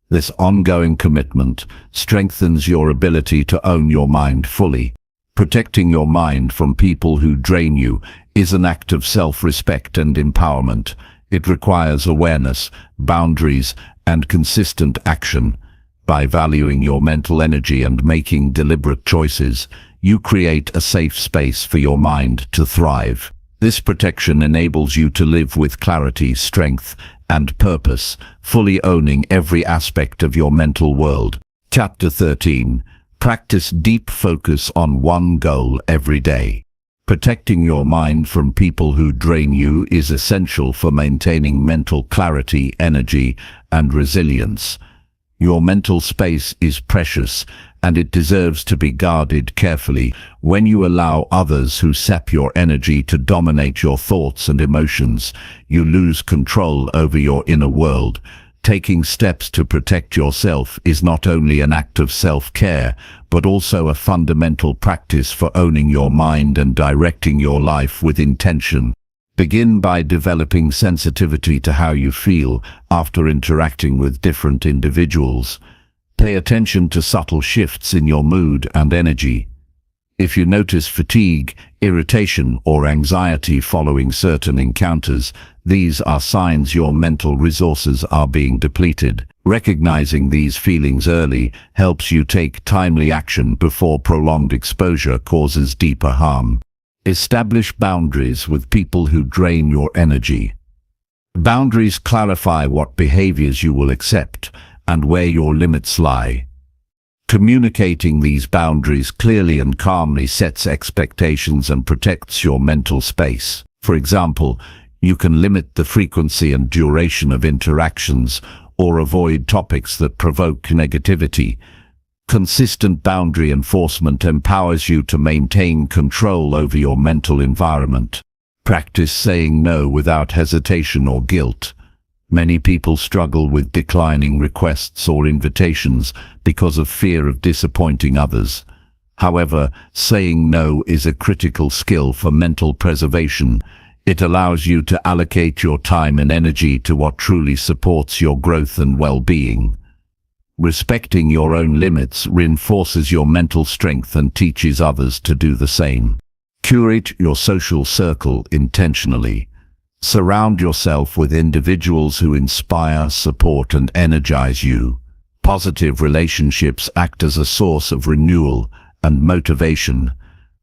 This ongoing commitment strengthens your ability to own your mind fully. Protecting your mind from people who drain you is an act of self-respect and empowerment. It requires awareness, boundaries, and consistent action. By valuing your mental energy and making deliberate choices, you create a safe space for your mind to thrive. This protection enables you to live with clarity, strength, and purpose, fully owning every aspect of your mental world. Chapter 13. Practice deep focus on one goal every day. Protecting your mind from people who drain you is essential for maintaining mental clarity, energy, and resilience. Your mental space is precious, and it deserves to be guarded carefully. When you allow others who sap your energy to dominate your thoughts and emotions, you lose control over your inner world. Taking steps to protect yourself is not only an act of self-care, but also a fundamental practice for owning your mind and directing your life with intention. Begin by developing sensitivity to how you feel after interacting with different individuals. Pay attention to subtle shifts in your mood and energy. If you notice fatigue, irritation, or anxiety following certain encounters, these are signs your mental resources are being depleted. Recognizing these feelings early helps you take timely action before prolonged exposure causes deeper harm. Establish boundaries with people who drain your energy. Boundaries clarify what behaviors you will accept and where your limits lie. Communicating these boundaries clearly and calmly sets expectations and protects your mental space. For example, you can limit the frequency and duration of interactions or avoid topics that provoke negativity. Consistent boundary enforcement empowers you to maintain control over your mental environment. Practice saying no without hesitation or guilt. Many people struggle with declining requests or invitations because of fear of disappointing others. However, saying no is a critical skill for mental preservation. It allows you to allocate your time and energy to what truly supports your growth and well-being. Respecting your own limits reinforces your mental strength and teaches others to do the same. Curate your social circle intentionally. Surround yourself with individuals who inspire, support, and energize you. Positive relationships act as a source of renewal and motivation.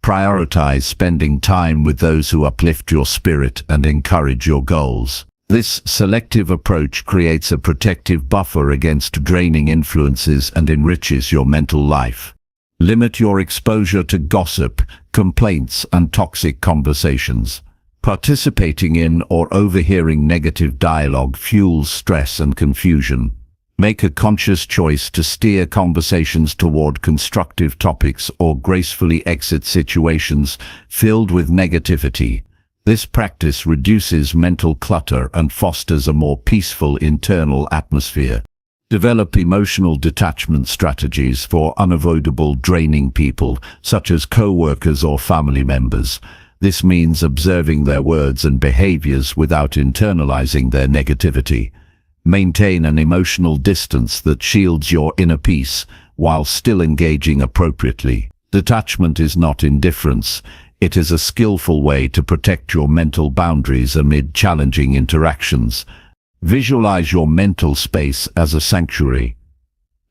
Prioritize spending time with those who uplift your spirit and encourage your goals. This selective approach creates a protective buffer against draining influences and enriches your mental life. Limit your exposure to gossip, complaints, and toxic conversations. Participating in or overhearing negative dialogue fuels stress and confusion. Make a conscious choice to steer conversations toward constructive topics or gracefully exit situations filled with negativity. This practice reduces mental clutter and fosters a more peaceful internal atmosphere. Develop emotional detachment strategies for unavoidable draining people, such as co-workers or family members. This means observing their words and behaviors without internalizing their negativity. Maintain an emotional distance that shields your inner peace while still engaging appropriately. Detachment is not indifference. It is a skillful way to protect your mental boundaries amid challenging interactions. Visualize your mental space as a sanctuary.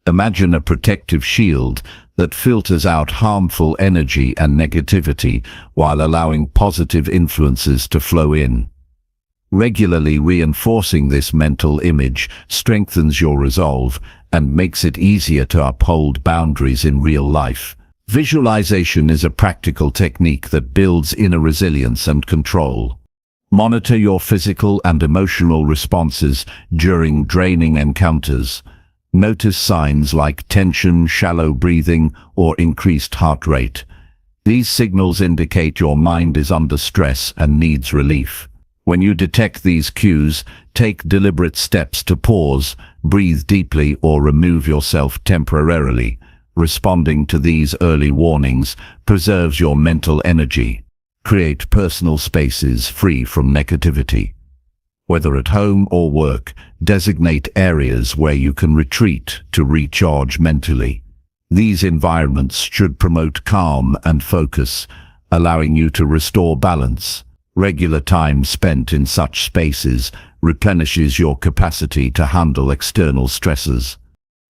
Imagine a protective shield that filters out harmful energy and negativity while allowing positive influences to flow in. Regularly reinforcing this mental image strengthens your resolve and makes it easier to uphold boundaries in real life. Visualization is a practical technique that builds inner resilience and control. Monitor your physical and emotional responses during draining encounters. Notice signs like tension, shallow breathing, or increased heart rate. These signals indicate your mind is under stress and needs relief. When you detect these cues, take deliberate steps to pause, breathe deeply, or remove yourself temporarily. Responding to these early warnings preserves your mental energy. Create personal spaces free from negativity. Whether at home or work, designate areas where you can retreat to recharge mentally. These environments should promote calm and focus, allowing you to restore balance. Regular time spent in such spaces replenishes your capacity to handle external stresses.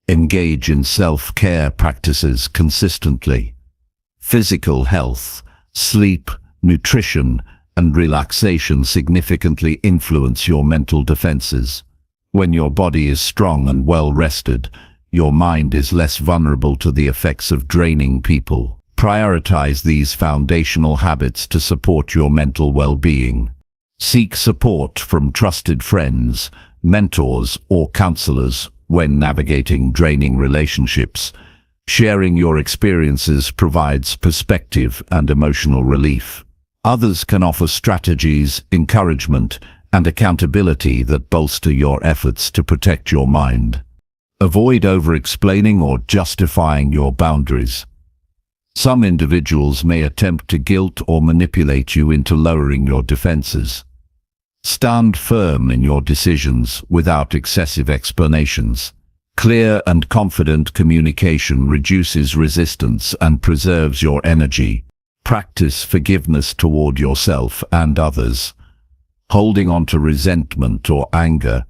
Engage in self-care practices consistently. Physical health, sleep, nutrition, and relaxation significantly influence your mental defenses. When your body is strong and well rested, your mind is less vulnerable to the effects of draining people. Prioritize these foundational habits to support your mental well-being. Seek support from trusted friends, mentors, or counselors when navigating draining relationships. Sharing your experiences provides perspective and emotional relief. Others can offer strategies, encouragement, and accountability that bolster your efforts to protect your mind. Avoid over-explaining or justifying your boundaries. Some individuals may attempt to guilt or manipulate you into lowering your defenses. Stand firm in your decisions without excessive explanations. Clear and confident communication reduces resistance and preserves your energy. Practice forgiveness toward yourself and others. Holding on to resentment or anger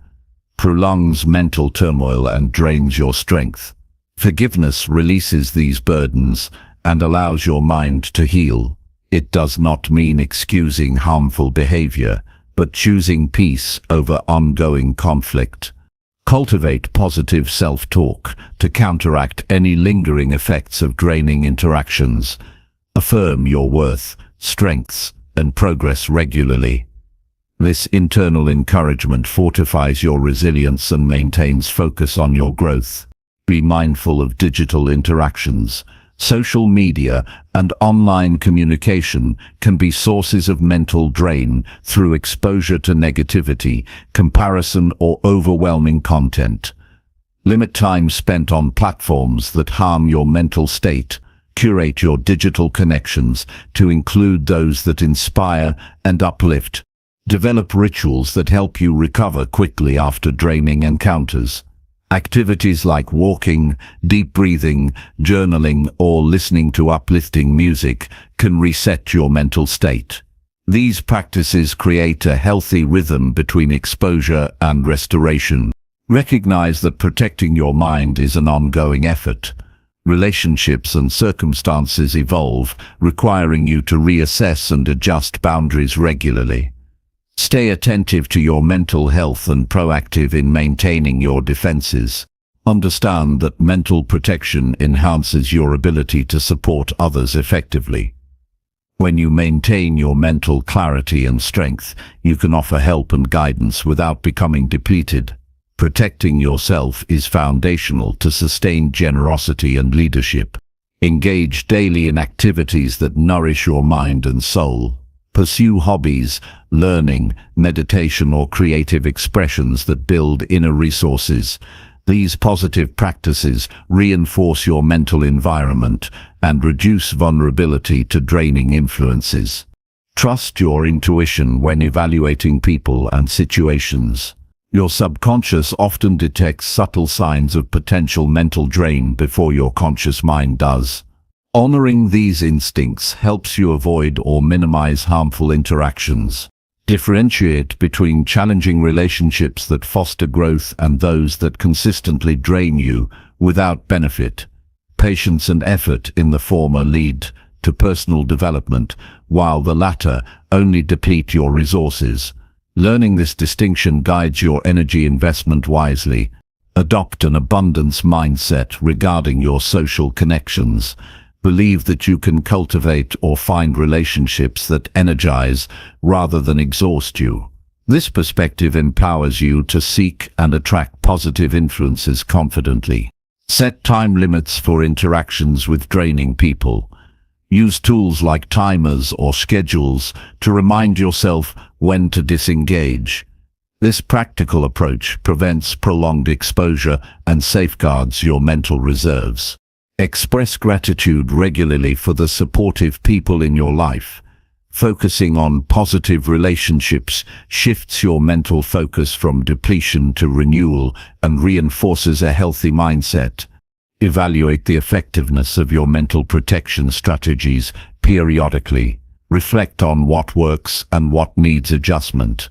prolongs mental turmoil and drains your strength. Forgiveness releases these burdens and allows your mind to heal. It does not mean excusing harmful behavior, but choosing peace over ongoing conflict. Cultivate positive self-talk to counteract any lingering effects of draining interactions. Affirm your worth, strengths, and progress regularly. This internal encouragement fortifies your resilience and maintains focus on your growth. Be mindful of digital interactions. Social media and online communication can be sources of mental drain through exposure to negativity, comparison, or overwhelming content. Limit time spent on platforms that harm your mental state. Curate your digital connections to include those that inspire and uplift. Develop rituals that help you recover quickly after draining encounters. Activities like walking, deep breathing, journaling, or listening to uplifting music can reset your mental state. These practices create a healthy rhythm between exposure and restoration. Recognize that protecting your mind is an ongoing effort. Relationships and circumstances evolve, requiring you to reassess and adjust boundaries regularly. Stay attentive to your mental health and proactive in maintaining your defenses. Understand that mental protection enhances your ability to support others effectively. When you maintain your mental clarity and strength, you can offer help and guidance without becoming depleted. Protecting yourself is foundational to sustained generosity and leadership. Engage daily in activities that nourish your mind and soul. Pursue hobbies, learning, meditation, or creative expressions that build inner resources. These positive practices reinforce your mental environment and reduce vulnerability to draining influences. Trust your intuition when evaluating people and situations. Your subconscious often detects subtle signs of potential mental drain before your conscious mind does. Honoring these instincts helps you avoid or minimize harmful interactions. Differentiate between challenging relationships that foster growth and those that consistently drain you without benefit. Patience and effort in the former lead to personal development, while the latter only deplete your resources. Learning this distinction guides your energy investment wisely. Adopt an abundance mindset regarding your social connections. Believe that you can cultivate or find relationships that energize rather than exhaust you. This perspective empowers you to seek and attract positive influences confidently. Set time limits for interactions with draining people. Use tools like timers or schedules to remind yourself when to disengage. This practical approach prevents prolonged exposure and safeguards your mental reserves. Express gratitude regularly for the supportive people in your life. Focusing on positive relationships shifts your mental focus from depletion to renewal and reinforces a healthy mindset. Evaluate the effectiveness of your mental protection strategies periodically. Reflect on what works and what needs adjustment.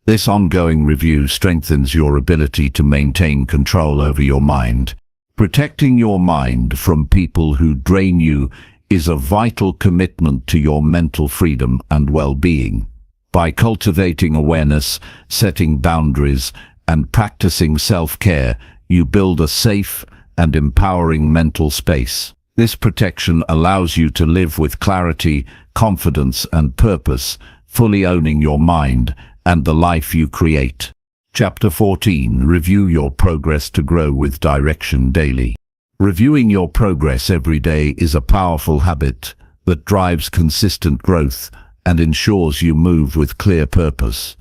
This ongoing review strengthens your ability to maintain control over your mind. Protecting your mind from people who drain you is a vital commitment to your mental freedom and well-being. By cultivating awareness, setting boundaries, and practicing self-care, you build a safe and empowering mental space. This protection allows you to live with clarity, confidence, and purpose, fully owning your mind and the life you create. Chapter 14. Review your progress to grow with direction daily. Reviewing your progress every day is a powerful habit that drives consistent growth and ensures you move with clear purpose.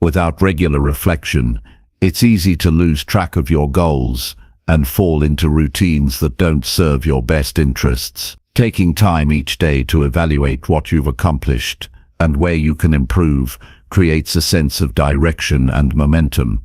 Without regular reflection, it's easy to lose track of your goals and fall into routines that don't serve your best interests. Taking time each day to evaluate what you've accomplished and where you can improve creates a sense of direction and momentum.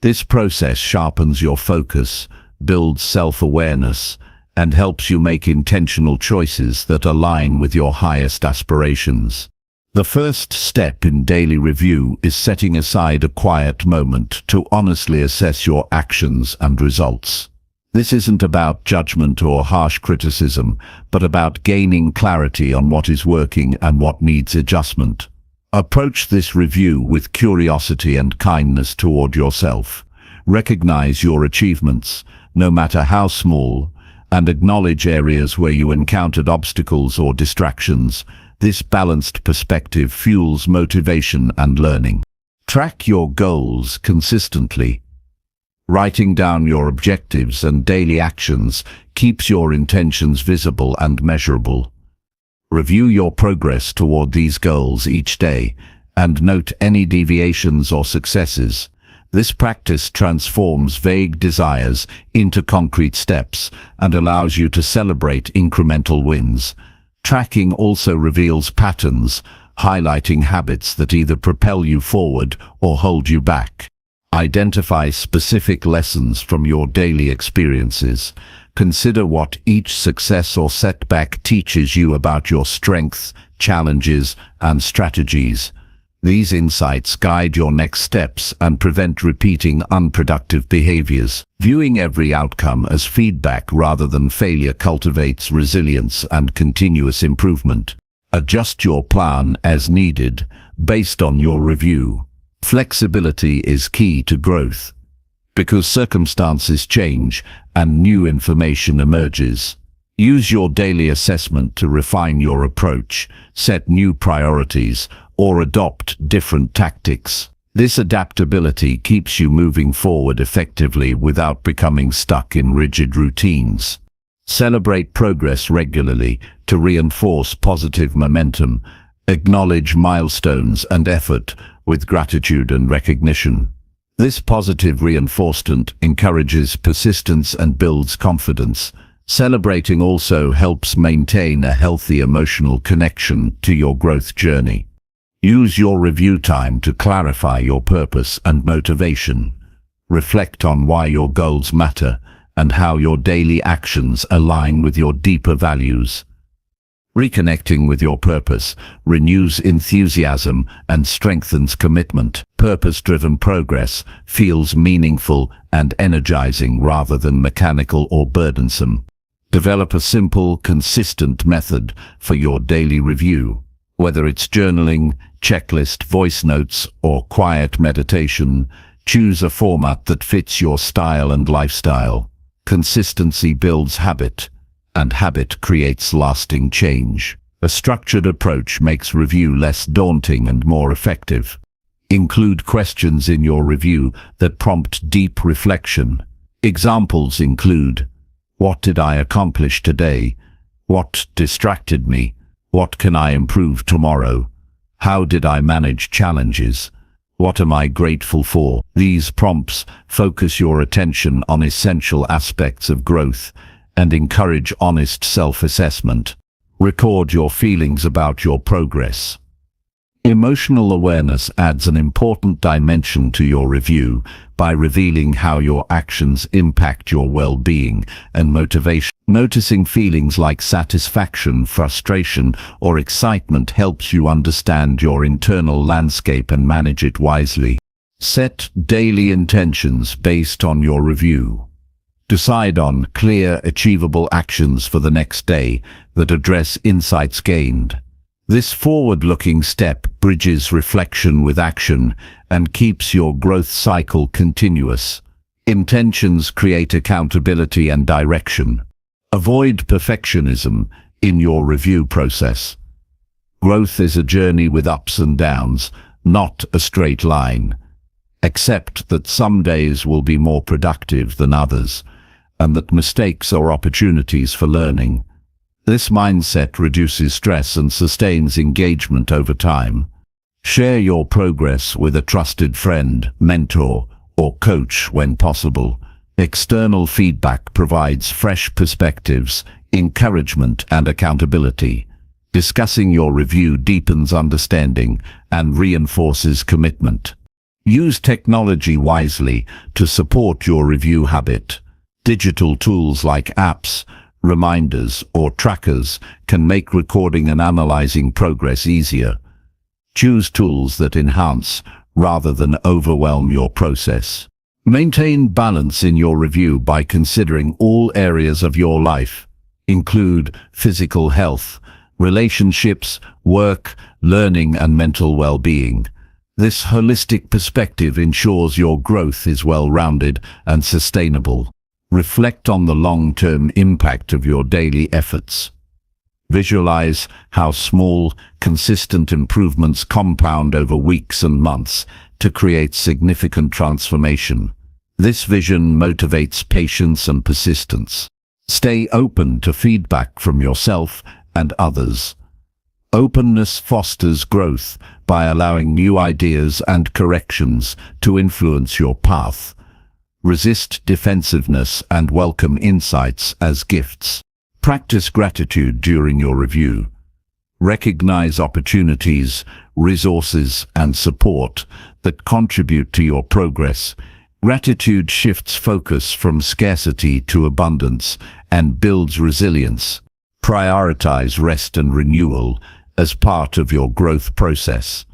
This process sharpens your focus, builds self-awareness, and helps you make intentional choices that align with your highest aspirations. The first step in daily review is setting aside a quiet moment to honestly assess your actions and results. This isn't about judgment or harsh criticism, but about gaining clarity on what is working and what needs adjustment. Approach this review with curiosity and kindness toward yourself. Recognize your achievements, no matter how small, and acknowledge areas where you encountered obstacles or distractions. This balanced perspective fuels motivation and learning. Track your goals consistently. Writing down your objectives and daily actions keeps your intentions visible and measurable. Review your progress toward these goals each day and note any deviations or successes. This practice transforms vague desires into concrete steps and allows you to celebrate incremental wins. Tracking also reveals patterns, highlighting habits that either propel you forward or hold you back. Identify specific lessons from your daily experiences. Consider what each success or setback teaches you about your strengths, challenges, and strategies. These insights guide your next steps and prevent repeating unproductive behaviors. Viewing every outcome as feedback rather than failure cultivates resilience and continuous improvement. Adjust your plan as needed, based on your review. Flexibility is key to growth, because circumstances change and new information emerges. Use your daily assessment to refine your approach, set new priorities, or adopt different tactics. This adaptability keeps you moving forward effectively without becoming stuck in rigid routines. Celebrate progress regularly to reinforce positive momentum. Acknowledge milestones and effort with gratitude and recognition. This positive reinforcement encourages persistence and builds confidence. Celebrating also helps maintain a healthy emotional connection to your growth journey. Use your review time to clarify your purpose and motivation. Reflect on why your goals matter and how your daily actions align with your deeper values. Reconnecting with your purpose renews enthusiasm and strengthens commitment. Purpose-driven progress feels meaningful and energizing rather than mechanical or burdensome. Develop a simple, consistent method for your daily review. Whether it's journaling, checklist, voice notes, or quiet meditation, choose a format that fits your style and lifestyle. Consistency builds habit, and habit creates lasting change. A structured approach makes review less daunting and more effective. Include questions in your review that prompt deep reflection. Examples include: what did I accomplish today? What distracted me? What can I improve tomorrow? How did I manage challenges? What am I grateful for? These prompts focus your attention on essential aspects of growth and encourage honest self-assessment. Record your feelings about your progress. Emotional awareness adds an important dimension to your review by revealing how your actions impact your well-being and motivation. Noticing feelings like satisfaction, frustration, or excitement helps you understand your internal landscape and manage it wisely. Set daily intentions based on your review. Decide on clear, achievable actions for the next day that address insights gained. This forward-looking step bridges reflection with action and keeps your growth cycle continuous. Intentions create accountability and direction. Avoid perfectionism in your review process. Growth is a journey with ups and downs, not a straight line. Accept that some days will be more productive than others, and that mistakes are opportunities for learning. This mindset reduces stress and sustains engagement over time. Share your progress with a trusted friend, mentor, or coach when possible. External feedback provides fresh perspectives, encouragement, and accountability. Discussing your review deepens understanding and reinforces commitment. Use technology wisely to support your review habit. Digital tools like apps, reminders, or trackers can make recording and analyzing progress easier. Choose tools that enhance rather than overwhelm your process. Maintain balance in your review by considering all areas of your life. Include physical health, relationships, work, learning, and mental well-being. This holistic perspective ensures your growth is well-rounded and sustainable. Reflect on the long-term impact of your daily efforts. Visualize how small, consistent improvements compound over weeks and months to create significant transformation. This vision motivates patience and persistence. Stay open to feedback from yourself and others. Openness fosters growth by allowing new ideas and corrections to influence your path. Resist defensiveness and welcome insights as gifts. Practice gratitude during your review. Recognize opportunities, resources, and support that contribute to your progress. Gratitude shifts focus from scarcity to abundance and builds resilience. Prioritize rest and renewal as part of your growth process.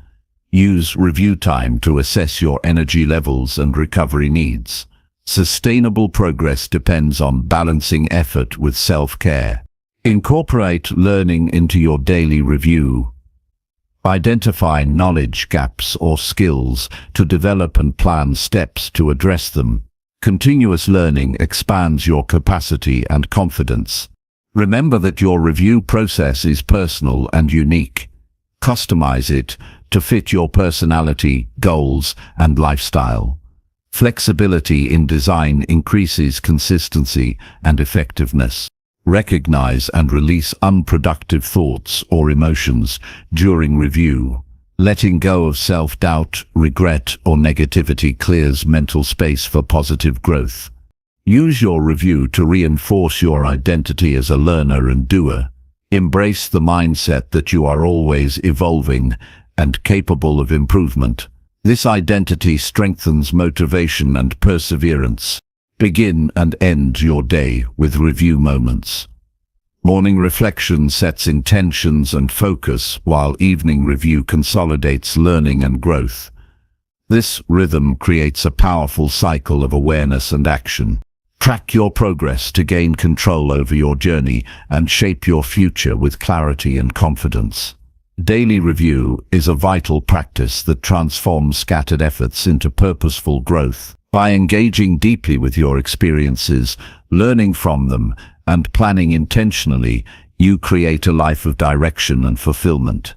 Use review time to assess your energy levels and recovery needs. Sustainable progress depends on balancing effort with self-care. Incorporate learning into your daily review. Identify knowledge gaps or skills to develop and plan steps to address them. Continuous learning expands your capacity and confidence. Remember that your review process is personal and unique. Customize it to fit your personality, goals, and lifestyle. Flexibility in design increases consistency and effectiveness. Recognize and release unproductive thoughts or emotions during review. Letting go of self-doubt, regret, or negativity clears mental space for positive growth. Use your review to reinforce your identity as a learner and doer. Embrace the mindset that you are always evolving and capable of improvement. This identity strengthens motivation and perseverance. Begin and end your day with review moments. Morning reflection sets intentions and focus, while evening review consolidates learning and growth. This rhythm creates a powerful cycle of awareness and action. Track your progress to gain control over your journey and shape your future with clarity and confidence. Daily review is a vital practice that transforms scattered efforts into purposeful growth. By engaging deeply with your experiences, learning from them, and planning intentionally, you create a life of direction and fulfillment.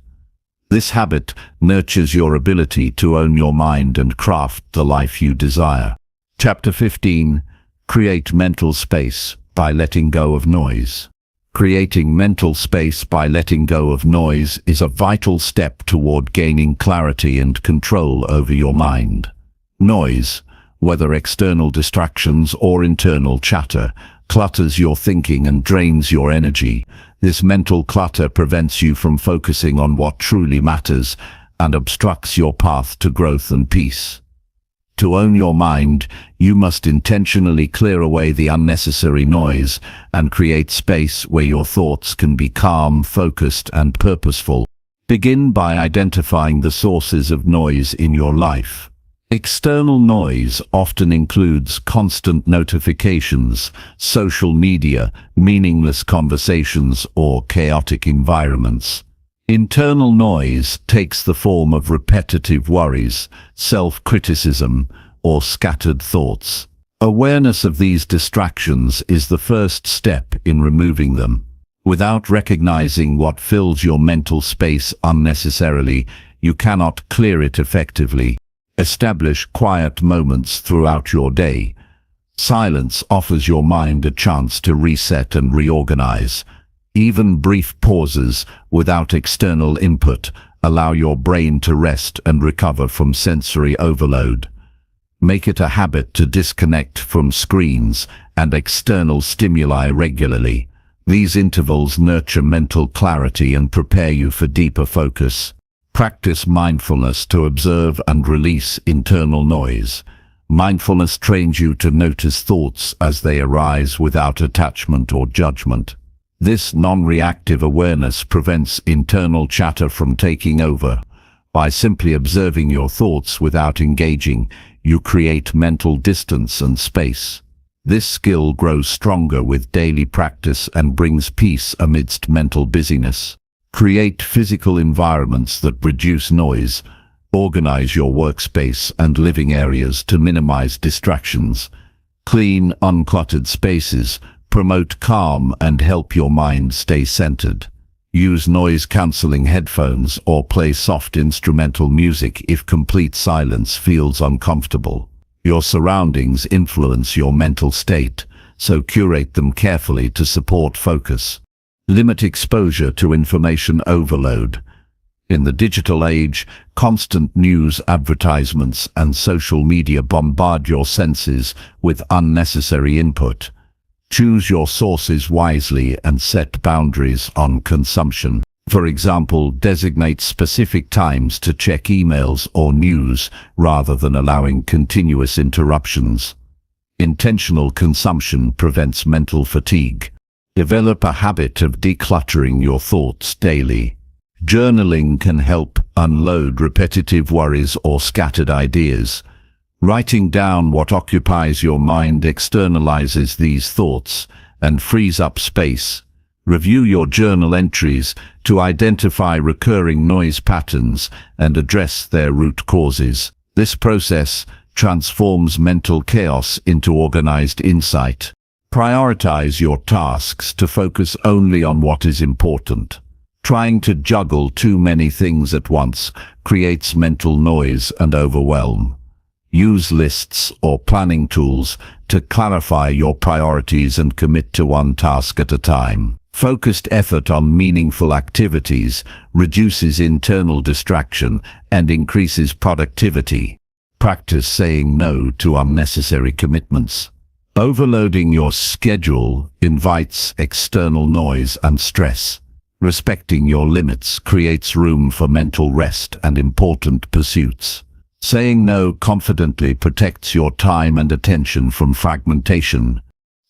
This habit nurtures your ability to own your mind and craft the life you desire. Chapter 15. Create mental space by letting go of noise. Creating mental space by letting go of noise is a vital step toward gaining clarity and control over your mind. Noise, whether external distractions or internal chatter, clutters your thinking and drains your energy. This mental clutter prevents you from focusing on what truly matters and obstructs your path to growth and peace. To own your mind, you must intentionally clear away the unnecessary noise and create space where your thoughts can be calm, focused, and purposeful. Begin by identifying the sources of noise in your life. External noise often includes constant notifications, social media, meaningless conversations, or chaotic environments. Internal noise takes the form of repetitive worries, self-criticism, or scattered thoughts. Awareness of these distractions is the first step in removing them. Without recognizing what fills your mental space unnecessarily, you cannot clear it effectively. Establish quiet moments throughout your day. Silence offers your mind a chance to reset and reorganize. Even brief pauses without external input allow your brain to rest and recover from sensory overload. Make it a habit to disconnect from screens and external stimuli regularly. These intervals nurture mental clarity and prepare you for deeper focus. Practice mindfulness to observe and release internal noise. Mindfulness trains you to notice thoughts as they arise without attachment or judgment. This non-reactive awareness prevents internal chatter from taking over. By simply observing your thoughts without engaging, you create mental distance and space. This skill grows stronger with daily practice and brings peace amidst mental busyness. Create physical environments that reduce noise. Organize your workspace and living areas to minimize distractions. Clean, uncluttered spaces promote calm and help your mind stay centered. Use noise-canceling headphones or play soft instrumental music if complete silence feels uncomfortable. Your surroundings influence your mental state, so curate them carefully to support focus. Limit exposure to information overload. In the digital age, constant news, advertisements, and social media bombard your senses with unnecessary input. Choose your sources wisely and set boundaries on consumption. For example, designate specific times to check emails or news rather than allowing continuous interruptions. Intentional consumption prevents mental fatigue. Develop a habit of decluttering your thoughts daily. Journaling can help unload repetitive worries or scattered ideas. Writing down what occupies your mind externalizes these thoughts and frees up space. Review your journal entries to identify recurring noise patterns and address their root causes. This process transforms mental chaos into organized insight. Prioritize your tasks to focus only on what is important. Trying to juggle too many things at once creates mental noise and overwhelm. Use lists or planning tools to clarify your priorities and commit to one task at a time. Focused effort on meaningful activities reduces internal distraction and increases productivity. Practice saying no to unnecessary commitments. Overloading your schedule invites external noise and stress. Respecting your limits creates room for mental rest and important pursuits. Saying no confidently protects your time and attention from fragmentation.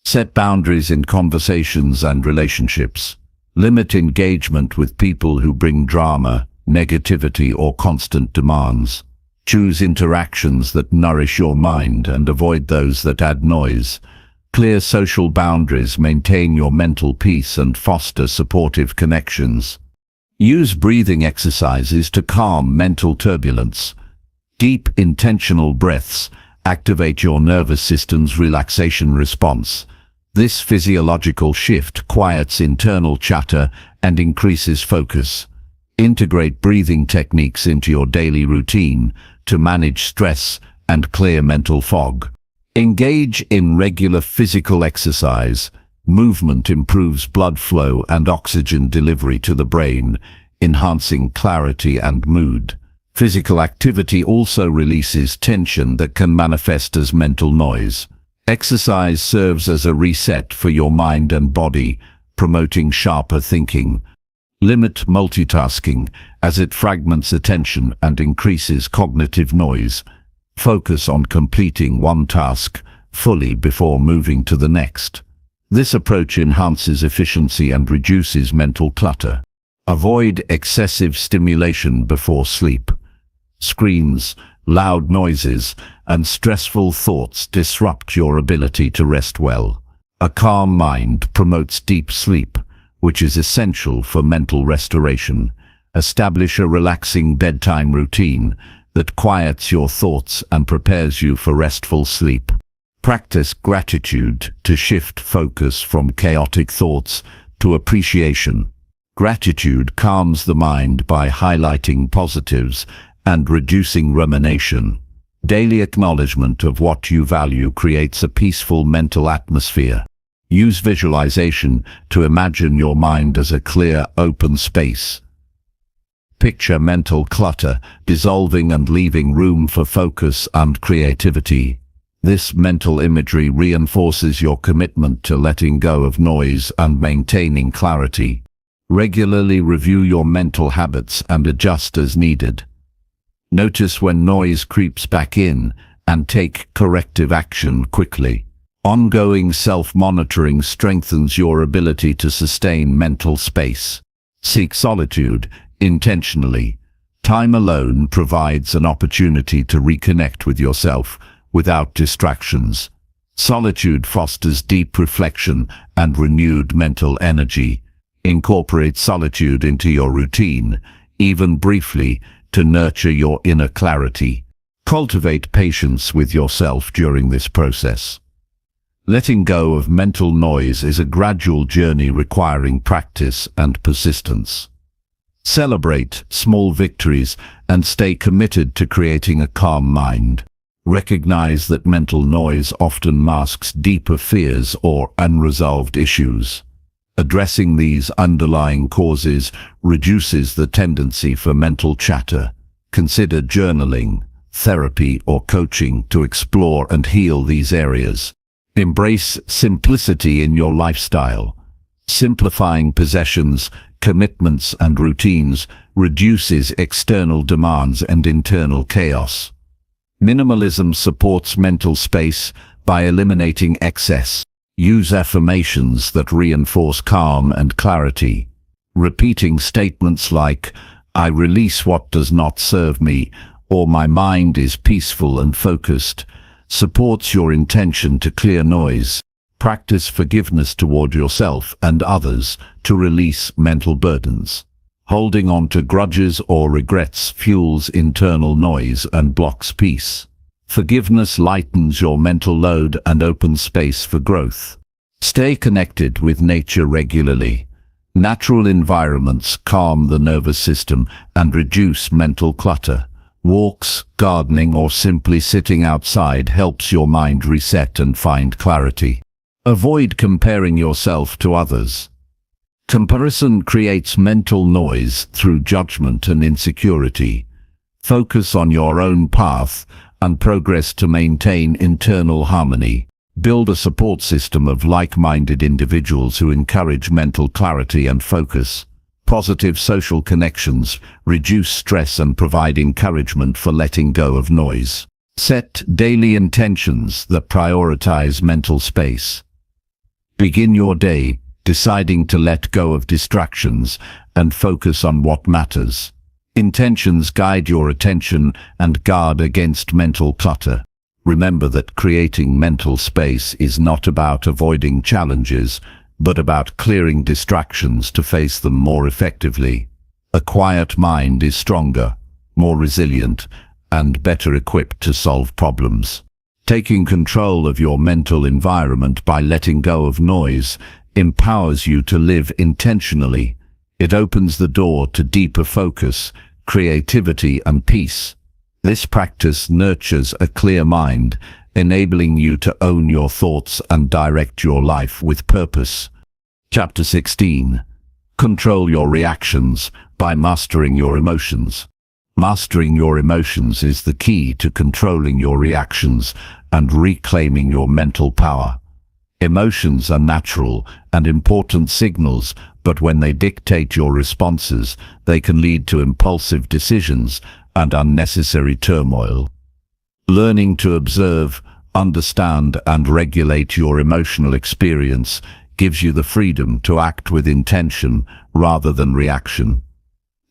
Set boundaries in conversations and relationships. Limit engagement with people who bring drama, negativity, or constant demands. Choose interactions that nourish your mind and avoid those that add noise. Clear social boundaries maintain your mental peace and foster supportive connections. Use breathing exercises to calm mental turbulence. Deep, intentional breaths activate your nervous system's relaxation response. This physiological shift quiets internal chatter and increases focus. Integrate breathing techniques into your daily routine to manage stress and clear mental fog. Engage in regular physical exercise. Movement improves blood flow and oxygen delivery to the brain, enhancing clarity and mood. Physical activity also releases tension that can manifest as mental noise. Exercise serves as a reset for your mind and body, promoting sharper thinking. Limit multitasking, as it fragments attention and increases cognitive noise. Focus on completing one task fully before moving to the next. This approach enhances efficiency and reduces mental clutter. Avoid excessive stimulation before sleep. Screens, loud noises, and stressful thoughts disrupt your ability to rest well. A calm mind promotes deep sleep, which is essential for mental restoration. Establish a relaxing bedtime routine that quiets your thoughts and prepares you for restful sleep. Practice gratitude to shift focus from chaotic thoughts to appreciation. Gratitude calms the mind by highlighting positives and reducing rumination. Daily acknowledgement of what you value creates a peaceful mental atmosphere. Use visualization to imagine your mind as a clear, open space. Picture mental clutter dissolving and leaving room for focus and creativity. This mental imagery reinforces your commitment to letting go of noise and maintaining clarity. Regularly review your mental habits and adjust as needed. Notice when noise creeps back in and take corrective action quickly. Ongoing self-monitoring strengthens your ability to sustain mental space. Seek solitude intentionally. Time alone provides an opportunity to reconnect with yourself without distractions. Solitude fosters deep reflection and renewed mental energy. Incorporate solitude into your routine, even briefly, to nurture your inner clarity. Cultivate patience with yourself during this process. Letting go of mental noise is a gradual journey requiring practice and persistence. Celebrate small victories and stay committed to creating a calm mind. Recognize that mental noise often masks deeper fears or unresolved issues. Addressing these underlying causes reduces the tendency for mental chatter. Consider journaling, therapy, or coaching to explore and heal these areas. Embrace simplicity in your lifestyle. Simplifying possessions, commitments, and routines reduces external demands and internal chaos. Minimalism supports mental space by eliminating excess. Use affirmations that reinforce calm and clarity. Repeating statements like, "I release what does not serve me," or "My mind is peaceful and focused," supports your intention to clear noise. Practice forgiveness toward yourself and others to release mental burdens. Holding on to grudges or regrets fuels internal noise and blocks peace. Forgiveness lightens your mental load and opens space for growth. Stay connected with nature regularly. Natural environments calm the nervous system and reduce mental clutter. Walks, gardening, or simply sitting outside helps your mind reset and find clarity. Avoid comparing yourself to others. Comparison creates mental noise through judgment and insecurity. Focus on your own path and progress to maintain internal harmony. Build a support system of like-minded individuals who encourage mental clarity and focus. Positive social connections reduce stress and provide encouragement for letting go of noise. Set daily intentions that prioritize mental space. Begin your day deciding to let go of distractions and focus on what matters. Intentions guide your attention and guard against mental clutter. Remember that creating mental space is not about avoiding challenges, but about clearing distractions to face them more effectively. A quiet mind is stronger, more resilient, and better equipped to solve problems. Taking control of your mental environment by letting go of noise empowers you to live intentionally. It opens the door to deeper focus, creativity, and peace. This practice nurtures a clear mind enabling you to own your thoughts and direct your life with purpose. Chapter 16. Control your reactions by mastering your emotions. Mastering your emotions is the key to controlling your reactions and reclaiming your mental power. Emotions are natural and important signals, but when they dictate your responses, they can lead to impulsive decisions and unnecessary turmoil. Learning to observe, understand, and regulate your emotional experience gives you the freedom to act with intention rather than reaction.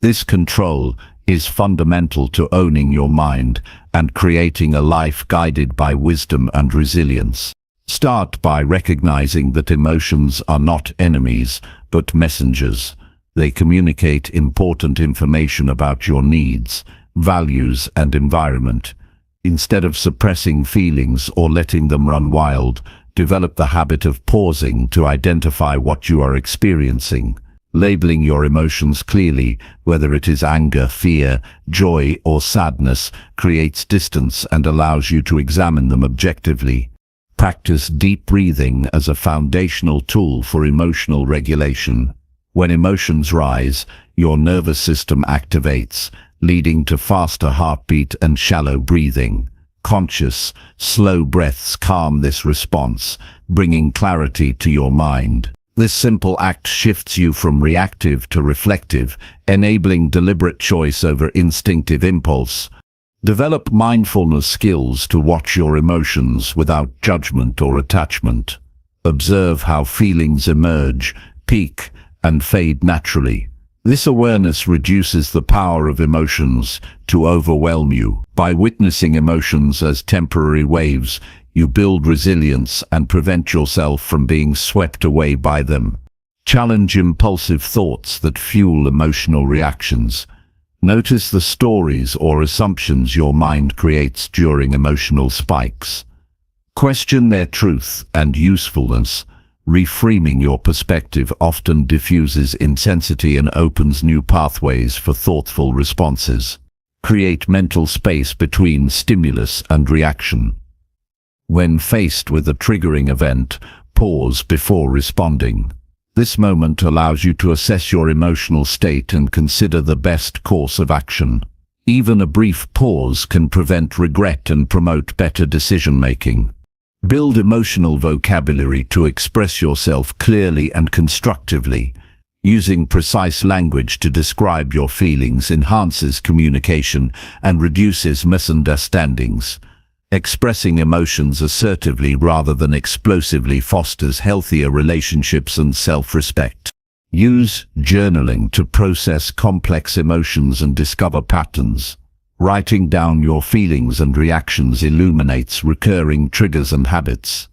This control is fundamental to owning your mind and creating a life guided by wisdom and resilience. Start by recognizing that emotions are not enemies, but messengers. They communicate important information about your needs, values, and environment. Instead of suppressing feelings or letting them run wild, develop the habit of pausing to identify what you are experiencing. Labeling your emotions clearly, whether it is anger, fear, joy, or sadness, creates distance and allows you to examine them objectively. Practice deep breathing as a foundational tool for emotional regulation. When emotions rise, your nervous system activates, leading to faster heartbeat and shallow breathing. Conscious, slow breaths calm this response, bringing clarity to your mind. This simple act shifts you from reactive to reflective, enabling deliberate choice over instinctive impulse. Develop mindfulness skills to watch your emotions without judgment or attachment. Observe how feelings emerge, peak, and fade naturally. This awareness reduces the power of emotions to overwhelm you. By witnessing emotions as temporary waves, you build resilience and prevent yourself from being swept away by them. Challenge impulsive thoughts that fuel emotional reactions. Notice the stories or assumptions your mind creates during emotional spikes. Question their truth and usefulness. Reframing your perspective often diffuses intensity and opens new pathways for thoughtful responses. Create mental space between stimulus and reaction. When faced with a triggering event, pause before responding. This moment allows you to assess your emotional state and consider the best course of action. Even a brief pause can prevent regret and promote better decision-making. Build emotional vocabulary to express yourself clearly and constructively. Using precise language to describe your feelings enhances communication and reduces misunderstandings. Expressing emotions assertively rather than explosively fosters healthier relationships and self-respect. Use journaling to process complex emotions and discover patterns. Writing down your feelings and reactions illuminates recurring triggers and habits.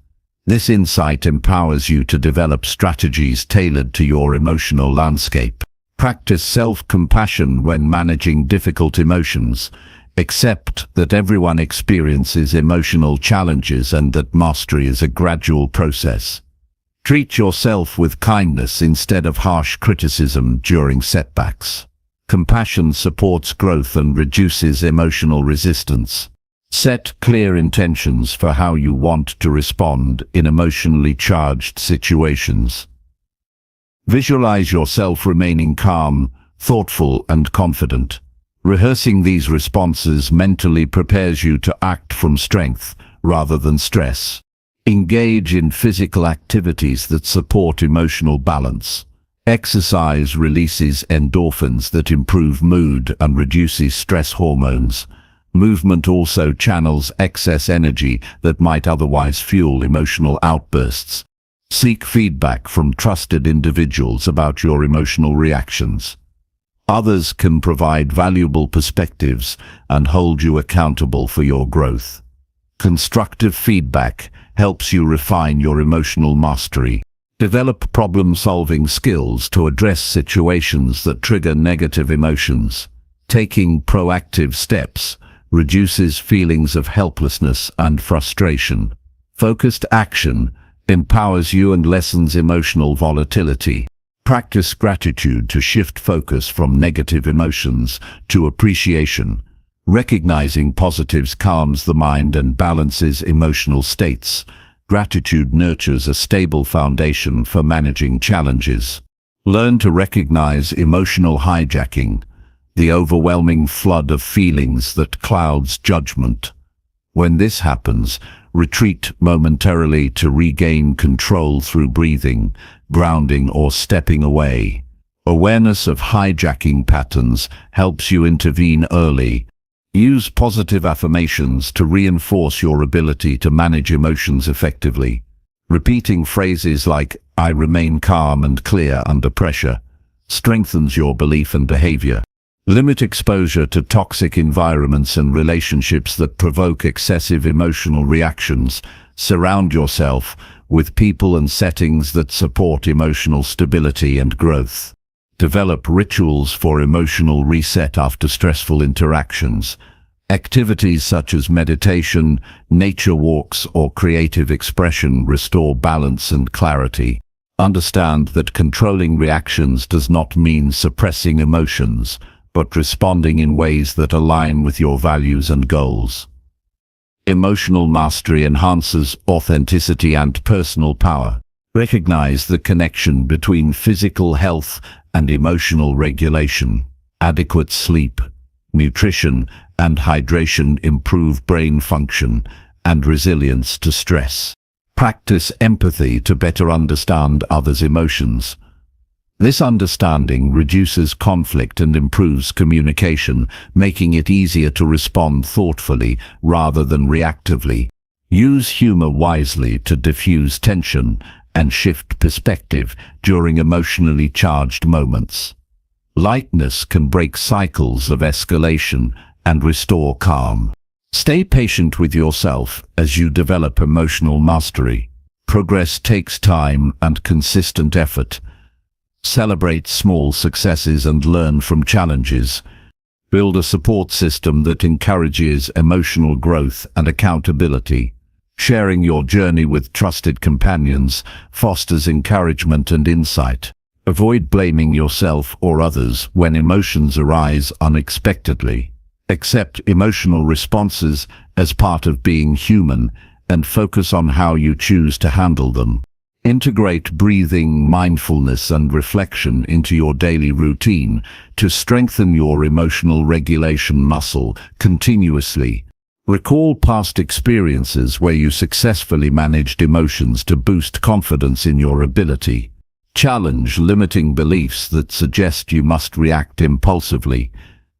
This insight empowers you to develop strategies tailored to your emotional landscape. Practice self-compassion when managing difficult emotions. Accept that everyone experiences emotional challenges and that mastery is a gradual process. Treat yourself with kindness instead of harsh criticism during setbacks. Compassion supports growth and reduces emotional resistance. Set clear intentions for how you want to respond in emotionally charged situations. Visualize yourself remaining calm, thoughtful, and confident. Rehearsing these responses mentally prepares you to act from strength rather than stress. Engage in physical activities that support emotional balance. Exercise releases endorphins that improve mood and reduces stress hormones. Movement also channels excess energy that might otherwise fuel emotional outbursts. Seek feedback from trusted individuals about your emotional reactions. Others can provide valuable perspectives and hold you accountable for your growth. Constructive feedback helps you refine your emotional mastery. Develop problem-solving skills to address situations that trigger negative emotions. Taking proactive steps reduces feelings of helplessness and frustration. Focused action empowers you and lessens emotional volatility. Practice gratitude to shift focus from negative emotions to appreciation. Recognizing positives calms the mind and balances emotional states. Gratitude nurtures a stable foundation for managing challenges. Learn to recognize emotional hijacking, the overwhelming flood of feelings that clouds judgment. When this happens, retreat momentarily to regain control through breathing, grounding, or stepping away. Awareness of hijacking patterns helps you intervene early. Use positive affirmations to reinforce your ability to manage emotions effectively. Repeating phrases like, "I remain calm and clear under pressure," strengthens your belief and behavior. Limit exposure to toxic environments and relationships that provoke excessive emotional reactions. Surround yourself with people and settings that support emotional stability and growth. Develop rituals for emotional reset after stressful interactions. Activities such as meditation, nature walks, or creative expression restore balance and clarity. Understand that controlling reactions does not mean suppressing emotions, but responding in ways that align with your values and goals. Emotional mastery enhances authenticity and personal power. Recognize the connection between physical health and emotional regulation. Adequate sleep, nutrition, and hydration improve brain function and resilience to stress. Practice empathy to better understand others' emotions. This understanding reduces conflict and improves communication, making it easier to respond thoughtfully rather than reactively. Use humor wisely to diffuse tension and shift perspective during emotionally charged moments. Lightness can break cycles of escalation and restore calm. Stay patient with yourself as you develop emotional mastery. Progress takes time and consistent effort. Celebrate small successes and learn from challenges. Build a support system that encourages emotional growth and accountability. Sharing your journey with trusted companions fosters encouragement and insight. Avoid blaming yourself or others when emotions arise unexpectedly. Accept emotional responses as part of being human and focus on how you choose to handle them. Integrate breathing, mindfulness, and reflection into your daily routine to strengthen your emotional regulation muscle continuously. Recall past experiences where you successfully managed emotions to boost confidence in your ability. Challenge limiting beliefs that suggest you must react impulsively.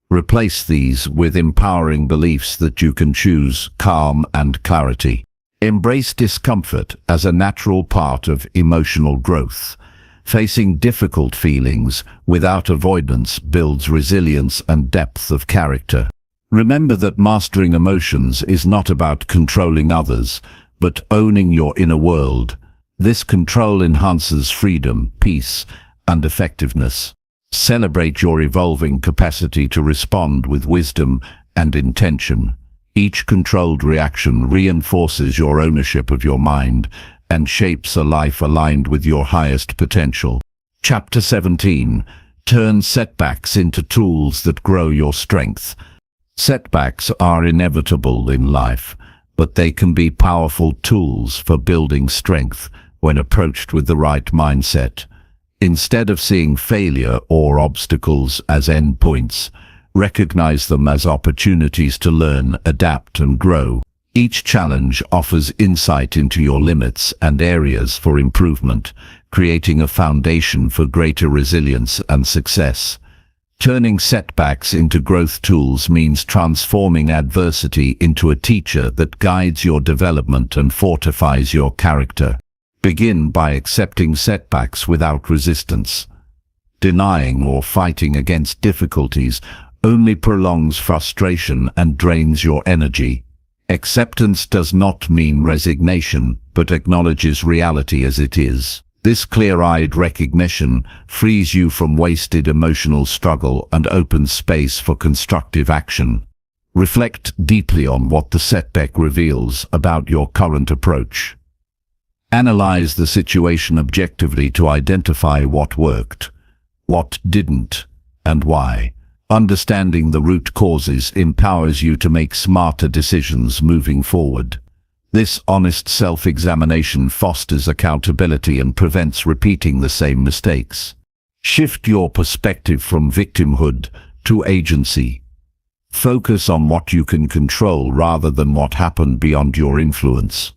Replace these with empowering beliefs that you can choose calm and clarity. Embrace discomfort as a natural part of emotional growth. Facing difficult feelings without avoidance builds resilience and depth of character. Remember that mastering emotions is not about controlling others, but owning your inner world. This control enhances freedom, peace, and effectiveness. Celebrate your evolving capacity to respond with wisdom and intention. Each controlled reaction reinforces your ownership of your mind and shapes a life aligned with your highest potential. Chapter 17. Turn setbacks into tools that grow your strength. Setbacks are inevitable in life, but they can be powerful tools for building strength when approached with the right mindset. Instead of seeing failure or obstacles as endpoints, recognize them as opportunities to learn, adapt, and grow. Each challenge offers insight into your limits and areas for improvement, creating a foundation for greater resilience and success. Turning setbacks into growth tools means transforming adversity into a teacher that guides your development and fortifies your character. Begin by accepting setbacks without resistance. Denying or fighting against difficulties only prolongs frustration and drains your energy. Acceptance does not mean resignation, but acknowledges reality as it is. This clear-eyed recognition frees you from wasted emotional struggle and opens space for constructive action. Reflect deeply on what the setback reveals about your current approach. Analyze the situation objectively to identify what worked, what didn't, and why. Understanding the root causes empowers you to make smarter decisions moving forward. This honest self-examination fosters accountability and prevents repeating the same mistakes. Shift your perspective from victimhood to agency. Focus on what you can control rather than what happened beyond your influence.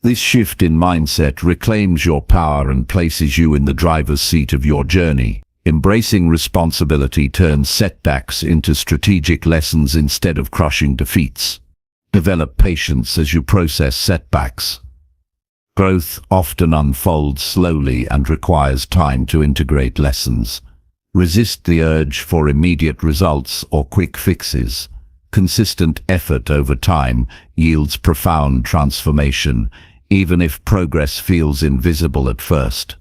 This shift in mindset reclaims your power and places you in the driver's seat of your journey. Embracing responsibility turns setbacks into strategic lessons instead of crushing defeats. Develop patience as you process setbacks. Growth often unfolds slowly and requires time to integrate lessons. Resist the urge for immediate results or quick fixes. Consistent effort over time yields profound transformation, even if progress feels invisible at first.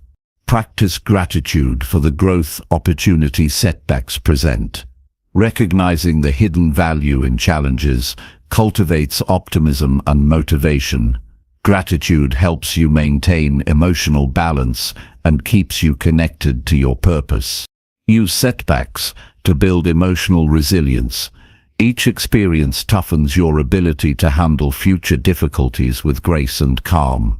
Practice gratitude for the growth opportunity setbacks present. Recognizing the hidden value in challenges cultivates optimism and motivation. Gratitude helps you maintain emotional balance and keeps you connected to your purpose. Use setbacks to build emotional resilience. Each experience toughens your ability to handle future difficulties with grace and calm.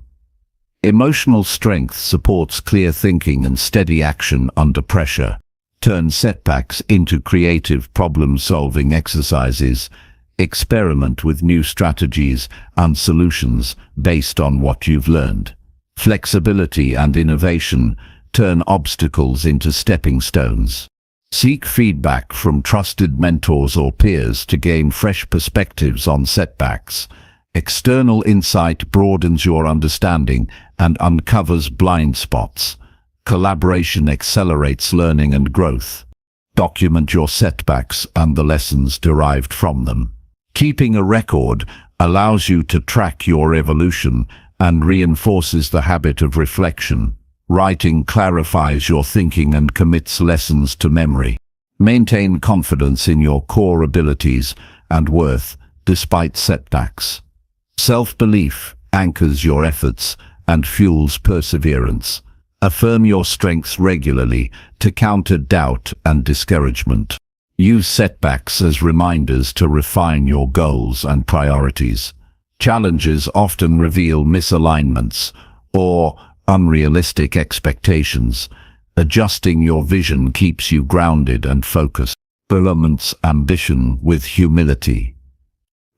Emotional strength supports clear thinking and steady action under pressure. Turn setbacks into creative problem-solving exercises. Experiment with new strategies and solutions based on what you've learned. Flexibility and innovation turn obstacles into stepping stones. Seek feedback from trusted mentors or peers to gain fresh perspectives on setbacks. External insight broadens your understanding and uncovers blind spots. Collaboration accelerates learning and growth. Document your setbacks and the lessons derived from them. Keeping a record allows you to track your evolution and reinforces the habit of reflection. Writing clarifies your thinking and commits lessons to memory. Maintain confidence in your core abilities and worth despite setbacks. Self-belief anchors your efforts and fuels perseverance. Affirm your strengths regularly to counter doubt and discouragement. Use setbacks as reminders to refine your goals and priorities. Challenges often reveal misalignments or unrealistic expectations. Adjusting your vision keeps you grounded and focused. Balance ambition with humility.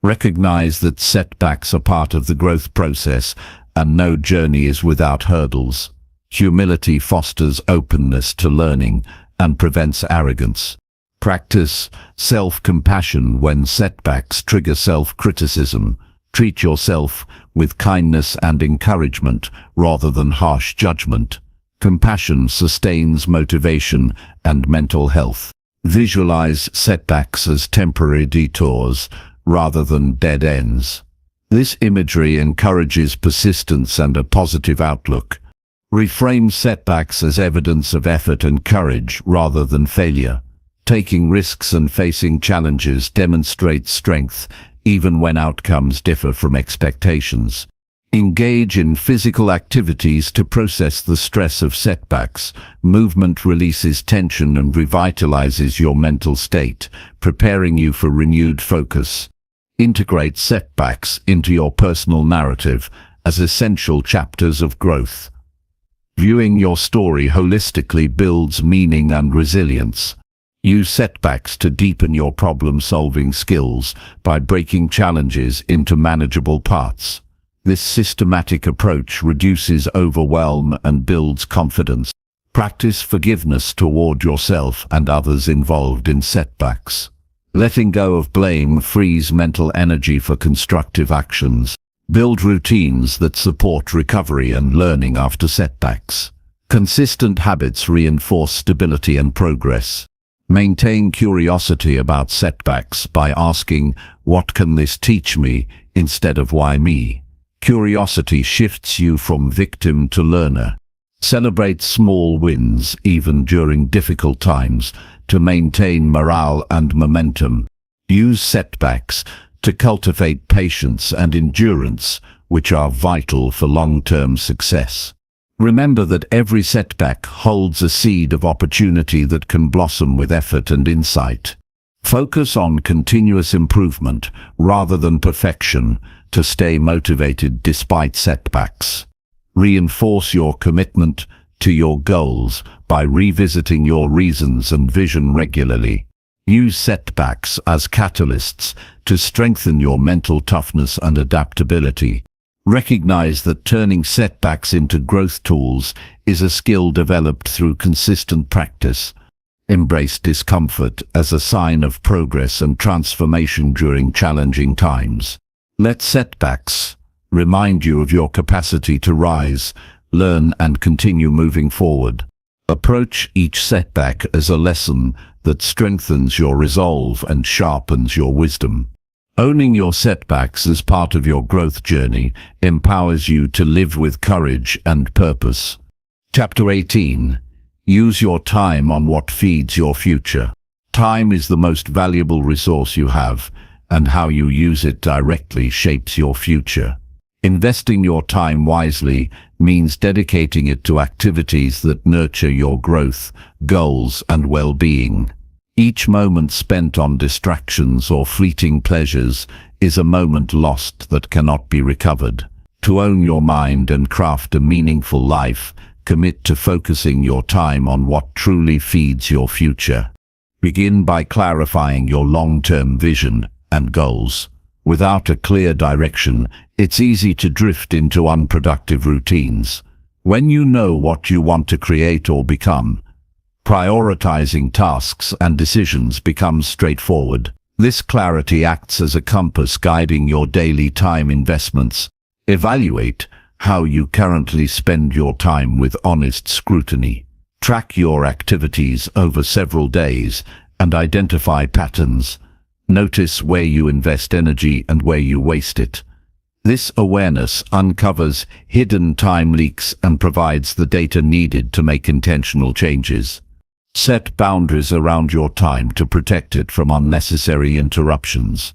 Recognize that setbacks are part of the growth process and no journey is without hurdles. Humility fosters openness to learning and prevents arrogance. Practice self-compassion when setbacks trigger self-criticism. Treat yourself with kindness and encouragement rather than harsh judgment. Compassion sustains motivation and mental health. Visualize setbacks as temporary detours rather than dead ends. This imagery encourages persistence and a positive outlook. Reframe setbacks as evidence of effort and courage rather than failure. Taking risks and facing challenges demonstrates strength, even when outcomes differ from expectations. Engage in physical activities to process the stress of setbacks. Movement releases tension and revitalizes your mental state, preparing you for renewed focus. Integrate setbacks into your personal narrative as essential chapters of growth. Viewing your story holistically builds meaning and resilience. Use setbacks to deepen your problem-solving skills by breaking challenges into manageable parts. This systematic approach reduces overwhelm and builds confidence. Practice forgiveness toward yourself and others involved in setbacks. Letting go of blame frees mental energy for constructive actions. Build routines that support recovery and learning after setbacks. Consistent habits reinforce stability and progress. Maintain curiosity about setbacks by asking, "What can this teach me?" instead of "Why me?" Curiosity shifts you from victim to learner. Celebrate small wins, even during difficult times, to maintain morale and momentum. Use setbacks to cultivate patience and endurance, which are vital for long-term success. Remember that every setback holds a seed of opportunity that can blossom with effort and insight. Focus on continuous improvement rather than perfection to stay motivated despite setbacks. Reinforce your commitment to your goals by revisiting your reasons and vision regularly. Use setbacks as catalysts to strengthen your mental toughness and adaptability. Recognize that turning setbacks into growth tools is a skill developed through consistent practice. Embrace discomfort as a sign of progress and transformation during challenging times. Let setbacks remind you of your capacity to rise, learn, and continue moving forward. Approach each setback as a lesson that strengthens your resolve and sharpens your wisdom. Owning your setbacks as part of your growth journey empowers you to live with courage and purpose. Chapter 18. Use your time on what feeds your future. Time is the most valuable resource you have, and how you use it directly shapes your future. Investing your time wisely means dedicating it to activities that nurture your growth, goals, and well-being. Each moment spent on distractions or fleeting pleasures is a moment lost that cannot be recovered. To own your mind and craft a meaningful life, commit to focusing your time on what truly feeds your future. Begin by clarifying your long-term vision and goals. Without a clear direction, it's easy to drift into unproductive routines. When you know what you want to create or become, prioritizing tasks and decisions becomes straightforward. This clarity acts as a compass guiding your daily time investments. Evaluate how you currently spend your time with honest scrutiny. Track your activities over several days and identify patterns. Notice where you invest energy and where you waste it. This awareness uncovers hidden time leaks and provides the data needed to make intentional changes. Set boundaries around your time to protect it from unnecessary interruptions.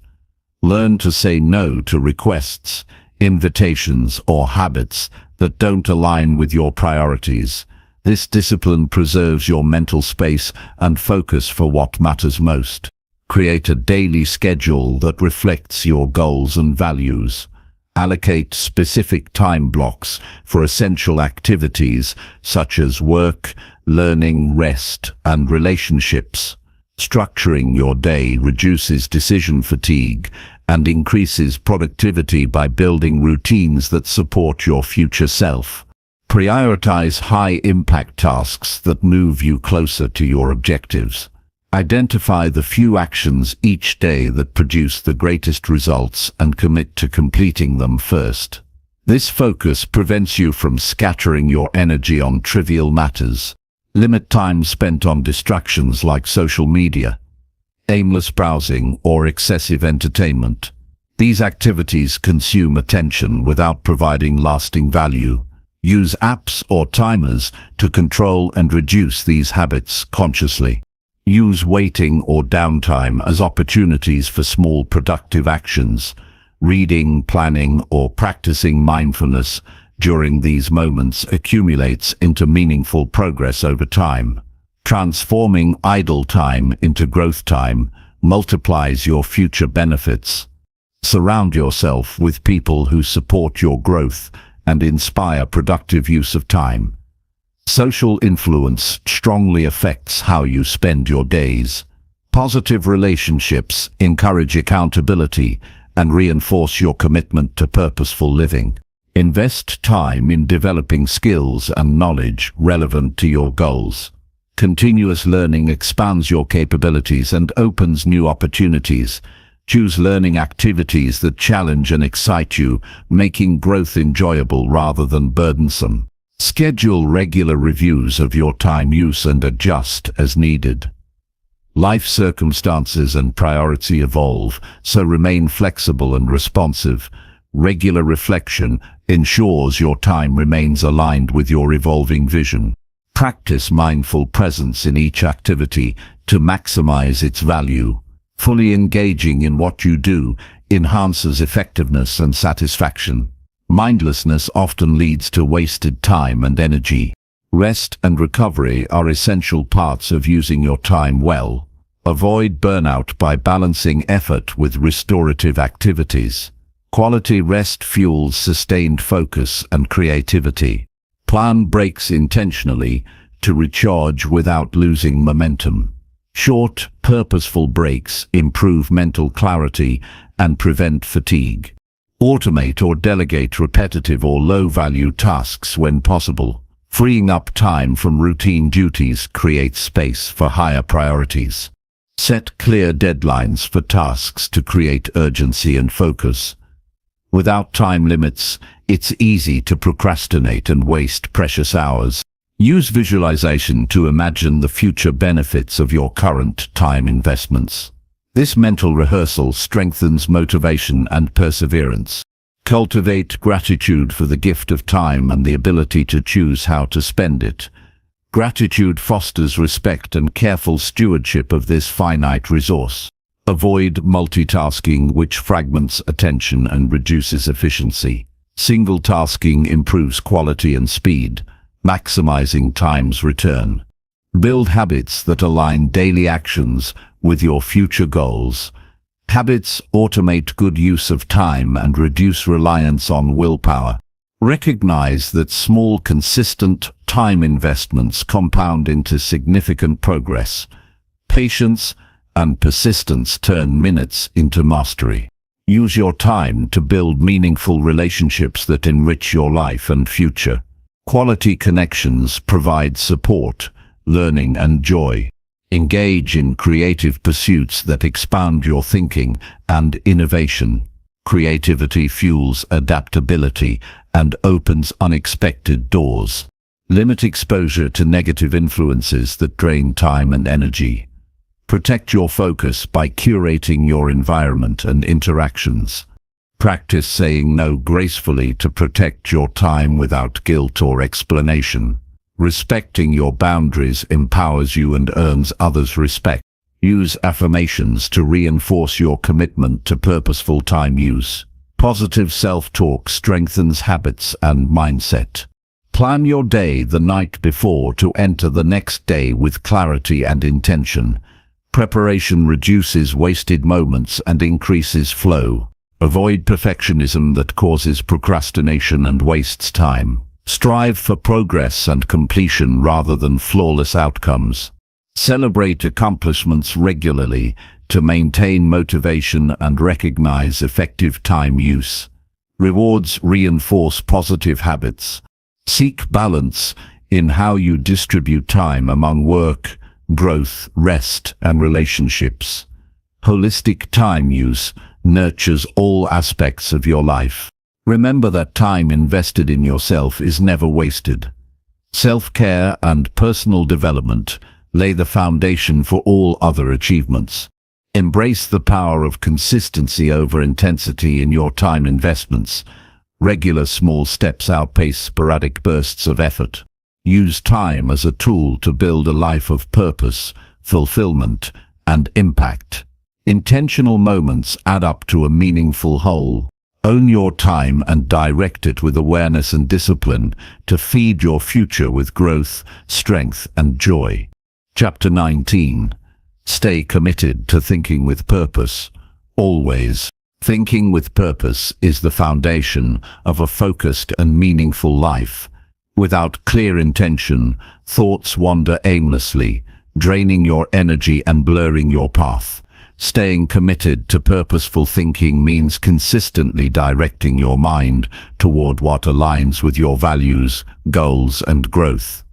Learn to say no to requests, invitations, or habits that don't align with your priorities. This discipline preserves your mental space and focus for what matters most. Create a daily schedule that reflects your goals and values. Allocate specific time blocks for essential activities such as work, learning, rest, and relationships. Structuring your day reduces decision fatigue and increases productivity by building routines that support your future self. Prioritize high-impact tasks that move you closer to your objectives. Identify the few actions each day that produce the greatest results and commit to completing them first. This focus prevents you from scattering your energy on trivial matters. Limit time spent on distractions like social media, aimless browsing, or excessive entertainment. These activities consume attention without providing lasting value. Use apps or timers to control and reduce these habits consciously. Use waiting or downtime as opportunities for small productive actions. Reading, planning, or practicing mindfulness during these moments accumulates into meaningful progress over time. Transforming idle time into growth time multiplies your future benefits. Surround yourself with people who support your growth and inspire productive use of time. Social influence strongly affects how you spend your days. Positive relationships encourage accountability and reinforce your commitment to purposeful living. Invest time in developing skills and knowledge relevant to your goals. Continuous learning expands your capabilities and opens new opportunities. Choose learning activities that challenge and excite you, making growth enjoyable rather than burdensome. Schedule regular reviews of your time use and adjust as needed. Life circumstances and priority evolve, so remain flexible and responsive. Regular reflection ensures your time remains aligned with your evolving vision. Practice mindful presence in each activity to maximize its value. Fully engaging in what you do enhances effectiveness and satisfaction. Mindlessness often leads to wasted time and energy. Rest and recovery are essential parts of using your time well. Avoid burnout by balancing effort with restorative activities. Quality rest fuels sustained focus and creativity. Plan breaks intentionally to recharge without losing momentum. Short, purposeful breaks improve mental clarity and prevent fatigue. Automate or delegate repetitive or low-value tasks when possible. Freeing up time from routine duties creates space for higher priorities. Set clear deadlines for tasks to create urgency and focus. Without time limits, it's easy to procrastinate and waste precious hours. Use visualization to imagine the future benefits of your current time investments. This mental rehearsal strengthens motivation and perseverance. Cultivate gratitude for the gift of time and the ability to choose how to spend it. Gratitude fosters respect and careful stewardship of this finite resource. Avoid multitasking, which fragments attention and reduces efficiency. Single tasking improves quality and speed, maximizing time's return. Build habits that align daily actions with your future goals. Habits automate good use of time and reduce reliance on willpower. Recognize that small, consistent time investments compound into significant progress. Patience and persistence turn minutes into mastery. Use your time to build meaningful relationships that enrich your life and future. Quality connections provide support, learning, and joy. Engage in creative pursuits that expand your thinking and innovation. Creativity fuels adaptability and opens unexpected doors. Limit exposure to negative influences that drain time and energy. Protect your focus by curating your environment and interactions. Practice saying no gracefully to protect your time without guilt or explanation. Respecting your boundaries empowers you and earns others' respect. Use affirmations to reinforce your commitment to purposeful time use. Positive self-talk strengthens habits and mindset. Plan your day the night before to enter the next day with clarity and intention. Preparation reduces wasted moments and increases flow. Avoid perfectionism that causes procrastination and wastes time. Strive for progress and completion rather than flawless outcomes. Celebrate accomplishments regularly to maintain motivation and recognize effective time use. Rewards reinforce positive habits. Seek balance in how you distribute time among work, growth, rest, and relationships. Holistic time use nurtures all aspects of your life. Remember that time invested in yourself is never wasted. Self-care and personal development lay the foundation for all other achievements. Embrace the power of consistency over intensity in your time investments. Regular small steps outpace sporadic bursts of effort. Use time as a tool to build a life of purpose, fulfillment, and impact. Intentional moments add up to a meaningful whole. Own your time and direct it with awareness and discipline to feed your future with growth, strength, and joy. Chapter 19. Stay committed to thinking with purpose. Always. Thinking with purpose is the foundation of a focused and meaningful life. Without clear intention, thoughts wander aimlessly, draining your energy and blurring your path. Staying committed to purposeful thinking means consistently directing your mind toward what aligns with your values, goals, and growth.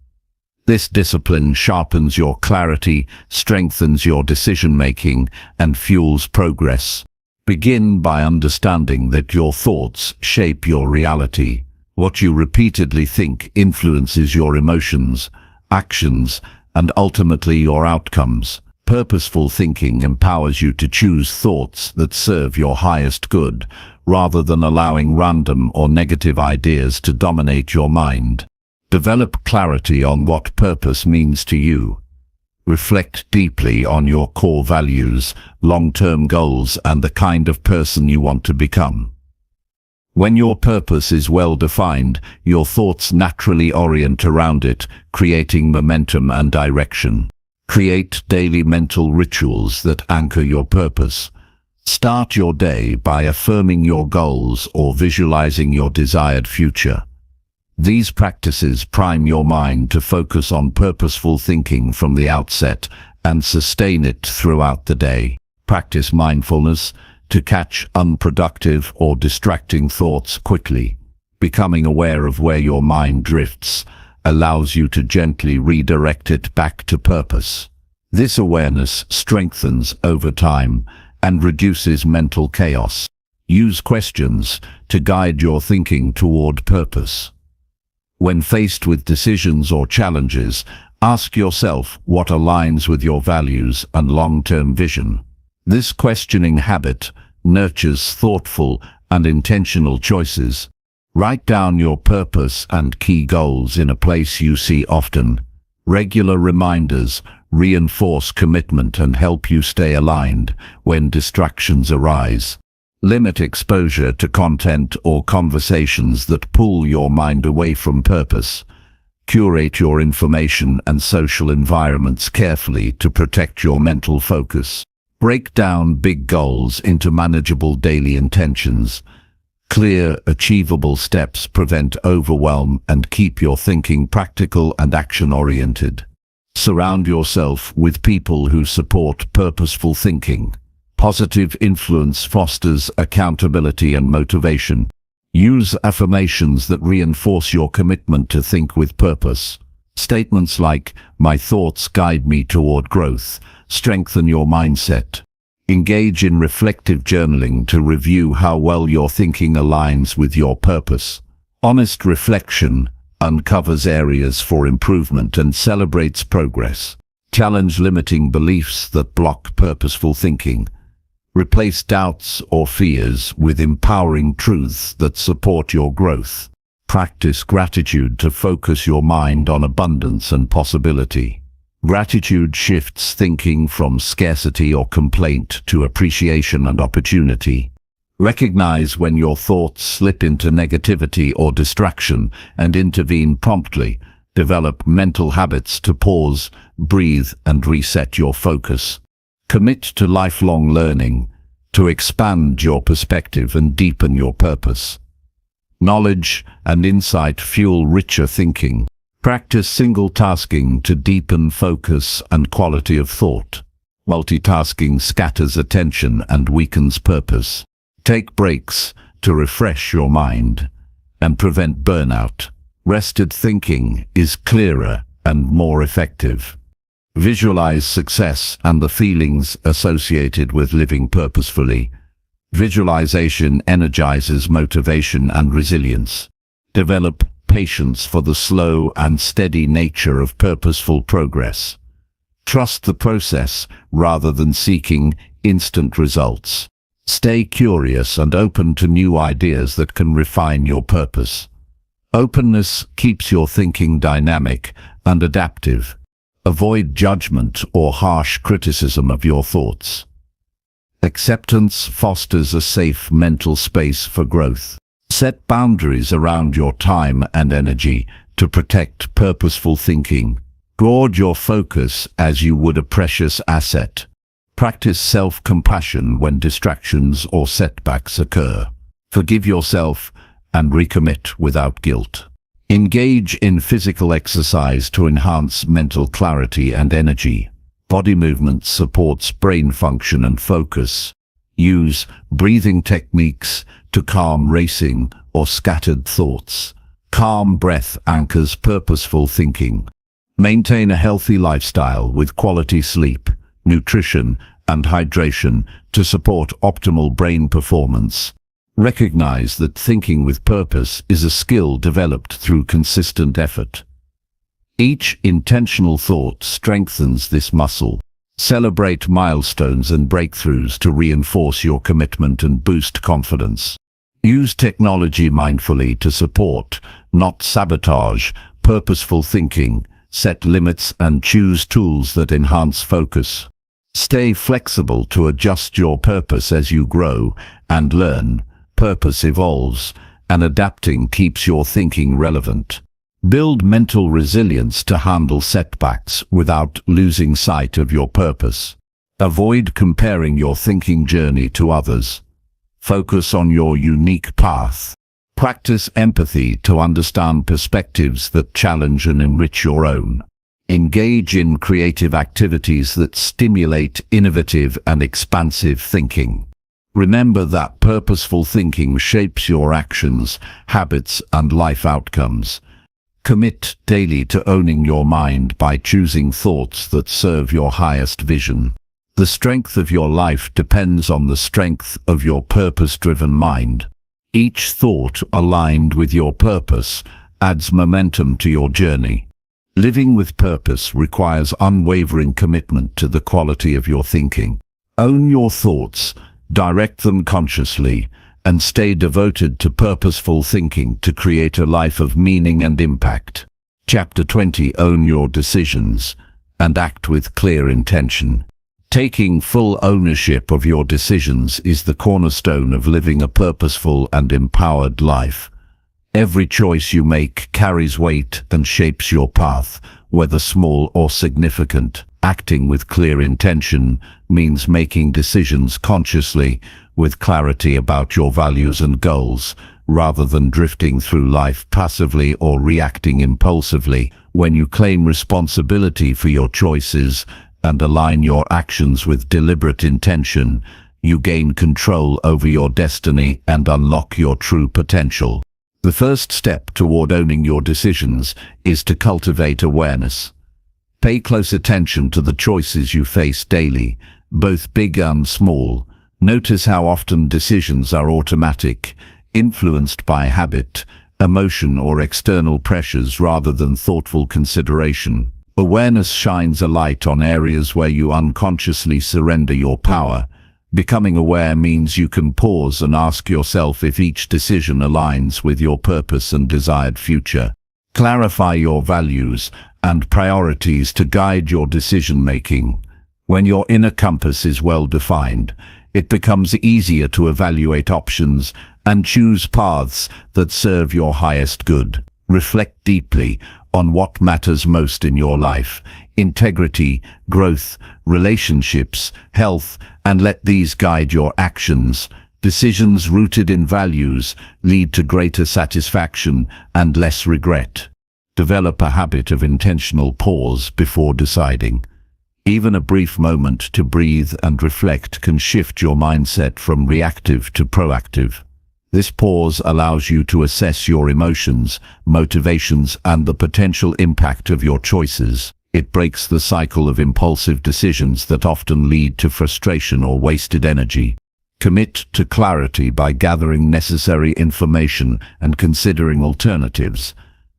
This discipline sharpens your clarity, strengthens your decision-making, and fuels progress. Begin by understanding that your thoughts shape your reality. What you repeatedly think influences your emotions, actions, and ultimately your outcomes. Purposeful thinking empowers you to choose thoughts that serve your highest good, rather than allowing random or negative ideas to dominate your mind. Develop clarity on what purpose means to you. Reflect deeply on your core values, long-term goals, and the kind of person you want to become. When your purpose is well defined, your thoughts naturally orient around it, creating momentum and direction. Create daily mental rituals that anchor your purpose. Start your day by affirming your goals or visualizing your desired future. These practices prime your mind to focus on purposeful thinking from the outset and sustain it throughout the day. Practice mindfulness to catch unproductive or distracting thoughts quickly. Becoming aware of where your mind drifts allows you to gently redirect it back to purpose. This awareness strengthens over time and reduces mental chaos. Use questions to guide your thinking toward purpose. When faced with decisions or challenges, ask yourself what aligns with your values and long-term vision. This questioning habit nurtures thoughtful and intentional choices. Write down your purpose and key goals in a place you see often. Regular reminders reinforce commitment and help you stay aligned when distractions arise. Limit exposure to content or conversations that pull your mind away from purpose. Curate your information and social environments carefully to protect your mental focus. Break down big goals into manageable daily intentions. Clear, achievable steps prevent overwhelm and keep your thinking practical and action-oriented. Surround yourself with people who support purposeful thinking. Positive influence fosters accountability and motivation. Use affirmations that reinforce your commitment to think with purpose. Statements like, "My thoughts guide me toward growth," strengthen your mindset. Engage in reflective journaling to review how well your thinking aligns with your purpose. Honest reflection uncovers areas for improvement and celebrates progress. Challenge limiting beliefs that block purposeful thinking. Replace doubts or fears with empowering truths that support your growth. Practice gratitude to focus your mind on abundance and possibility. Gratitude shifts thinking from scarcity or complaint to appreciation and opportunity. Recognize when your thoughts slip into negativity or distraction and intervene promptly. Develop mental habits to pause, breathe, and reset your focus. Commit to lifelong learning to expand your perspective and deepen your purpose. Knowledge and insight fuel richer thinking. Practice single tasking to deepen focus and quality of thought. Multitasking scatters attention and weakens purpose. Take breaks to refresh your mind and prevent burnout. Rested thinking is clearer and more effective. Visualize success and the feelings associated with living purposefully. Visualization energizes motivation and resilience. Develop patience for the slow and steady nature of purposeful progress. Trust the process rather than seeking instant results. Stay curious and open to new ideas that can refine your purpose. Openness keeps your thinking dynamic and adaptive. Avoid judgment or harsh criticism of your thoughts. Acceptance fosters a safe mental space for growth. Set boundaries around your time and energy to protect purposeful thinking. Guard your focus as you would a precious asset. Practice self-compassion when distractions or setbacks occur. Forgive yourself and recommit without guilt. Engage in physical exercise to enhance mental clarity and energy. Body movement supports brain function and focus. Use breathing techniques to calm racing or scattered thoughts. Calm breath anchors purposeful thinking. Maintain a healthy lifestyle with quality sleep, nutrition, and hydration to support optimal brain performance. Recognize that thinking with purpose is a skill developed through consistent effort. Each intentional thought strengthens this muscle. Celebrate milestones and breakthroughs to reinforce your commitment and boost confidence. Use technology mindfully to support, not sabotage, purposeful thinking. Set limits and choose tools that enhance focus. Stay flexible to adjust your purpose as you grow and learn. Purpose evolves, and adapting keeps your thinking relevant. Build mental resilience to handle setbacks without losing sight of your purpose. Avoid comparing your thinking journey to others. Focus on your unique path. Practice empathy to understand perspectives that challenge and enrich your own. Engage in creative activities that stimulate innovative and expansive thinking. Remember that purposeful thinking shapes your actions, habits, and life outcomes. Commit daily to owning your mind by choosing thoughts that serve your highest vision. The strength of your life depends on the strength of your purpose-driven mind. Each thought aligned with your purpose adds momentum to your journey. Living with purpose requires unwavering commitment to the quality of your thinking. Own your thoughts, direct them consciously, and stay devoted to purposeful thinking to create a life of meaning and impact. Chapter 20. Own your decisions and act with clear intention. Taking full ownership of your decisions is the cornerstone of living a purposeful and empowered life. Every choice you make carries weight and shapes your path, whether small or significant. Acting with clear intention means making decisions consciously, with clarity about your values and goals, rather than drifting through life passively or reacting impulsively. When you claim responsibility for your choices and align your actions with deliberate intention, you gain control over your destiny and unlock your true potential. The first step toward owning your decisions is to cultivate awareness. Pay close attention to the choices you face daily, both big and small. Notice how often decisions are automatic, influenced by habit, emotion, or external pressures rather than thoughtful consideration. Awareness shines a light on areas where you unconsciously surrender your power. Becoming aware means you can pause and ask yourself if each decision aligns with your purpose and desired future. Clarify your values and priorities to guide your decision-making. When your inner compass is well defined, it becomes easier to evaluate options and choose paths that serve your highest good. Reflect deeply on what matters most in your life: integrity, growth, relationships, health, and let these guide your actions. Decisions rooted in values lead to greater satisfaction and less regret. Develop a habit of intentional pause before deciding. Even a brief moment to breathe and reflect can shift your mindset from reactive to proactive. This pause allows you to assess your emotions, motivations, and the potential impact of your choices. It breaks the cycle of impulsive decisions that often lead to frustration or wasted energy. Commit to clarity by gathering necessary information and considering alternatives.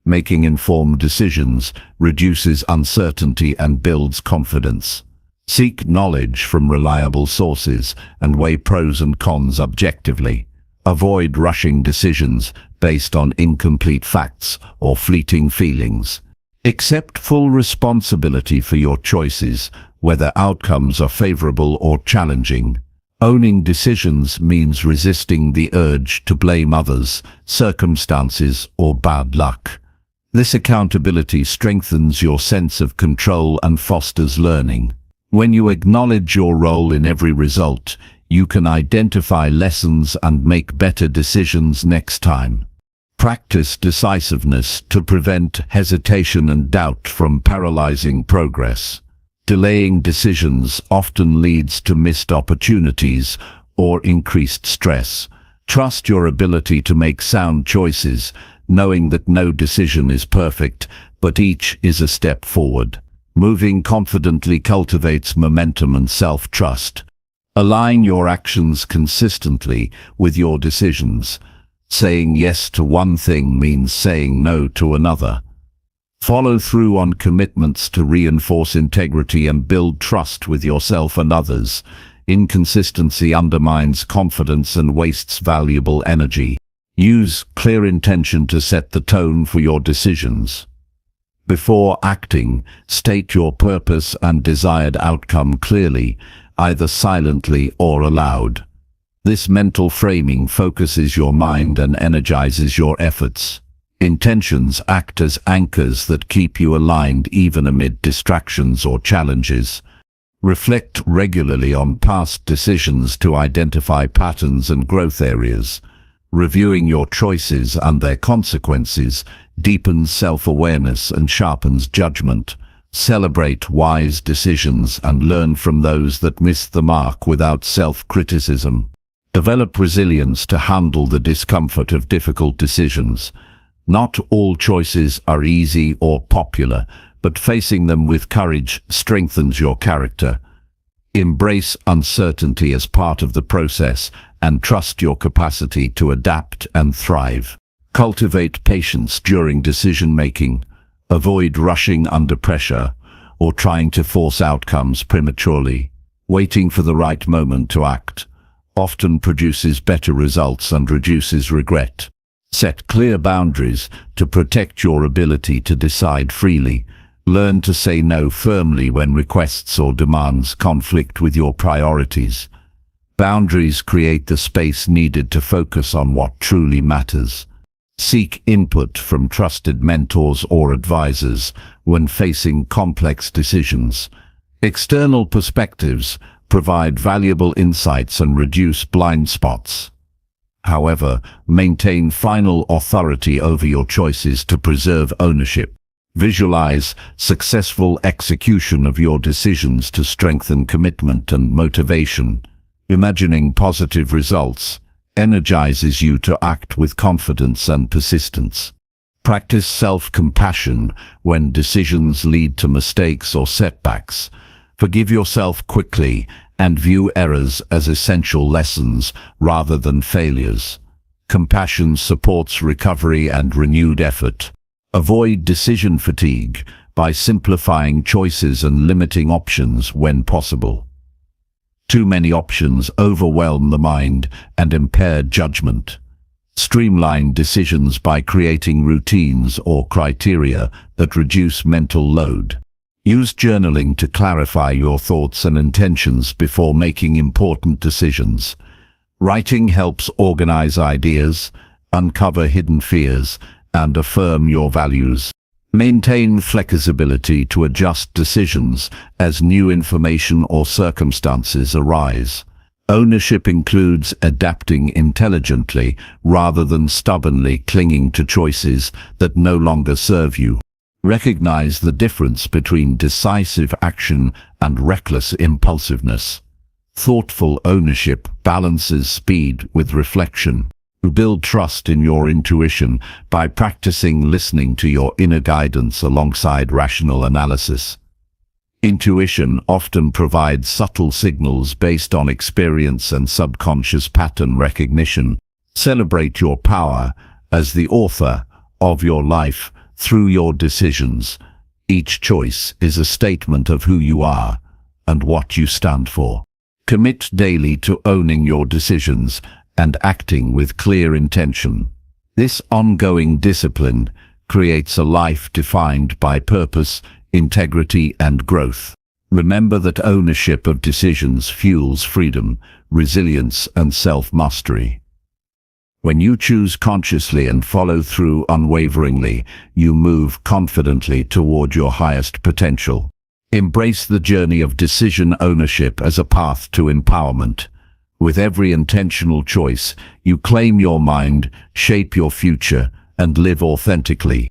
Making informed decisions reduces uncertainty and builds confidence. Seek knowledge from reliable sources and weigh pros and cons objectively. Avoid rushing decisions based on incomplete facts or fleeting feelings. Accept full responsibility for your choices, whether outcomes are favorable or challenging. Owning decisions means resisting the urge to blame others, circumstances, or bad luck. This accountability strengthens your sense of control and fosters learning. When you acknowledge your role in every result, you can identify lessons and make better decisions next time. Practice decisiveness to prevent hesitation and doubt from paralyzing progress. Delaying decisions often leads to missed opportunities or increased stress. Trust your ability to make sound choices, knowing that no decision is perfect, but each is a step forward. Moving confidently cultivates momentum and self-trust. Align your actions consistently with your decisions. Saying yes to one thing means saying no to another. Follow through on commitments to reinforce integrity and build trust with yourself and others. Inconsistency undermines confidence and wastes valuable energy. Use clear intention to set the tone for your decisions. Before acting, state your purpose and desired outcome clearly, either silently or aloud. This mental framing focuses your mind and energizes your efforts. Intentions act as anchors that keep you aligned even amid distractions or challenges. Reflect regularly on past decisions to identify patterns and growth areas. Reviewing your choices and their consequences deepens self-awareness and sharpens judgment. Celebrate wise decisions and learn from those that miss the mark without self-criticism. Develop resilience to handle the discomfort of difficult decisions. Not all choices are easy or popular, but facing them with courage strengthens your character. Embrace uncertainty as part of the process and trust your capacity to adapt and thrive. Cultivate patience during decision-making. Avoid rushing under pressure or trying to force outcomes prematurely. Waiting for the right moment to act often produces better results and reduces regret. Set clear boundaries to protect your ability to decide freely. Learn to say no firmly when requests or demands conflict with your priorities. Boundaries create the space needed to focus on what truly matters. Seek input from trusted mentors or advisors when facing complex decisions. External perspectives provide valuable insights and reduce blind spots. However, maintain final authority over your choices to preserve ownership. Visualize successful execution of your decisions to strengthen commitment and motivation. Imagining positive results energizes you to act with confidence and persistence. Practice self-compassion when decisions lead to mistakes or setbacks. Forgive yourself quickly and view errors as essential lessons rather than failures. Compassion supports recovery and renewed effort. Avoid decision fatigue by simplifying choices and limiting options when possible. Too many options overwhelm the mind and impair judgment. Streamline decisions by creating routines or criteria that reduce mental load. Use journaling to clarify your thoughts and intentions before making important decisions. Writing helps organize ideas, uncover hidden fears, and affirm your values. Maintain flexibility to adjust decisions as new information or circumstances arise. Ownership includes adapting intelligently rather than stubbornly clinging to choices that no longer serve you. Recognize the difference between decisive action and reckless impulsiveness. Thoughtful ownership balances speed with reflection. Build trust in your intuition by practicing listening to your inner guidance alongside rational analysis. Intuition often provides subtle signals based on experience and subconscious pattern recognition. Celebrate your power as the author of your life through your decisions. Each choice is a statement of who you are and what you stand for. Commit daily to owning your decisions and acting with clear intention. This ongoing discipline creates a life defined by purpose, integrity, and growth. Remember that ownership of decisions fuels freedom, resilience, and self-mastery. When you choose consciously and follow through unwaveringly, you move confidently toward your highest potential. Embrace the journey of decision ownership as a path to empowerment. With every intentional choice, you claim your mind, shape your future, and live authentically.